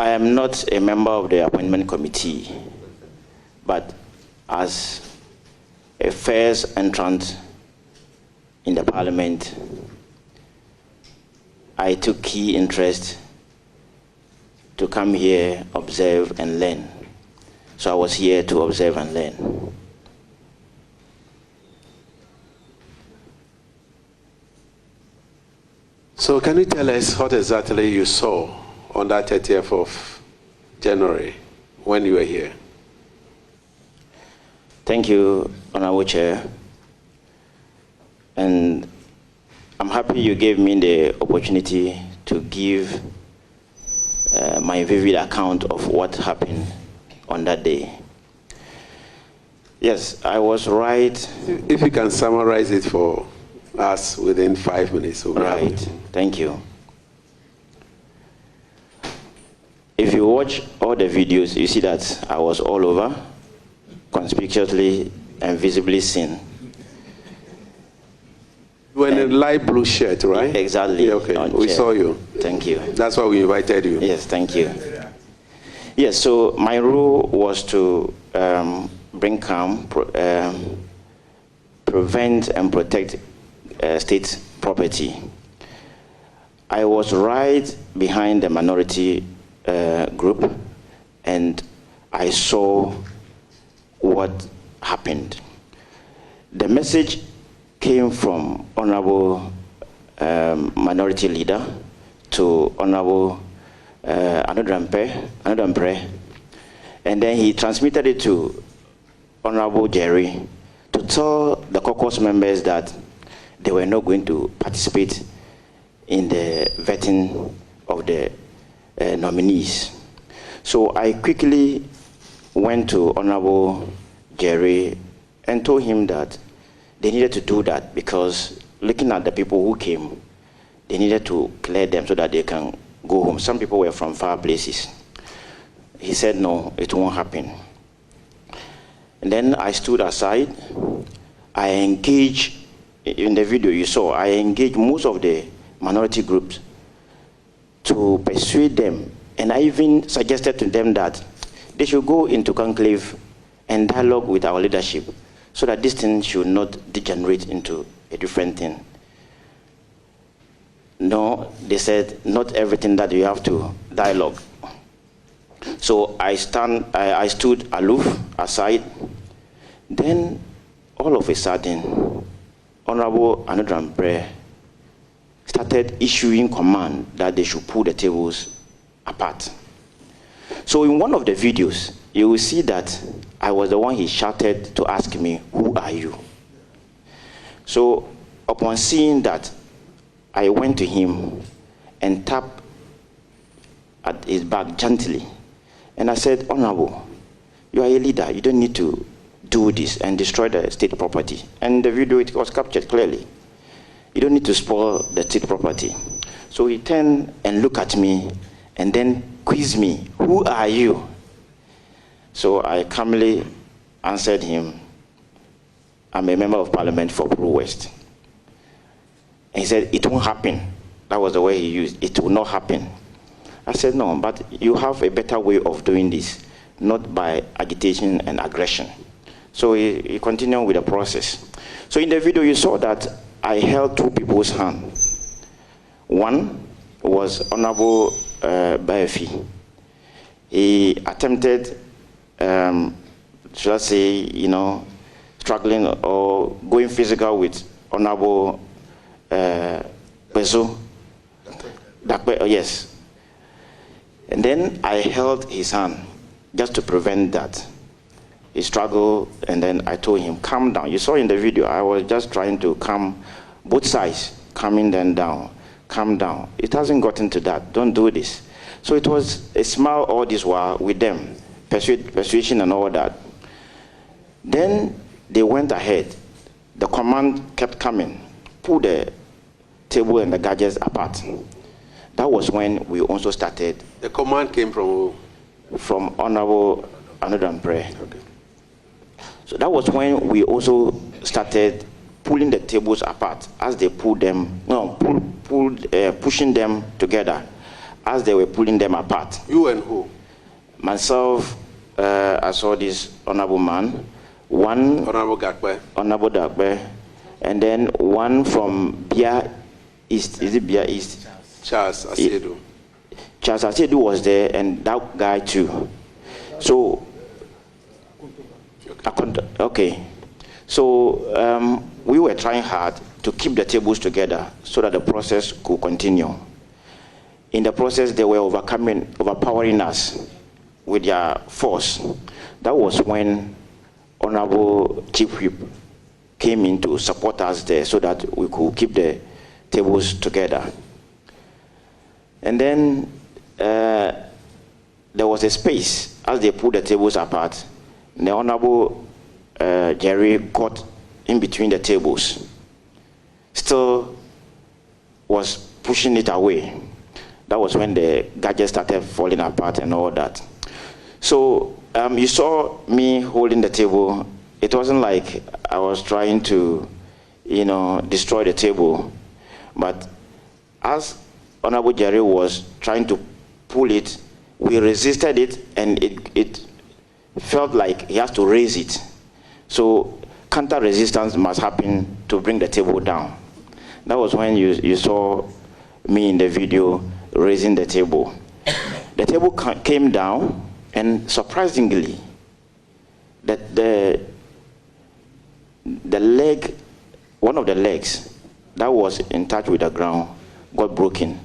I am not a member of the appointment committee, but as a first entrant in the parliament, I took key interest to come here, observe and learn. So I was here to observe and learn. So can you tell us what exactly you saw on that 30th of January when you were here? Thank you, Honorable Chair. And I'm happy you gave me the opportunity to give my vivid account of what happened on that day. Yes, I was right. If you can summarize it for us within 5 minutes. Right, thank you. If you watch all the videos, you see that I was all over, conspicuously and visibly seen. You were in a light blue shirt, right? Exactly. Yeah, okay, we saw you. Thank you. That's why we invited you. Yes, thank you. Yes, so my role was to bring calm, prevent and protect state property. I was right behind the minority group, and I saw what happened. The message came from Honorable Minority Leader to Honorable Anodampre, and then he transmitted it to Honorable Jerry to tell the caucus members that they were not going to participate in the vetting of the nominees. So I quickly went to Honorable Jerry and told him that they needed to do that because looking at the people who came, they needed to clear them so that they can go home. Some people were from far places. He said, no, it won't happen. And then I stood aside. I engaged, in the video you saw, I engaged most of the minority groups to persuade them. And I even suggested to them that they should go into conclave and dialogue with our leadership so that this thing should not degenerate into a different thing. No, they said, not everything that you have to dialogue. So I stood aloof, aside. Then, all of a sudden, Honorable Anodampre started issuing command that they should pull the tables apart. So in one of the videos, you will see that I was the one he shouted to ask me, who are you? So upon seeing that, I went to him and tapped at his back gently. And I said, Honorable, you are a leader. You don't need to do this and destroy the state property. And the video, it was captured clearly. You don't need to spoil the state property. So he turned and looked at me and then quizzed me, who are you? So I calmly answered him, I'm a member of parliament for Blue West. And he said, it won't happen. That was the way he used, it will not happen. I said, no, but you have a better way of doing this, not by agitation and aggression. So he continued with the process. So in the video, you saw that I held two people's hands. One was Honorable Baefi. He attempted, should I say, struggling or going physical with Honorable Bezo. Yes. And then I held his hand just to prevent that. He struggled, and then I told him, calm down. You saw in the video, I was just trying to calm both sides, calming them down. Calm down. It hasn't gotten to that. Don't do this. So it was a smile all this while with them, persuasion and all that. Then they went ahead. The command kept coming, pull the table and the gadgets apart. That was when we also started. The command came from who? From Honorable Anodam Prayer. Okay. So that was when we also started pulling the tables apart as they pulled them, pushing them together as they were pulling them apart. You and who? Myself, I saw this honorable man, one Honorable Dakbe, and then one from Bia East. Is it Bia East? Charles Asedu. Charles Asedu was there, and that guy too. So, okay. So we were trying hard to keep the tables together so that the process could continue. In the process, they were overpowering us with their force. That was when Honorable Chief Whip came in to support us there so that we could keep the tables together. And then there was a space as they pulled the tables apart. The Honorable Jerry got in between the tables, still was pushing it away. That was when the gadgets started falling apart and all that. So you saw me holding the table. It wasn't like I was trying to, destroy the table. But as Honorable Jerry was trying to pull it, we resisted it, and it felt like he has to raise it. So counter-resistance must happen to bring the table down. That was when you saw me in the video raising the table. The table came down, and surprisingly, that the leg, one of the legs that was in touch with the ground got broken.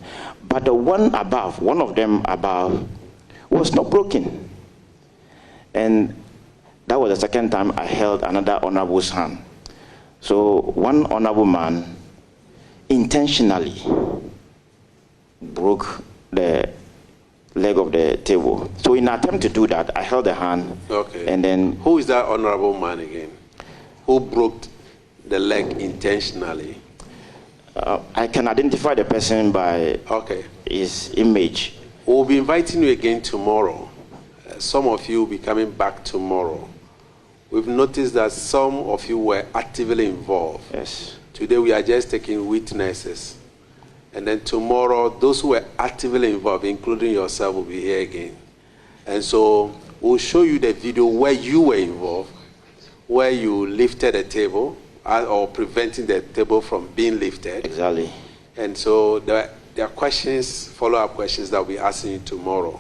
But the one above, one of them above, was not broken. And that was the second time I held another honorable's hand. So one honorable man intentionally broke the leg of the table. So in an attempt to do that, I held the hand. Okay. And then... Who is that honorable man again? Who broke the leg intentionally? I can identify the person by his image. We'll be inviting you again tomorrow. Some of you will be coming back tomorrow. We've noticed that some of you were actively involved. Yes. Today we are just taking witnesses. And then tomorrow, those who were actively involved, including yourself, will be here again. And so we'll show you the video where you were involved, where you lifted a table, or preventing the table from being lifted. Exactly. And so there are questions, follow-up questions that we'll be asking you tomorrow.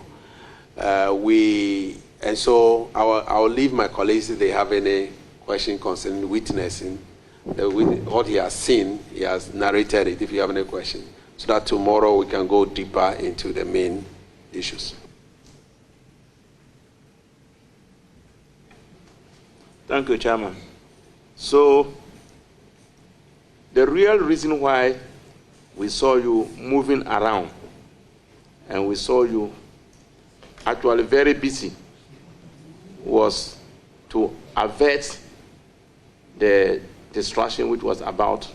And so I'll leave my colleagues if they have any question concerning witnessing. What he has seen, he has narrated it, if you have any question. So that tomorrow we can go deeper into the main issues. Thank you, Chairman. So, the real reason why we saw you moving around and we saw you actually very busy was to avert the distraction which was about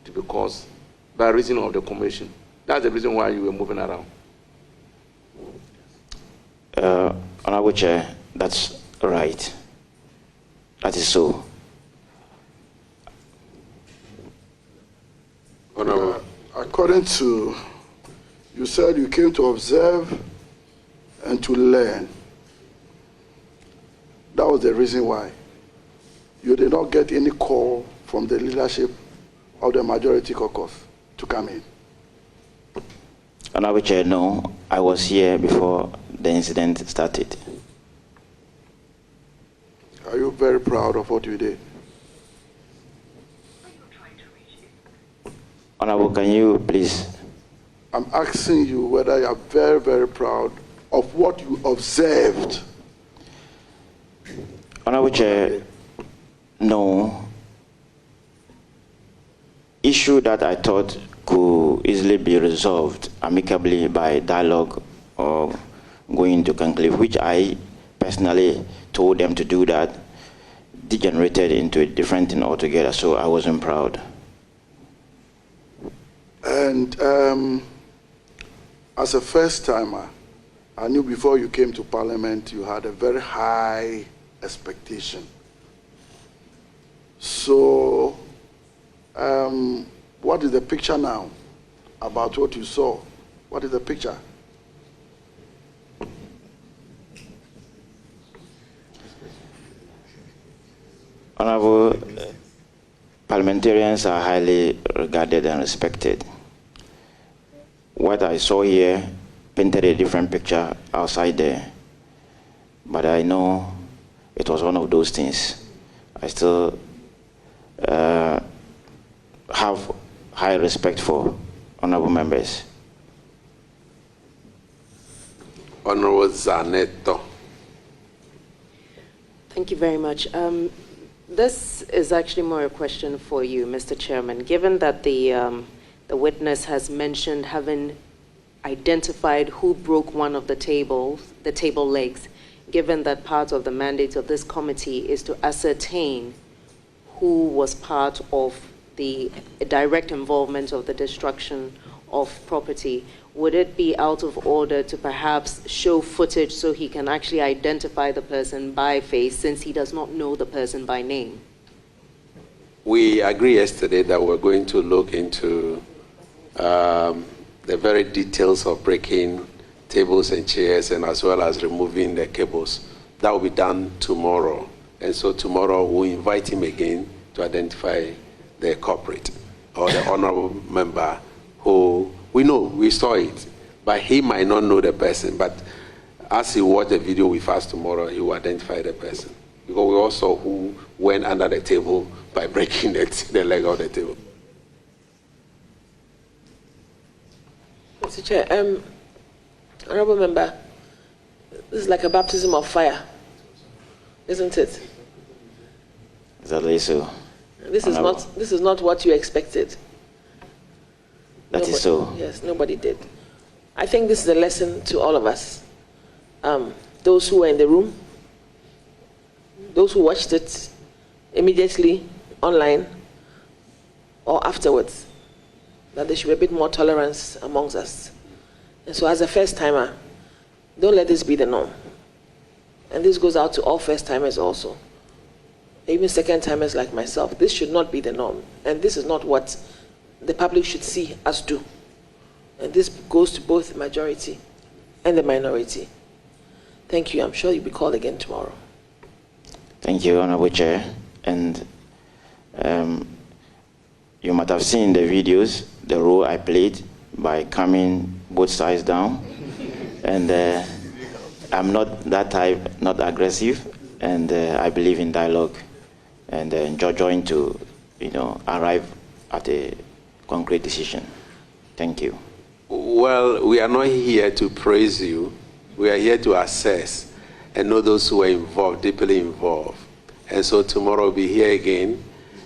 to be caused by reason of the commission. That's the reason why you were moving around. Honorable Chair, that's right. That is so. According to, you said you came to observe and to learn. That was the reason why. You did not get any call from the leadership of the majority caucus to come in. Honorable Chair, no, I was here before the incident started. Are you very proud of what you did? Honorable, can you please? I'm asking you whether you are very, very proud of what you observed. Honorable Chair, no. Issue that I thought could easily be resolved amicably by dialogue or going to conclave, which I personally told them to do that, degenerated into a different thing altogether, so I wasn't proud. And as a first-timer, I knew before you came to Parliament, you had a very high expectation. So, what is the picture now about what you saw? What is the picture? Honorable, parliamentarians are highly regarded and respected. What I saw here painted a different picture outside there, but I know it was one of those things. I still have high respect for honorable members. Honorable Zaneto. Thank you very much. This is actually more a question for you, Mr. Chairman. Given that the witness has mentioned having identified who broke one of the table legs, given that part of the mandate of this committee is to ascertain who was part of the direct involvement of the destruction of property, would it be out of order to perhaps show footage so he can actually identify the person by face, since he does not know the person by name? We agreed yesterday that we're going to look into the very details of breaking tables and chairs, and as well as removing the cables. That will be done tomorrow. And so tomorrow we'll invite him again to identify the culprit or the honorable member who we know, we saw it, but he might not know the person. But as he watch the video with us tomorrow, he will identify the person. Because we also saw who went under the table by breaking the leg of the table. Mr. Chair, honorable member, this is like a baptism of fire, isn't it? Exactly so. This is not what you expected. That is so. Yes, nobody did. I think this is a lesson to all of us. Those who were in the room, those who watched it immediately online or afterwards, that there should be a bit more tolerance amongst us. And so as a first-timer, don't let this be the norm. And this goes out to all first-timers also. Even second-timers like myself. This should not be the norm. And this is not what the public should see us do. And this goes to both the majority and the minority. Thank you. I'm sure you'll be called again tomorrow. Thank you, Honorable Chair. And you might have seen the videos, the role I played by calming both sides down. And I'm not that type, not aggressive, and I believe in dialogue and join to, arrive at a concrete decision. Thank you. Well, we are not here to praise you. We are here to assess and know those who are involved, deeply involved. And so tomorrow we'll be here again.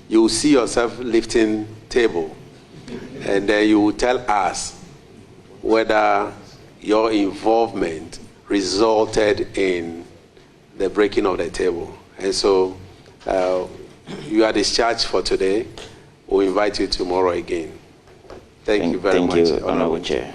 You will see yourself lifting table, and then you will tell us whether your involvement resulted in the breaking of the table. And so you are discharged for today. We'll invite you tomorrow again. Thank you very much. Thank you, Honorable Chair.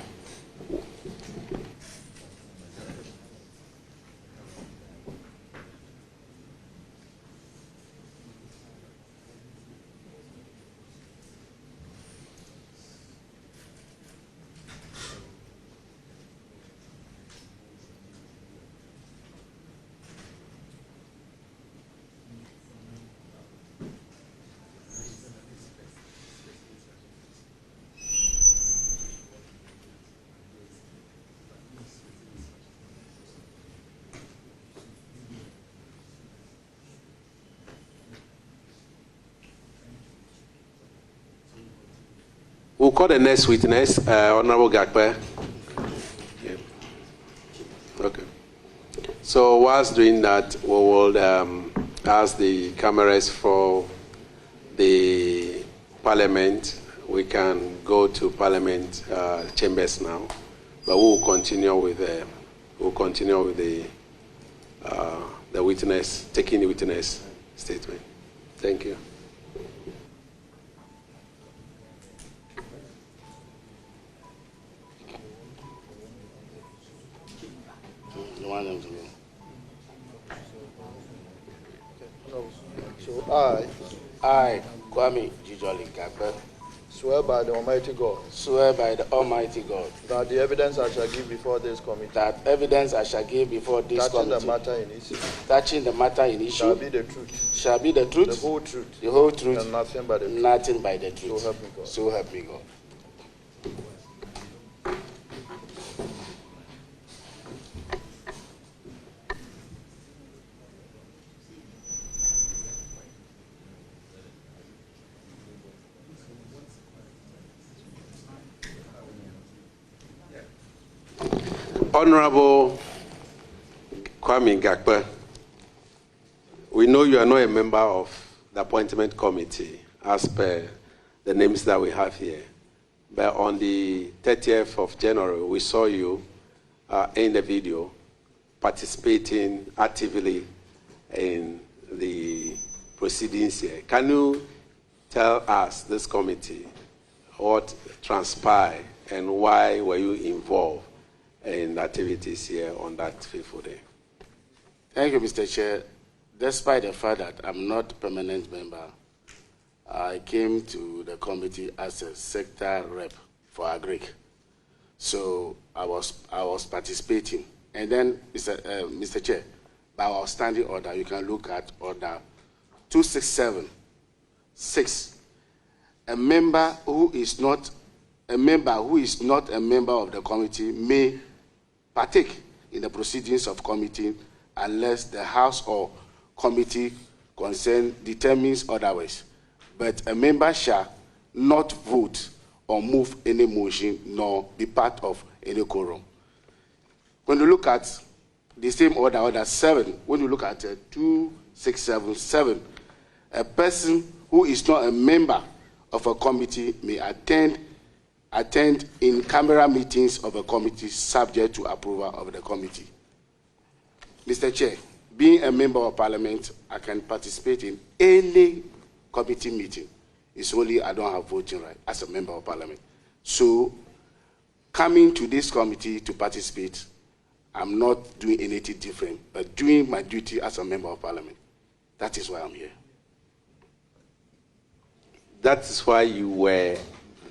We'll call the next witness, Honorable Gakpe. Yeah. Okay. So whilst doing that, we will ask the cameras for the Parliament. We can go to Parliament chambers now, but we will continue with the witness, taking the witness statement. Thank you. So I, Kwame Jijoli Gakpe, swear by the Almighty God. Swear by the Almighty God. That the evidence I shall give before this committee. That evidence I shall give before this touching committee. The matter in issue. Touching the matter in issue. Shall be the truth. Shall be the truth. The whole truth. The whole truth. And nothing but the truth. Nothing but the truth. So help me God. So help me God. Honorable Kwame Gakpe, we know you are not a member of the appointment committee as per the names that we have here. But on the 30th of January, we saw you in the video participating actively in the proceedings here. Can you tell us, this committee, what transpired and why were you involved in activities here on that fateful day? Thank you, Mr. Chair. Despite the fact that I'm not a permanent member, I came to the committee as a sector rep for Agric. So I was participating. And then, Mr. Chair, by our standing order, you can look at order 2676. A member who is not a member of the committee may partake in the proceedings of committee unless the House or committee concerned determines otherwise. But a member shall not vote or move any motion nor be part of any quorum. When you look at the same order 7, when you look at 2677, a person who is not a member of a committee may attend in camera meetings of a committee subject to approval of the committee. Mr. Chair, being a member of Parliament, I can participate in any committee meeting. It's only I don't have voting right as a member of Parliament. So, coming to this committee to participate, I'm not doing anything different, but doing my duty as a member of Parliament. That is why I'm here. That is why you were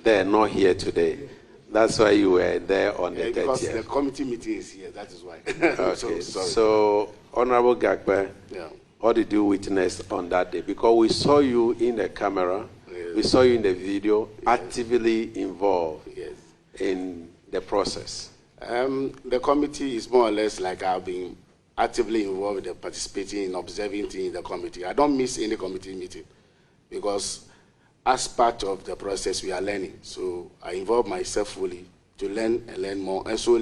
there, not here today. That's why you were there on the 30th. Because the committee meeting is here, that is why. Okay, so Honorable Gakpe, what did you witness on that day? Because we saw you in the camera, we saw you in the video, actively involved in the process. The committee is more or less like I've been actively involved in participating in observing things in the committee. I don't miss any committee meeting because as part of the process, we are learning. So I involve myself fully to learn and learn more, and so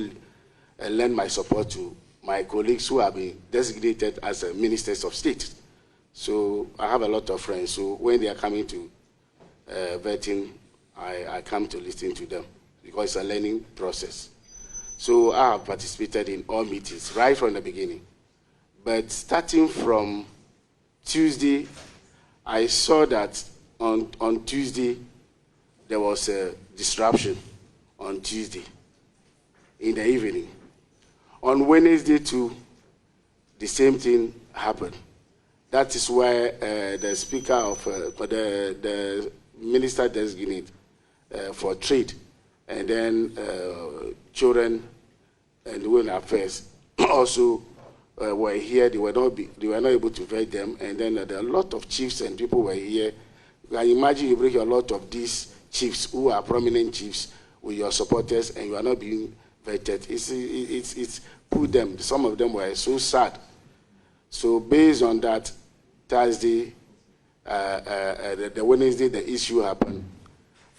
lend my support to my colleagues who have been designated as ministers of state. So I have a lot of friends. So when they are coming to vetting, I come to listen to them because it's a learning process. So I have participated in all meetings right from the beginning. But starting from Tuesday, I saw that on Tuesday, there was a disruption on Tuesday in the evening. On Wednesday too, the same thing happened. That is why the speaker of the minister designate for trade and then children and women affairs also were here. They were not able to vet them, and then there are a lot of chiefs and people were here. You can imagine you bring a lot of these chiefs who are prominent chiefs with your supporters, and you are not being vetted. It's put them. Some of them were so sad. So based on that, Thursday, the Wednesday, the issue happened.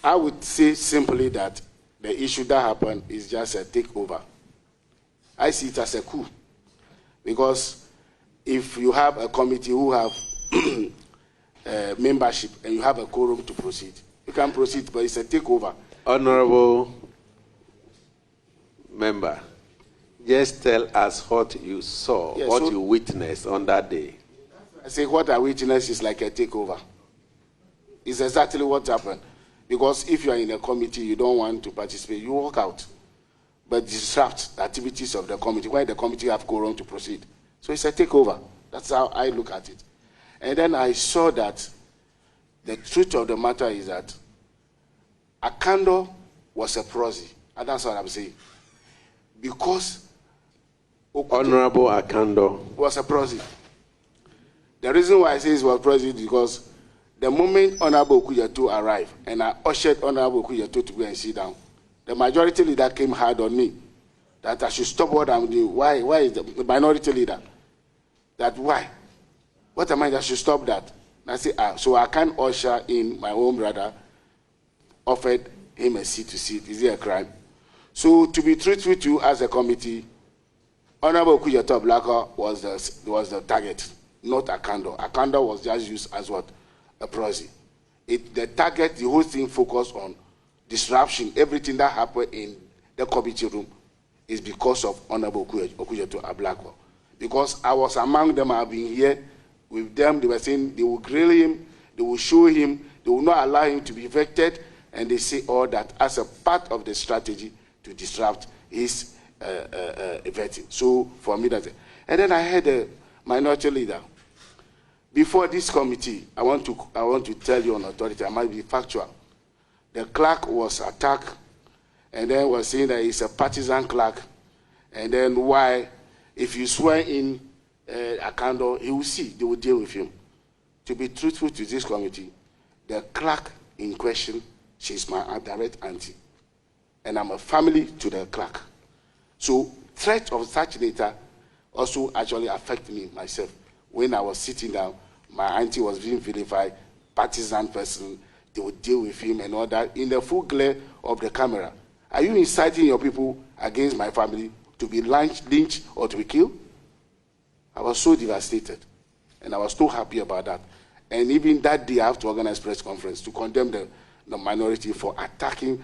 I would say simply that the issue that happened is just a takeover. I see it as a coup. Because if you have a committee who have membership and you have a quorum to proceed, you can proceed, but it's a takeover. Honorable member, just tell us what you saw, Yes, what so you witnessed on that day. I say what I witnessed is like a takeover. It's exactly what happened. Because if you are in a committee, you don't want to participate, you walk out. But disrupt the activities of the committee, where the committee have quorum to proceed. So it's a takeover. That's how I look at it. And then I saw that the truth of the matter is that Akando was a proxy. And that's what I'm saying. Because Honorable Akando was a proxy. The reason why I say it was proxy is because the moment Honorable Okujeto arrived and I ushered Honorable Okujeto to go and sit down, the majority leader came hard on me that I should stop what I'm doing. Why is the minority leader? That why? What am I should stop that? And I say, so I can't usher in my own brother, offered him a seat to sit. Is it a crime? So to be truthful to you as a committee, Honorable Okujeto Blacko was the target, not Akando. Akando was just used as what? A proxy. The target, the whole thing focused on disruption. Everything that happened in the committee room is because of Honorable Okujeto Blacko. Because I was among them, I've been here with them, they were saying they will grill him, they will show him, they will not allow him to be evicted, and they say all that as a part of the strategy to disrupt his vetting. So for me, that's it. And then I had a minority leader. Before this committee, I want to tell you on authority, I might be factual. The clerk was attacked, and then was saying that he's a partisan clerk, and then why, if you swear in Akando, he will see, they will deal with him. To be truthful to this committee, the clerk in question, she's my direct auntie, and I'm a family to the clerk. So threat of such data also actually affect me myself. When I was sitting down, my auntie was being vilified, partisan person, they would deal with him and all that in the full glare of the camera. Are you inciting your people against my family to be lynched or to be killed? I was so devastated, and I was so happy about that. And even that day, I have to organize press conference to condemn the minority for attacking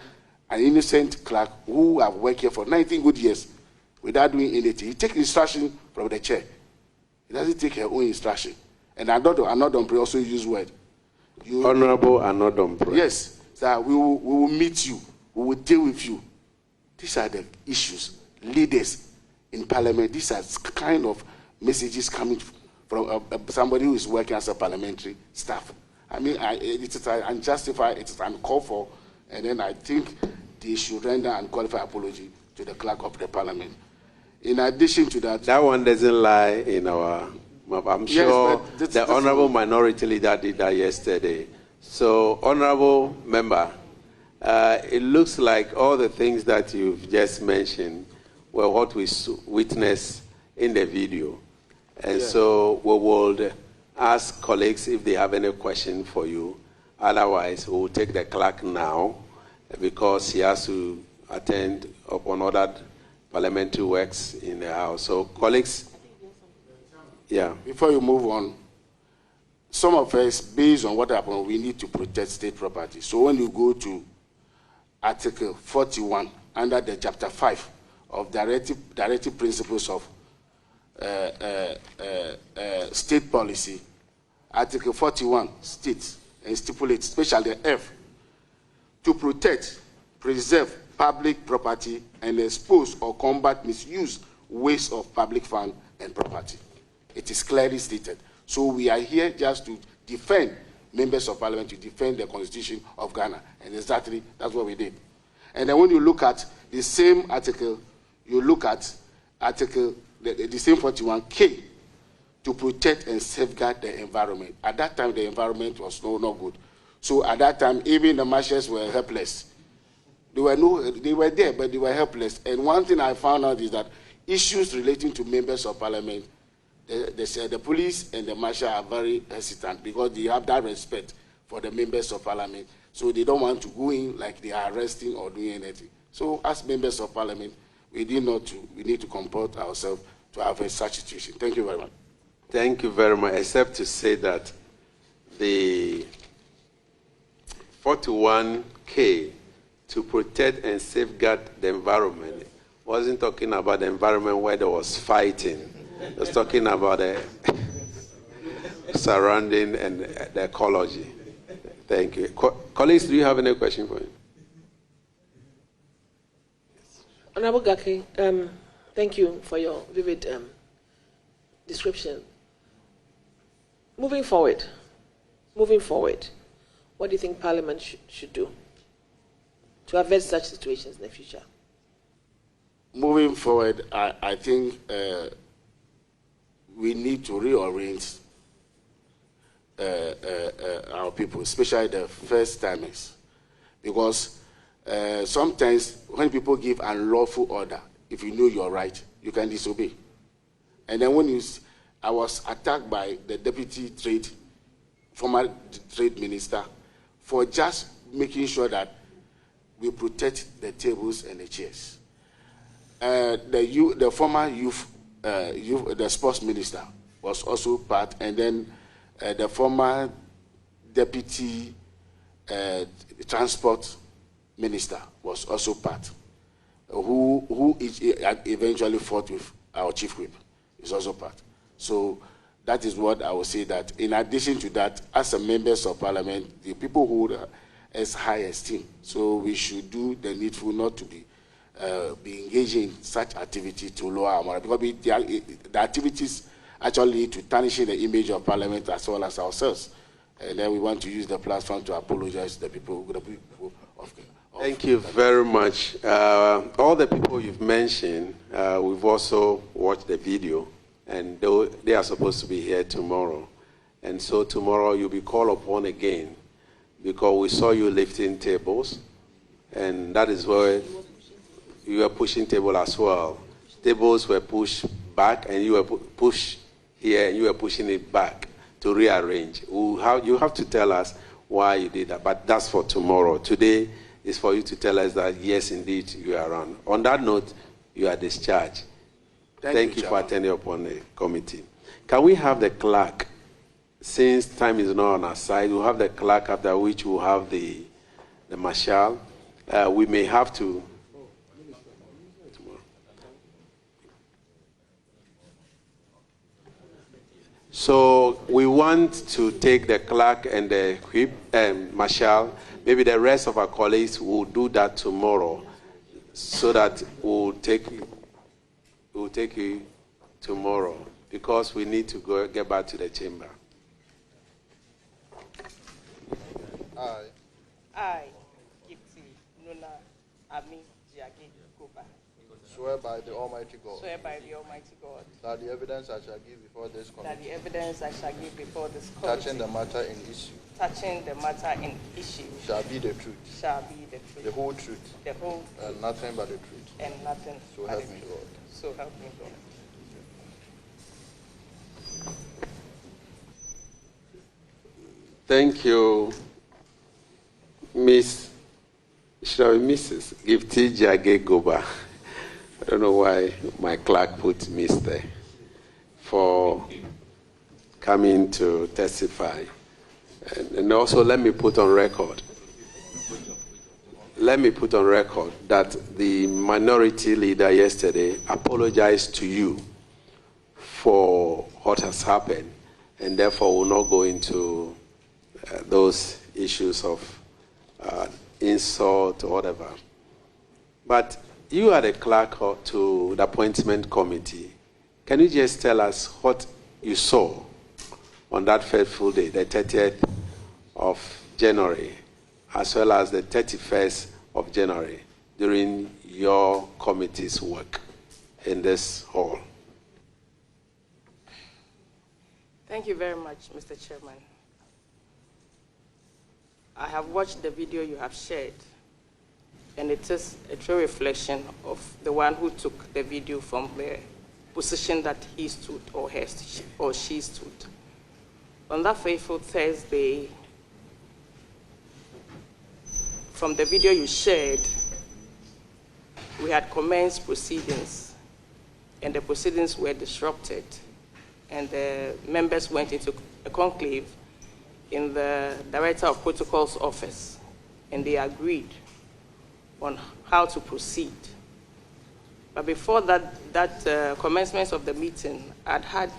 an innocent clerk who have worked here for 19 good years without doing anything. He takes instruction from the chair. He doesn't take her own instruction. And Anodompre also use word. Honorable Anodompre. Yes, sir, we will meet you. We will deal with you. These are the issues. Leaders in parliament, these are kind of messages coming from somebody who is working as a parliamentary staff. I mean, it is unjustified, it is uncalled for, and then I think they should render an unqualified apology to the clerk of the parliament. In addition to that... That one doesn't lie in our... I'm sure yes, the honorable minority leader did that yesterday. So, honorable member, it looks like all the things that you've just mentioned were what we witnessed in the video. And so we will ask colleagues if they have any question for you. Otherwise, we will take the clerk now because he has to attend upon other parliamentary works in the House. So, colleagues, before you move on, some of us, based on what happened, we need to protect state property. So when you go to Article 41, under the Chapter 5 of Directive Principles of State Policy, Article 41 states and stipulates, especially the F, to protect, preserve public property and expose or combat misuse, waste of public fund and property. It is clearly stated. So we are here just to defend members of parliament, to defend the constitution of Ghana. And exactly that's what we did. And then when you look at the same article, you look at article, the same 41K, to protect and safeguard the environment. At that time, the environment was not good. So at that time, even the marshals were helpless. They were there, but they were helpless. And one thing I found out is that issues relating to members of parliament, the police and the marshal are very hesitant because they have that respect for the members of parliament. So they don't want to go in like they are arresting or doing anything. So as members of parliament, we need to comport ourselves to avoid such situation. Thank you very much. Thank you very much, except to say that the 41K to protect and safeguard the environment wasn't talking about the environment where there was fighting. It was talking about the surrounding and the ecology. Thank you. Colleagues, do you have any question for me? Honorable Gaki, thank you for your vivid description. Moving forward, what do you think Parliament should do to avert such situations in the future? Moving forward, I think we need to reorient our people, especially the first timers, because sometimes when people give unlawful order, if you know you're right, you can disobey. And then I was attacked by the former trade minister, for just making sure that we protect the tables and the chairs. The former the sports minister was also part, and then the former deputy transport minister was also part, who eventually fought with our chief whip, is also part. So that is what I would say, that in addition to that, as a members of parliament, the people hold as high esteem. So we should do the needful not to be engaging in such activity to lower our morale, because the activities actually lead to tarnishing the image of parliament as well as ourselves. And then we want to use the platform to apologize to the people of Thank you very much. All the people you've mentioned, we've also watched the video, and they are supposed to be here tomorrow. And so tomorrow you'll be called upon again, because we saw you lifting tables, and that is where you were pushing table as well. Tables were pushed back, and you were pushed here, and you were pushing it back to rearrange. You have to tell us why you did that, but that's for tomorrow. Today is for you to tell us that, yes, indeed, you are around. On that note, you are discharged. Thank you for attending upon the committee. Can we have the clerk? Since time is not on our side, we'll have the clerk, after which we'll have the marshal. We may have to. So we want to take the clerk and the whip, marshal. Maybe the rest of our colleagues will do that tomorrow, so that we'll take you tomorrow, because we need to get back to the chamber. I, Gipti, Nuna, Ami, Jiagi, Koba. Swear by the Almighty God. Swear by the Almighty God. That the evidence I shall give before this committee. That the evidence I shall give before this committee. Touching the matter in issue. Touching the matter in issue. Shall be the truth. Shall be the truth. The whole truth. The whole truth. And nothing but the truth. And nothing so but help the me truth. God. So help me God. Thank you, Mrs. Gifty Jage Goba. I don't know why my clerk put Miss there, for coming to testify. And also let me put on record that the minority leader yesterday apologized to you for what has happened, and therefore will not go into those issues of insult or whatever. But you are the clerk to the appointment committee. Can you just tell us what you saw on that fateful day, the 30th of January, as well as the 31st of January, during your committee's work in this hall? Thank you very much, Mr. Chairman. I have watched the video you have shared, and it is a true reflection of the one who took the video from the position that he stood or she stood. On that fateful Thursday, from the video you shared, we had commenced proceedings, and the proceedings were disrupted, and the members went into a conclave in the Director of Protocol's office, and they agreed on how to proceed. But before that commencement of the meeting, I'd had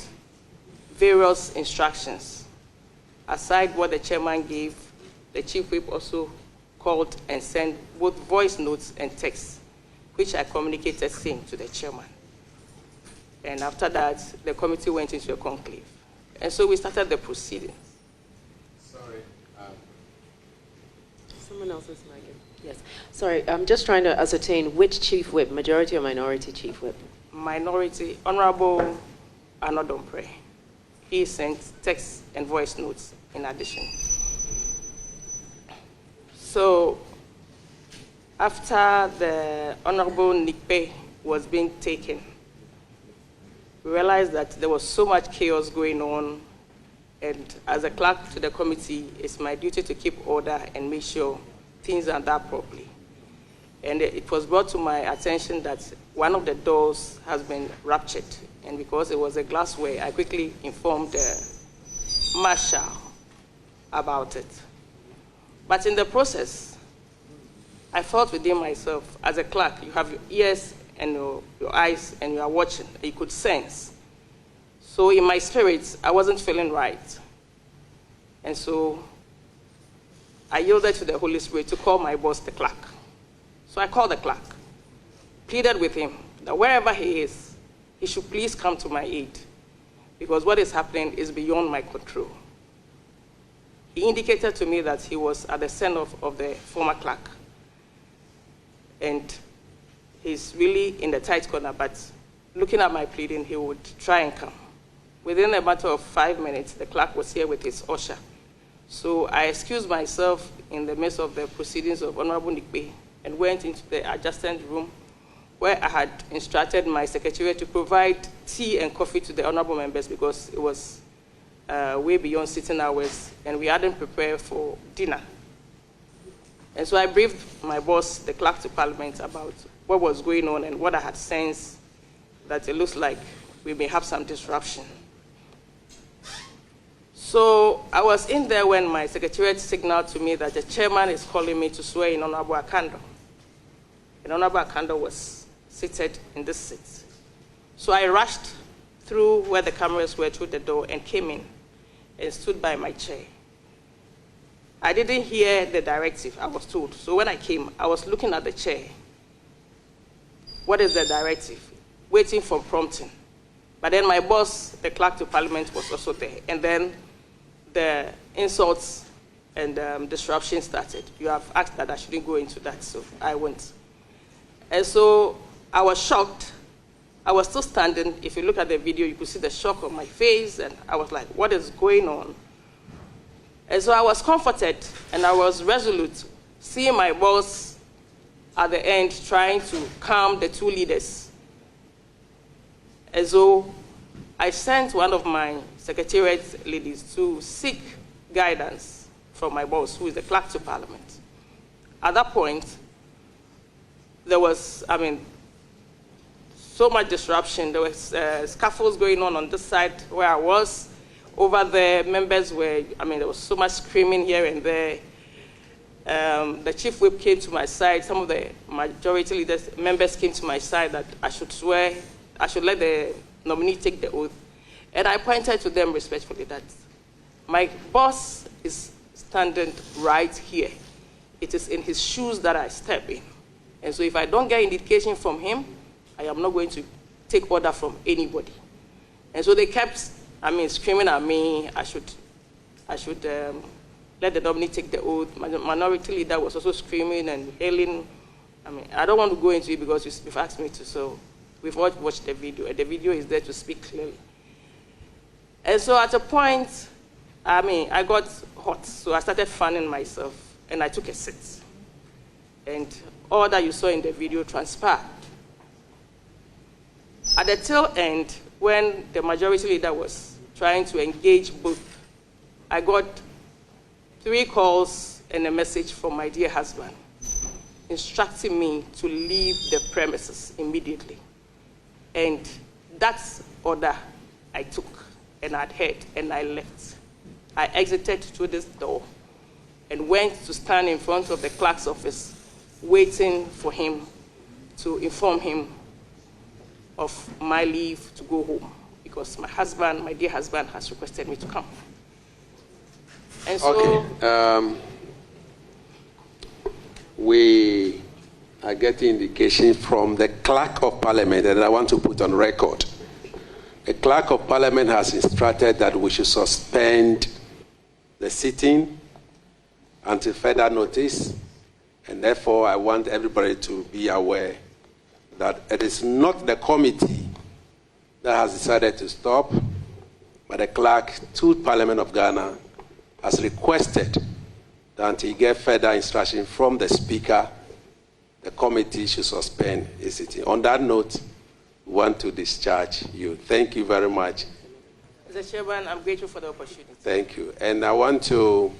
various instructions. Aside what the chairman gave, the chief whip also called and sent both voice notes and texts, which I communicated same to the chairman. And after that, the committee went into a conclave. And so we started the proceedings. Sorry. Someone else's mic. Yes. Sorry, I'm just trying to ascertain which chief whip, majority or minority chief whip? Minority, Honorable Anodompre. He sent text and voice notes in addition. So after the Honorable Nikpe was being taken, we realized that there was so much chaos going on, and as a clerk to the committee, it's my duty to keep order and make sure things are done properly. And it was brought to my attention that one of the doors has been ruptured, and because it was a glassware, I quickly informed the marshal about it. But in the process, I thought within myself, as a clerk, you have your ears and your eyes, and you are watching, and you could sense. So in my spirit, I wasn't feeling right. And so I yielded to the Holy Spirit to call my boss, the clerk. So I called the clerk, pleaded with him that wherever he is, he should please come to my aid, because what is happening is beyond my control. He indicated to me that he was at the center of the former clerk, and he's really in the tight corner, but looking at my pleading, he would try and come. Within a matter of 5 minutes, the clerk was here with his usher. So I excused myself in the midst of the proceedings of Honorable Nikpe and went into the adjacent room where I had instructed my secretary to provide tea and coffee to the honorable members because it was way beyond sitting hours and we hadn't prepared for dinner. And so I briefed my boss, the clerk to Parliament, about what was going on and what I had sensed that it looks like we may have some disruption. So I was in there when my secretariat signaled to me that the chairman is calling me to swear in Honorable Akando. And Honorable Akando was seated in this seat. So I rushed through where the cameras were through the door and came in and stood by my chair. I didn't hear the directive, I was told. So when I came, I was looking at the chair. What is the directive? Waiting for prompting. But then my boss, the clerk to Parliament, was also there. And then the insults and disruption started. You have asked that I shouldn't go into that, so I went. And so I was shocked. I was still standing. If you look at the video, you could see the shock on my face, and I was like, what is going on? And so I was comforted, and I was resolute, seeing my boss at the end trying to calm the two leaders. And so I sent one of my secretariat ladies to seek guidance from my boss, who is the clerk to Parliament. At that point, there was, so much disruption. There was scaffolds going on this side where I was. Over there, members were, there was so much screaming here and there. The chief whip came to my side. Some of the majority leaders, members came to my side that I should swear, I should let the nominee take the oath. And I pointed to them respectfully that my boss is standing right here. It is in his shoes that I step in. And so if I don't get indication from him, I am not going to take order from anybody. And so they kept, screaming at me. I should let the nominee take the oath. My minority leader was also screaming and yelling. I don't want to go into it because you've asked me to, so we've all watched the video, and the video is there to speak clearly. And so at a point, I got hot, so I started fanning myself, and I took a seat. And all that you saw in the video transpired. At the tail end, when the majority leader was trying to engage both, I got 3 calls and a message from my dear husband instructing me to leave the premises immediately. And that's order I took and adhered, and I left. I exited through this door and went to stand in front of the clerk's office, waiting for him to inform him of my leave to go home, because my husband, my dear husband, has requested me to come. And so, okay. We are getting indication from the Clerk of Parliament, and I want to put on record. The Clerk of Parliament has instructed that we should suspend the sitting until further notice, and therefore I want everybody to be aware that it is not the committee that has decided to stop, but the clerk to Parliament of Ghana has requested that until he get further instruction from the Speaker, the committee should suspend its sitting. On that note, we want to discharge you. Thank you very much. Mr. Chairman, I'm grateful for the opportunity. Thank you. And I want to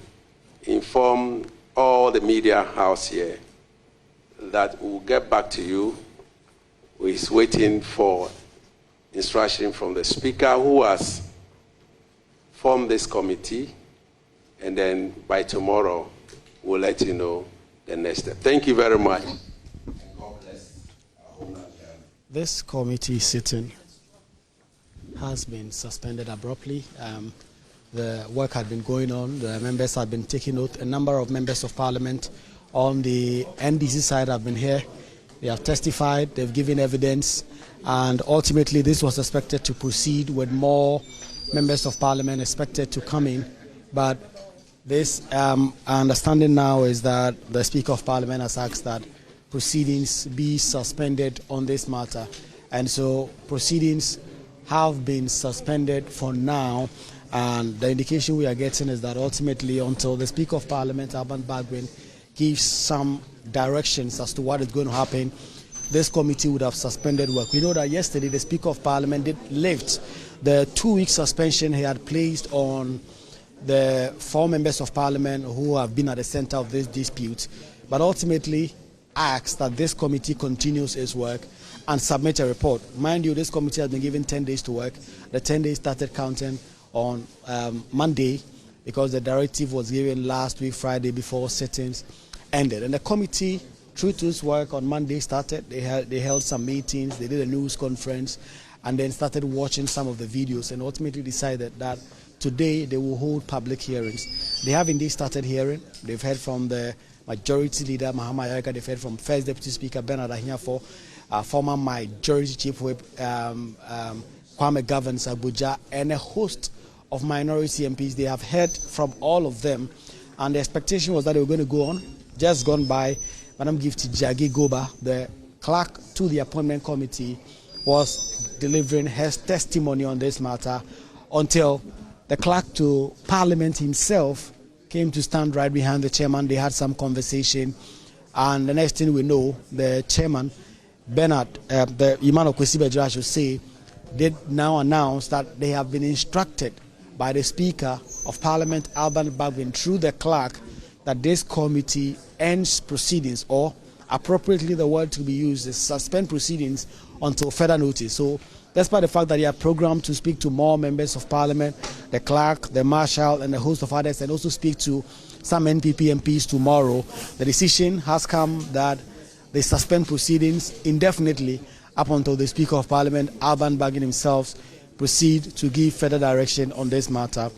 inform all the media house here that we'll get back to you. We're waiting for instruction from the Speaker, who has formed this committee, and then by tomorrow we'll let you know the next step. Thank you very much. God bless our homeland. This committee sitting has been suspended abruptly. The work had been going on. The members had been taking oath. A number of members of parliament on the NDC side have been here. They have testified, they've given evidence, and ultimately this was expected to proceed with more members of parliament expected to come in. But this understanding now is that the Speaker of Parliament has asked that proceedings be suspended on this matter. And so proceedings have been suspended for now. And the indication we are getting is that ultimately, until the Speaker of Parliament, Alban Bagwin, gives some directions as to what is going to happen, this committee would have suspended work. We know that yesterday the Speaker of Parliament did lift the 2-week suspension he had placed on the 4 members of Parliament who have been at the center of this dispute, but ultimately asked that this committee continues its work and submit a report. Mind you, this committee has been given 10 days to work. The 10 days started counting on Monday, because the directive was given last week, Friday, before sittings ended. And the committee, through to its work on Monday, started. They held some meetings, they did a news conference, and then started watching some of the videos, and ultimately decided that today they will hold public hearings. They have indeed started hearing. They've heard from the Majority Leader, Mahama Yarika. They've heard from First Deputy Speaker, Bernard Ahiafor, former Majority Chief Whip, Kwame Governs Abuja, and a host of minority MPs. They have heard from all of them, and the expectation was that they were going to go on. Just gone by, Madam Gifty Jagi Goba, the clerk to the appointment committee, was delivering her testimony on this matter until the clerk to Parliament himself came to stand right behind the chairman. They had some conversation, and the next thing we know, the chairman, Bernard, the Imam of Kwesibejo, I should say, did now announce that they have been instructed by the Speaker of Parliament, Alban Bagwin, through the clerk, that this committee ends proceedings, or appropriately the word to be used is suspend proceedings until further notice. So despite the fact that they are programmed to speak to more members of Parliament, the clerk, the marshal, and a host of others, and also speak to some NPP MPs tomorrow, the decision has come that they suspend proceedings indefinitely up until the Speaker of Parliament, Alban Bagwin himself, proceed to give further direction on this matter.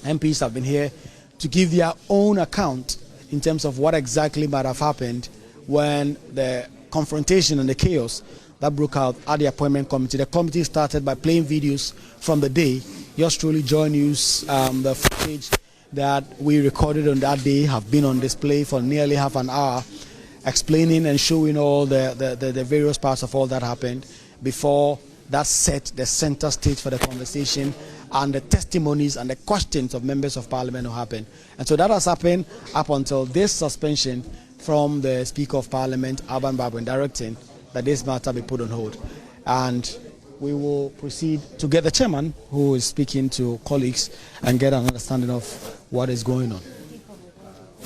MPs have been here to give their own account in terms of what exactly might have happened when the confrontation and the chaos that broke out at the appointment committee. The committee started by playing videos from the day. Yours truly, Joy News, the footage that we recorded on that day have been on display for nearly half an hour, explaining and showing all the various parts of all that happened before that set the center stage for the conversation and the testimonies and the questions of members of Parliament who happened. And so that has happened up until this suspension from the Speaker of Parliament, Alban Bagwin, directing that this matter be put on hold. And we will proceed to get the chairman, who is speaking to colleagues, and get an understanding of what is going on.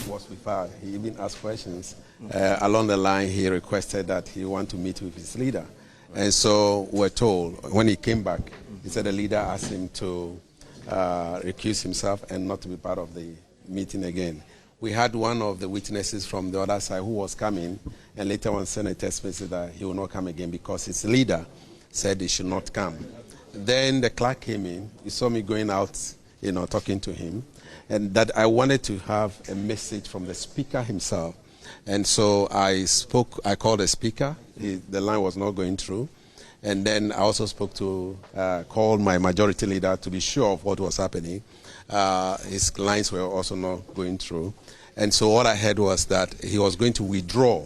was with her. He even asked questions. Along the line, he requested that he want to meet with his leader. And so we're told, when he came back, he said the leader asked him to recuse himself and not to be part of the meeting again. We had one of the witnesses from the other side who was coming, and later on sent a text message that he will not come again because his leader said he should not come. Then the clerk came in. He saw me going out, talking to him, and that I wanted to have a message from the speaker himself. And so I called the speaker. The line was not going through. And then I also called my majority leader to be sure of what was happening. His lines were also not going through. And so what I heard was that he was going to withdraw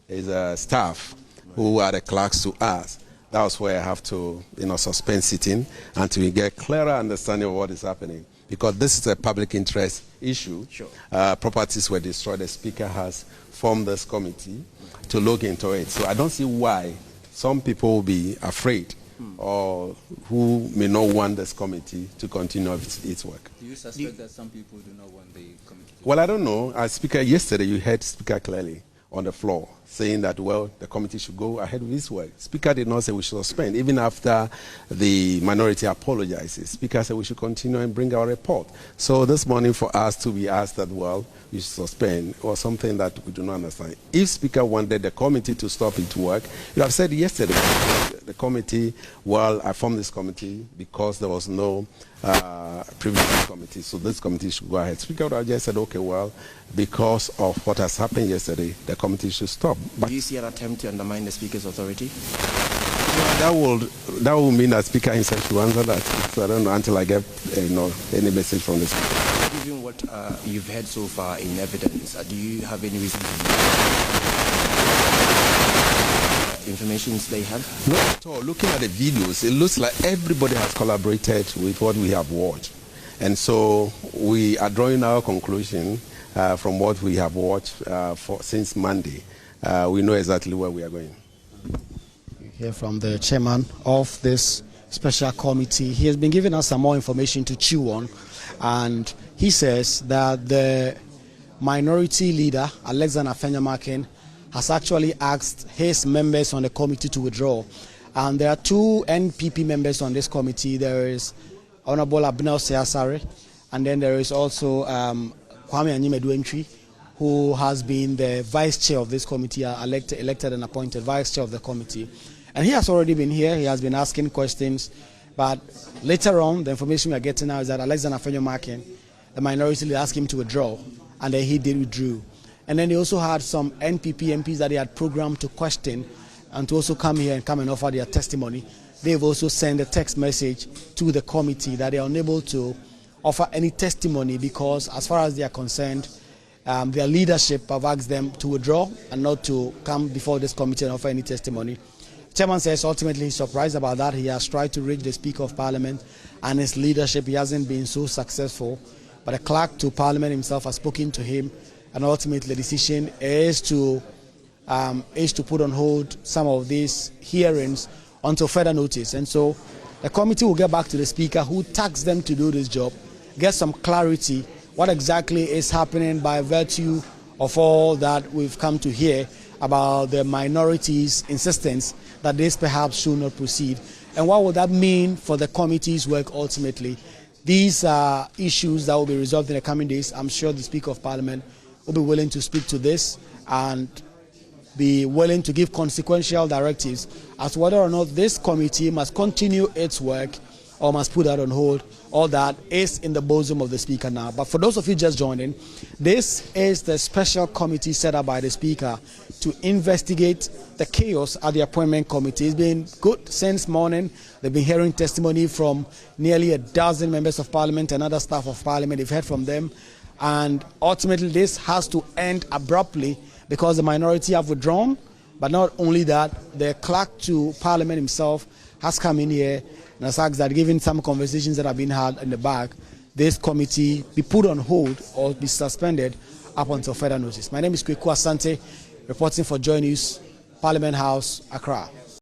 his staff who are the clerks to us. That was where I have to, suspend sitting until we get clearer understanding of what is happening. Because this is a public interest issue. Sure. Properties were destroyed. The speaker has formed this committee to look into it. So I don't see why some people will be afraid or who may not want this committee to continue its work. Do you suspect that some people do not want the committee to Well, I don't know. As Speaker, yesterday you heard Speaker clearly on the floor saying that, well, the committee should go ahead with its work. Speaker did not say we should suspend. Even after the minority apologizes, Speaker said we should continue and bring our report. So this morning for us to be asked that, well, we should suspend was something that we do not understand. If Speaker wanted the committee to stop its work, you have said yesterday, the committee, well, I formed this committee because there was no previous committee, so this committee should go ahead. Speaker would have just said, okay, well, because of what has happened yesterday, the committee should stop. But do you see an attempt to undermine the Speaker's authority? Well, that will mean that Speaker himself should answer that. So I don't know until I get any message from the Speaker. Given what you've heard so far in evidence, do you have any reason information they have? Not at all. Looking at the videos, it looks like everybody has collaborated with what we have watched. And so we are drawing our conclusion from what we have watched since Monday. We know exactly where we are going. We hear from the chairman of this special committee. He has been giving us some more information to chew on, and he says that the minority leader, Alexander Afenyomarkin, has actually asked his members on the committee to withdraw. And there are two NPP members on this committee. There is Honorable Abinel Seasare, and then there is also Kwame Anyimedu-Entry, who has been the vice chair of this committee, elected and appointed vice chair of the committee. And he has already been here. He has been asking questions. But later on, the information we are getting now is that Alexander Afenyomarkin, the minority leader, asked him to withdraw, and then he did withdraw. And then they also had some NPP MPs that they had programmed to question and to also come here and come and offer their testimony. They've also sent a text message to the committee that they are unable to offer any testimony because, as far as they are concerned, their leadership have asked them to withdraw and not to come before this committee and offer any testimony. Chairman says ultimately he's surprised about that. He has tried to reach the Speaker of Parliament and his leadership. He hasn't been so successful. But the clerk to Parliament himself has spoken to him, and ultimately the decision is to put on hold some of these hearings until further notice. And so the committee will get back to the Speaker, who tasked them to do this job, get some clarity what exactly is happening by virtue of all that we've come to hear about the minority's insistence that this perhaps should not proceed. And what would that mean for the committee's work ultimately? These are issues that will be resolved in the coming days. I'm sure the Speaker of Parliament will be willing to speak to this and be willing to give consequential directives as to whether or not this committee must continue its work or must put that on hold. All that is in the bosom of the Speaker now. But for those of you just joining, this is the special committee set up by the Speaker to investigate the chaos at the appointment committee. It's been good since morning. They've been hearing testimony from nearly a dozen members of Parliament and other staff of Parliament. They've heard from them. And ultimately, this has to end abruptly because the minority have withdrawn. But not only that, the clerk to Parliament himself has come in here and has asked that, given some conversations that have been had in the back, this committee be put on hold or be suspended up until further notice. My name is Kweku Asante, reporting for Joy News, Parliament House, Accra.